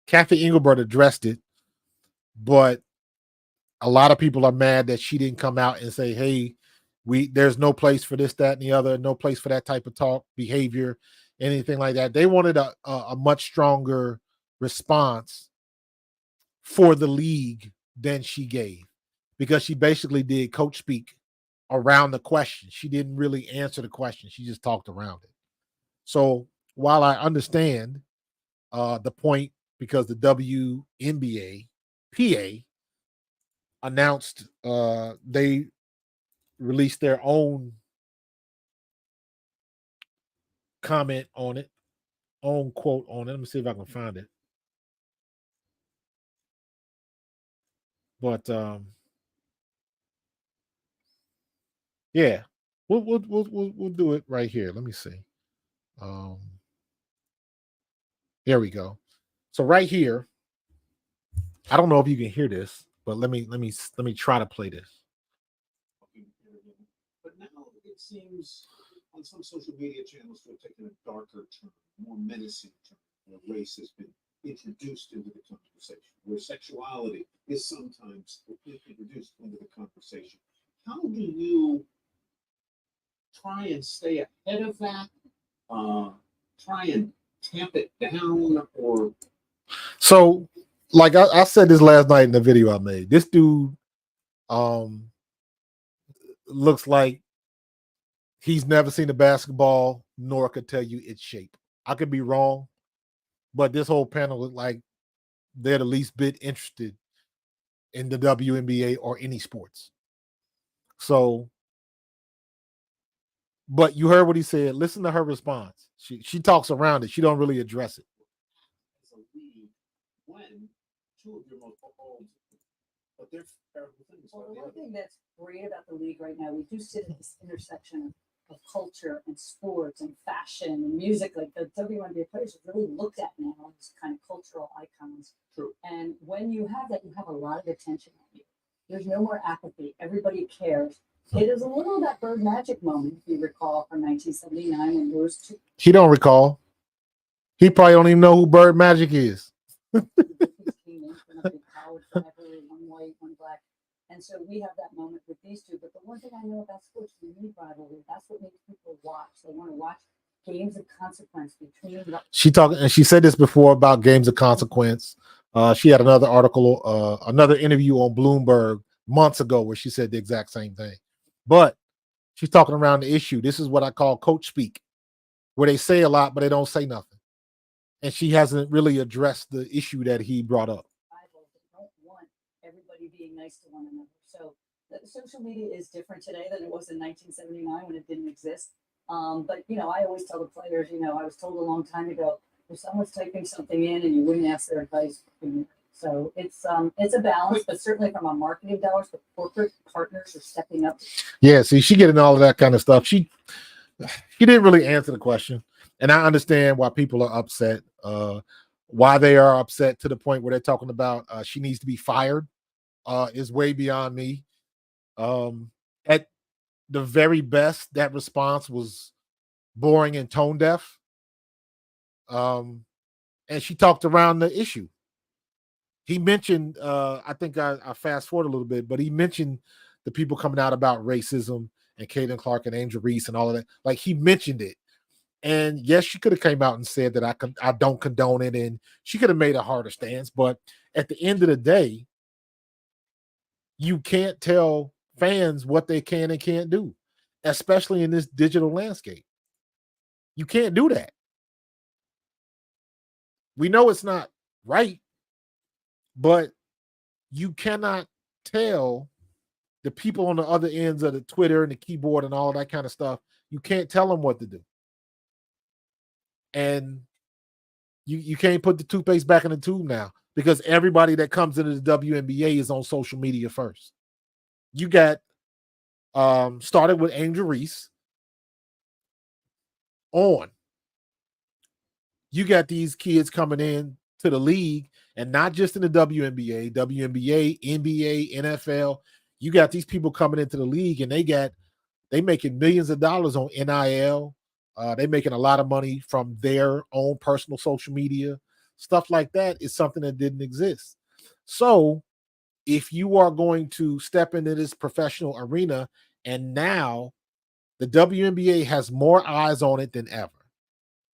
B: Kathy Engelbert addressed it, but a lot of people are mad that she didn't come out and say, hey, there's no place for this, that, and the other, no place for that type of talk, behavior, anything like that. They wanted a much stronger response for the league than she gave, because she basically did coach speak around the question. She didn't really answer the question. She just talked around it. So while I understand the point, because the WNBA PA announced they released their own comment on it, own quote on it. Let me see if I can find it. But yeah, we'll do it right here. Let me see. There we go. So right here, I don't know if you can hear this, but let me try to play this.
D: But now it seems on some social media channels to have taken a darker turn, more menacing turn. Race has been introduced into the conversation, where sexuality is sometimes introduced into the conversation. How do you try and stay ahead of that? Try and tamp it down, or
B: so like I said this last night in the video I made. This dude looks like he's never seen a basketball, nor could tell you its shape. I could be wrong, but this whole panel looked like they're the least bit interested in the WNBA or any sports. So, but you heard what he said. Listen to her response. She talks around it. She don't really address it.
D: as a league, when two of your most but they're terrible things.
E: Well, the one thing that's great about the league right now, we do sit at this intersection of culture and sports and fashion and music. Like the WNBA players are really looked at now as kind of cultural icons.
D: True.
E: And when you have that, you have a lot of attention on you. There's no more apathy. Everybody cares. It is a little of that Bird Magic moment, if you recall, from 1979, and there was two.
B: He don't recall. He probably don't even know who Bird Magic is.
E: Came in from a big college rivalry, one white, one black. And so we have that moment with these two. But the one thing I know about sports, we need rivalry. That's what makes people watch. They want to watch games of consequence between.
B: She talked, and she said this before about games of consequence. She had another article, another interview on Bloomberg months ago where she said the exact same thing. But she's talking around the issue. This is what I call coach speak, where they say a lot, but they don't say nothing. And she hasn't really addressed the issue that he brought up.
E: I don't want everybody being nice to one another. So social media is different today than it was in 1979 when it didn't exist. But, you know, I always tell the players, you know, I was told a long time ago, if someone's typing something in and you wouldn't ask their advice, so it's a balance, but certainly from a marketing dollars, the corporate partners are stepping up.
B: Yeah, see, she getting all of that kind of stuff. She didn't really answer the question, and I understand why people are upset. Why they are upset to the point where they're talking about she needs to be fired is way beyond me. At the very best, that response was boring and tone deaf. And she talked around the issue. He mentioned, I think I fast forward a little bit, but he mentioned the people coming out about racism and Caitlin Clark and Angel Reese and all of that. Like, he mentioned it. And yes, she could have came out and said that I don't condone it, and she could have made a harder stance. But at the end of the day, you can't tell fans what they can and can't do, especially in this digital landscape. You can't do that. We know it's not right, but you cannot tell the people on the other ends of the Twitter and the keyboard and all that kind of stuff. You can't tell them what to do. And you can't put the toothpaste back in the tube now, because everybody that comes into the WNBA is on social media first. You got started with Angel Reese on. You got these kids coming in to the league, and not just in the WNBA, NBA, NFL. You got these people coming into the league, and they making millions of dollars on NIL. They're making a lot of money from their own personal social media. Stuff like that is something that didn't exist. So if you are going to step into this professional arena, and now the WNBA has more eyes on it than ever,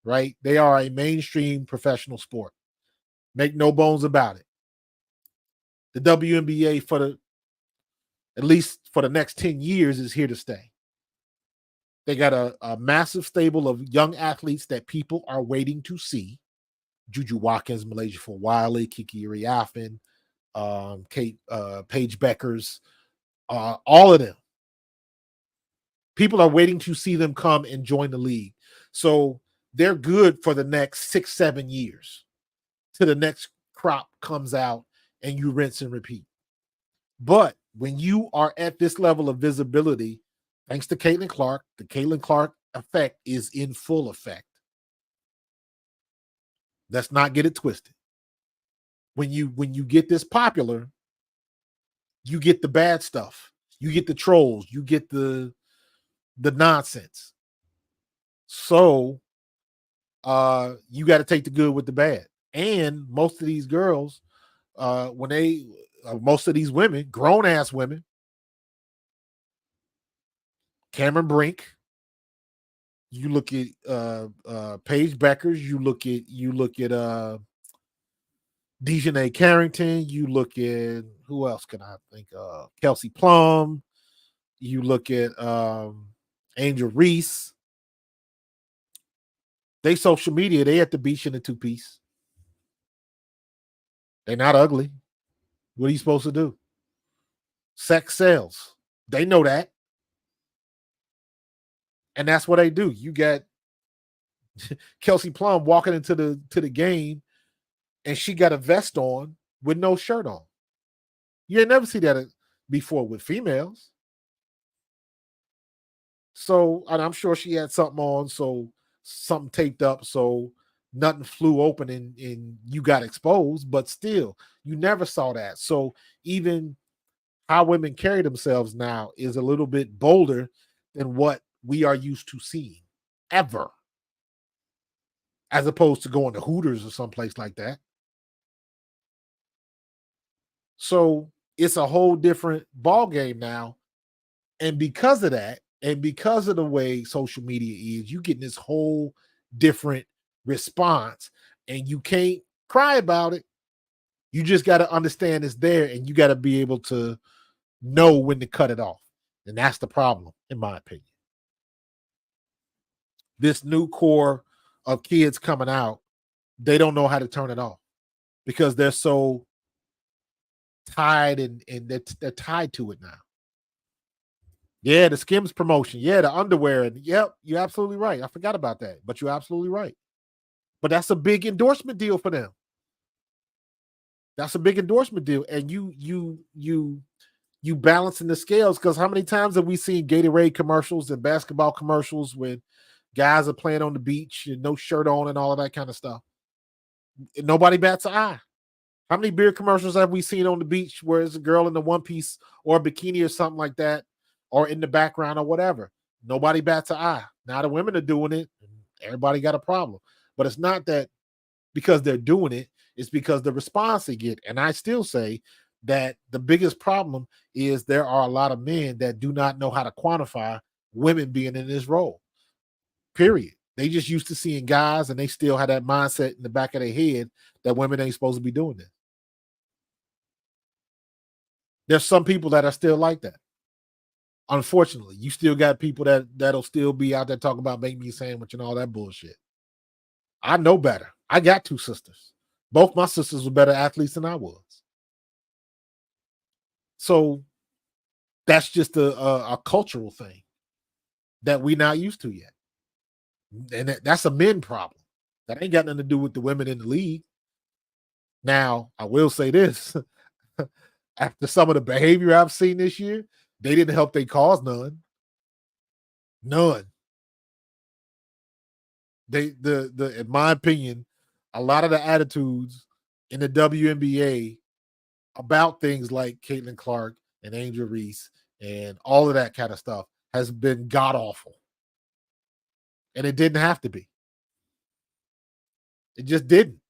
B: right? They are a mainstream professional sport. Make no bones about it. The WNBA, at least for the next 10 years, is here to stay. They got a massive stable of young athletes that people are waiting to see. Juju Watkins, Malaysia Wiley, Kiki Iriafen, Paige Beckers, all of them. People are waiting to see them come and join the league. So they're good for the next 6-7 years till the next crop comes out and you rinse and repeat. But when you are at this level of visibility, thanks to Caitlin Clark, the Caitlin Clark effect is in full effect. Let's not get it twisted. When you get this popular, you get the bad stuff. You get the trolls. You get the nonsense. So you got to take the good with the bad. And most of these girls, most of these women, grown-ass women, Cameron Brink, you look at Paige Beckers, you look at Dejanay Carrington, you look at, who else can I think of? Kelsey Plum, you look at Angel Reese. They social media, they at the beach in a two-piece. They're not ugly. What are you supposed to do? Sex sells. They know that. And that's what they do. You got Kelsey Plum walking into the game, and she got a vest on with no shirt on. You ain't never see that before with females. So, and I'm sure she had something on, so something taped up, so nothing flew open and you got exposed, but still, you never saw that. So even how women carry themselves now is a little bit bolder than what we are used to seeing ever, as opposed to going to Hooters or someplace like that. So it's a whole different ball game now. And because of that, and because of the way social media is, you get this whole different response, and you can't cry about it. You just got to understand it's there, and you got to be able to know when to cut it off. And that's the problem, in my opinion. This new core of kids coming out, they don't know how to turn it off because they're so tied and they're tied to it now. Yeah, the Skims promotion. Yeah, the underwear. And yep, you're absolutely right. I forgot about that, but you're absolutely right. But that's a big endorsement deal for them. That's a big endorsement deal. And you balancing the scales, because how many times have we seen Gatorade commercials and basketball commercials when guys are playing on the beach and no shirt on and all of that kind of stuff? Nobody bats an eye. How many beer commercials have we seen on the beach where it's a girl in the one piece or a bikini or something like that, or in the background or whatever? Nobody bats an eye. Now the women are doing it, and everybody got a problem. But it's not that because they're doing it, it's because the response they get. And I still say that the biggest problem is there are a lot of men that do not know how to quantify women being in this role. Period. They just used to seeing guys, and they still have that mindset in the back of their head that women ain't supposed to be doing this. There's some people that are still like that. Unfortunately, you still got people that'll still be out there talking about make me a sandwich and all that bullshit. I know better. I got two sisters. Both my sisters were better athletes than I was. So that's just a cultural thing that we're not used to yet. And that's a men problem. That ain't got nothing to do with the women in the league. Now, I will say this. After some of the behavior I've seen this year, they didn't help their cause none. None. In my opinion, a lot of the attitudes in the WNBA about things like Caitlin Clark and Angel Reese and all of that kind of stuff has been god awful. And it didn't have to be. It just didn't.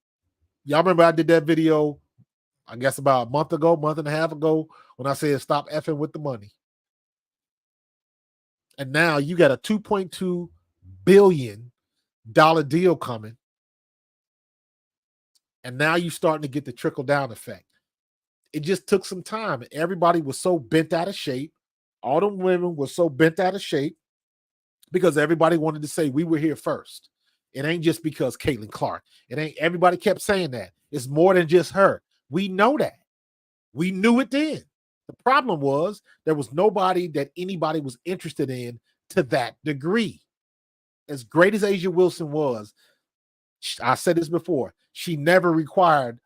B: Y'all remember I did that video, I guess about a month and a half ago, when I said stop effing with the money. And now you got a $2.2 billion deal coming. And now you're starting to get the trickle down effect. It just took some time. Everybody was so bent out of shape. All them women were so bent out of shape because everybody wanted to say we were here first. It ain't just because Caitlin Clark. It ain't, everybody kept saying that. It's more than just her. We know that. We knew it then. The problem was there was nobody that anybody was interested in to that degree. As great as Asia Wilson was, I said this before, she never required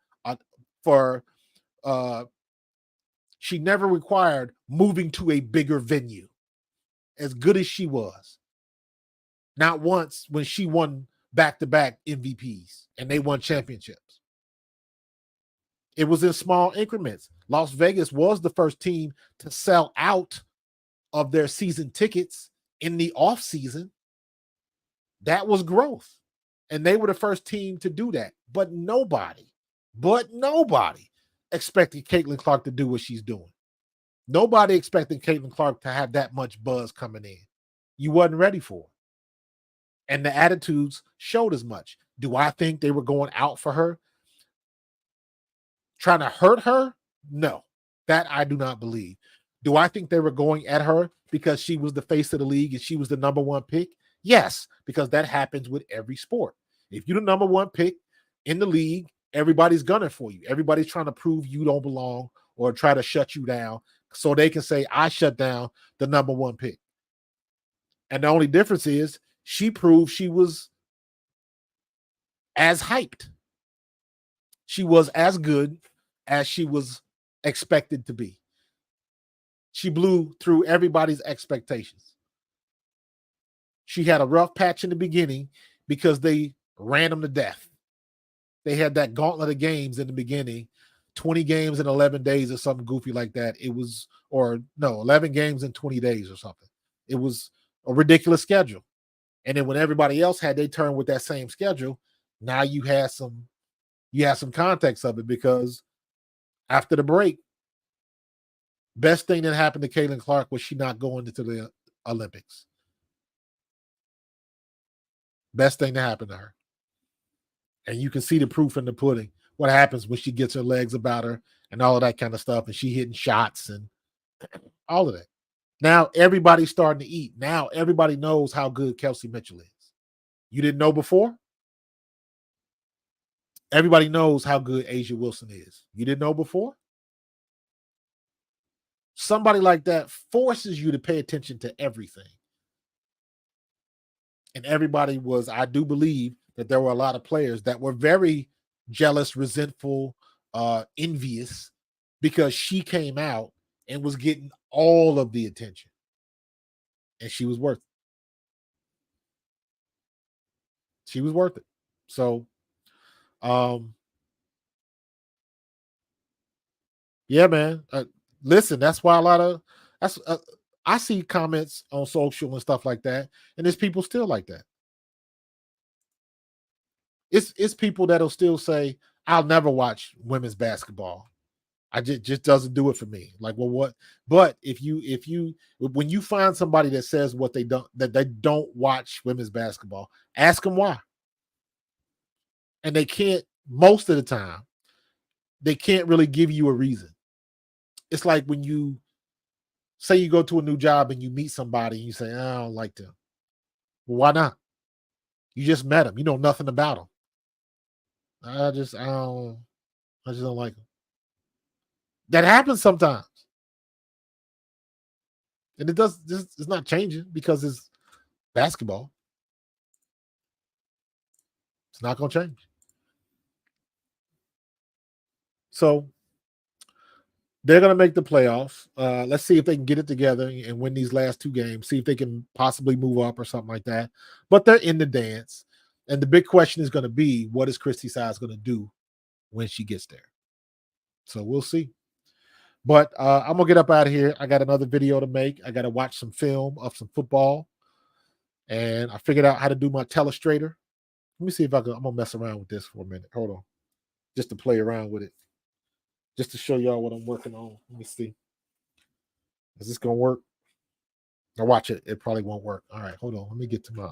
B: moving to a bigger venue. As good as she was. Not once when she won back-to-back MVPs and they won championships. It was in small increments. Las Vegas was the first team to sell out of their season tickets in the off season. That was growth. And they were the first team to do that. But nobody expected Caitlin Clark to do what she's doing. Nobody expected Caitlin Clark to have that much buzz coming in. You wasn't ready for it. And the attitudes showed as much. Do I think they were going out for her? Trying to hurt her? No, that I do not believe. Do I think they were going at her because she was the face of the league and she was the number one pick? Yes, because that happens with every sport. If you're the number one pick in the league, everybody's gunning for you. Everybody's trying to prove you don't belong or try to shut you down so they can say, I shut down the number one pick. And the only difference is she proved she was as hyped. She was as good as she was expected to be. She blew through everybody's expectations. she had a rough patch in the beginning because they ran them to death. They had that gauntlet of games in the beginning, 20 games in 11 days or something goofy like that. It was, or no, 11 games in 20 days or something. It was a ridiculous schedule. And then when everybody else had their turn with that same schedule, now you had some context of it, because after the break, best thing that happened to Caitlin Clark was she not going into the Olympics. Best thing that happened to her. And you can see the proof in the pudding. What happens when she gets her legs about her and all of that kind of stuff, and she hitting shots and all of that. Now everybody's starting to eat. Now everybody knows how good Kelsey Mitchell is. You didn't know before? Everybody knows how good Asia Wilson is. You didn't know before? Somebody like that forces you to pay attention to everything. And everybody was, I do believe that there were a lot of players that were very jealous, resentful, envious, because she came out and was getting all of the attention. And she was worth it. She was worth it. So, yeah, man. Listen, that's why I see comments on social and stuff like that, and there's people still like that. It's people that'll still say, I'll never watch women's basketball. I just doesn't do it for me. Like, well, what? But when you find somebody that says that they don't watch women's basketball, ask them why. And they can't, most of the time, they can't really give you a reason. It's like when you say you go to a new job and you meet somebody and you say, I don't like them. Well, why not? You just met them. You know nothing about them. I just don't like them. That happens sometimes. And it's not changing because it's basketball. It's not going to change. So they're going to make the playoffs. Let's see if they can get it together and win these last two games. See if they can possibly move up or something like that. But they're in the dance. And the big question is going to be, what is Christy Sides going to do when she gets there? So we'll see. But I'm going to get up out of here. I got another video to make. I got to watch some film of some football. And I figured out how to do my telestrator. Let me see if I'm going to mess around with this for a minute. Hold on. Just to play around with it. Just to show y'all what I'm working on. Let me see. Is this going to work? Now watch it. It probably won't work. All right, hold on. Let me get to my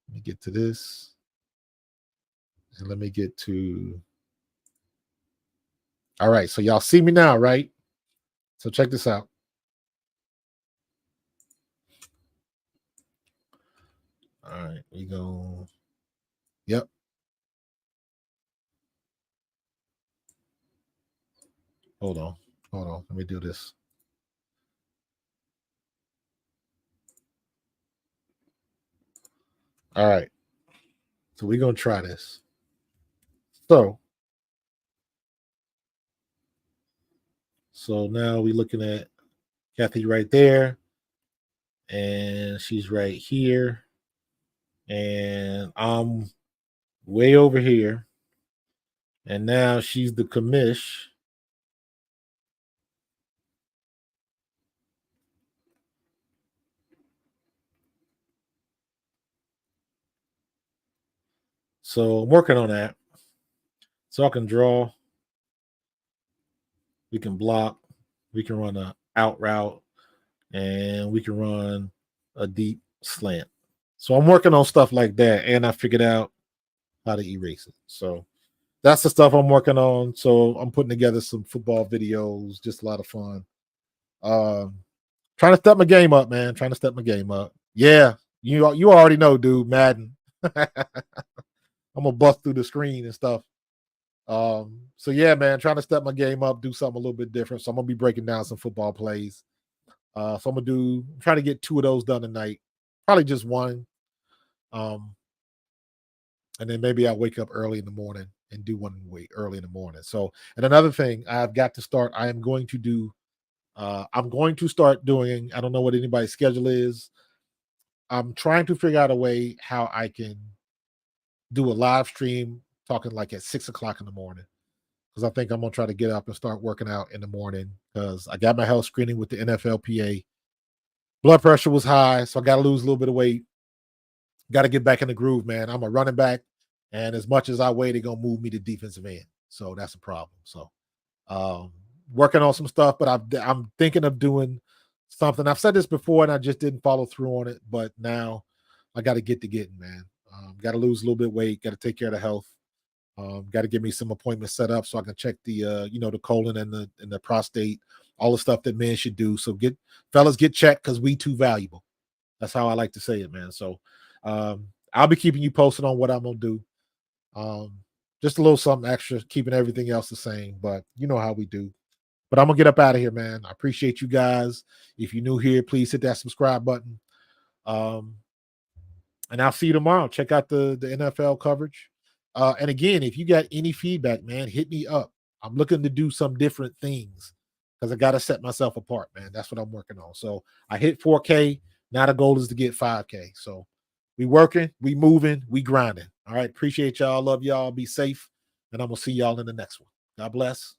B: let me get to this. And let me get to. All right, so y'all see me now, right? So check this out. All right, we go. Yep. Hold on. Let me do this. All right. So we're going to try this. So now we're looking at Kathy right there. And she's right here. And I'm way over here. And now she's the commish. So I'm working on that. So I can draw. We can block. We can run a out route. And we can run a deep slant. So I'm working on stuff like that. And I figured out how to erase it. So that's the stuff I'm working on. So I'm putting together some football videos. Just a lot of fun. Trying to step my game up, man. Trying to step my game up. Yeah. You already know, dude. Madden. I'm gonna bust through the screen and stuff. So yeah, man, trying to step my game up, do something a little bit different. So I'm gonna be breaking down some football plays. So I'm trying to get 2 of those done tonight. Probably just one. And then maybe I'll wake up early in the morning and do one early in the morning. So, and another thing I've got to start, I'm going to start doing, I don't know what anybody's schedule is. I'm trying to figure out a way how I can do a live stream talking like at 6 o'clock in the morning. Because I think I'm gonna try to get up and start working out in the morning because I got my health screening with the NFLPA. Blood pressure was high, so I got to lose a little bit of weight. Got to get back in the groove, man. I'm a running back, and as much as I weigh, they're gonna move me to defensive end, so that's a problem. So, working on some stuff, but I'm thinking of doing something. I've said this before, and I just didn't follow through on it. But now I got to get to getting, man. Got to lose a little bit of weight. Got to take care of the health. Got to get me some appointments set up so I can check the the colon and the prostate, all the stuff that men should do. So fellas get checked because we too valuable. That's how I like to say it, man. So I'll be keeping you posted on what I'm gonna do. Just a little something extra, keeping everything else the same, but you know how we do. But I'm gonna get up out of here, man. I appreciate you guys. If you're new here, please hit that subscribe button. And I'll see you tomorrow. Check out the NFL coverage. And again, if you got any feedback, man, hit me up. I'm looking to do some different things because I got to set myself apart, man. That's what I'm working on. So I hit 4K. Now the goal is to get 5K. So we working, we moving, we grinding. All right. Appreciate y'all. Love y'all. Be safe. And I'm going to see y'all in the next one. God bless.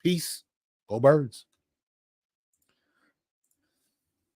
B: Peace. Go Birds.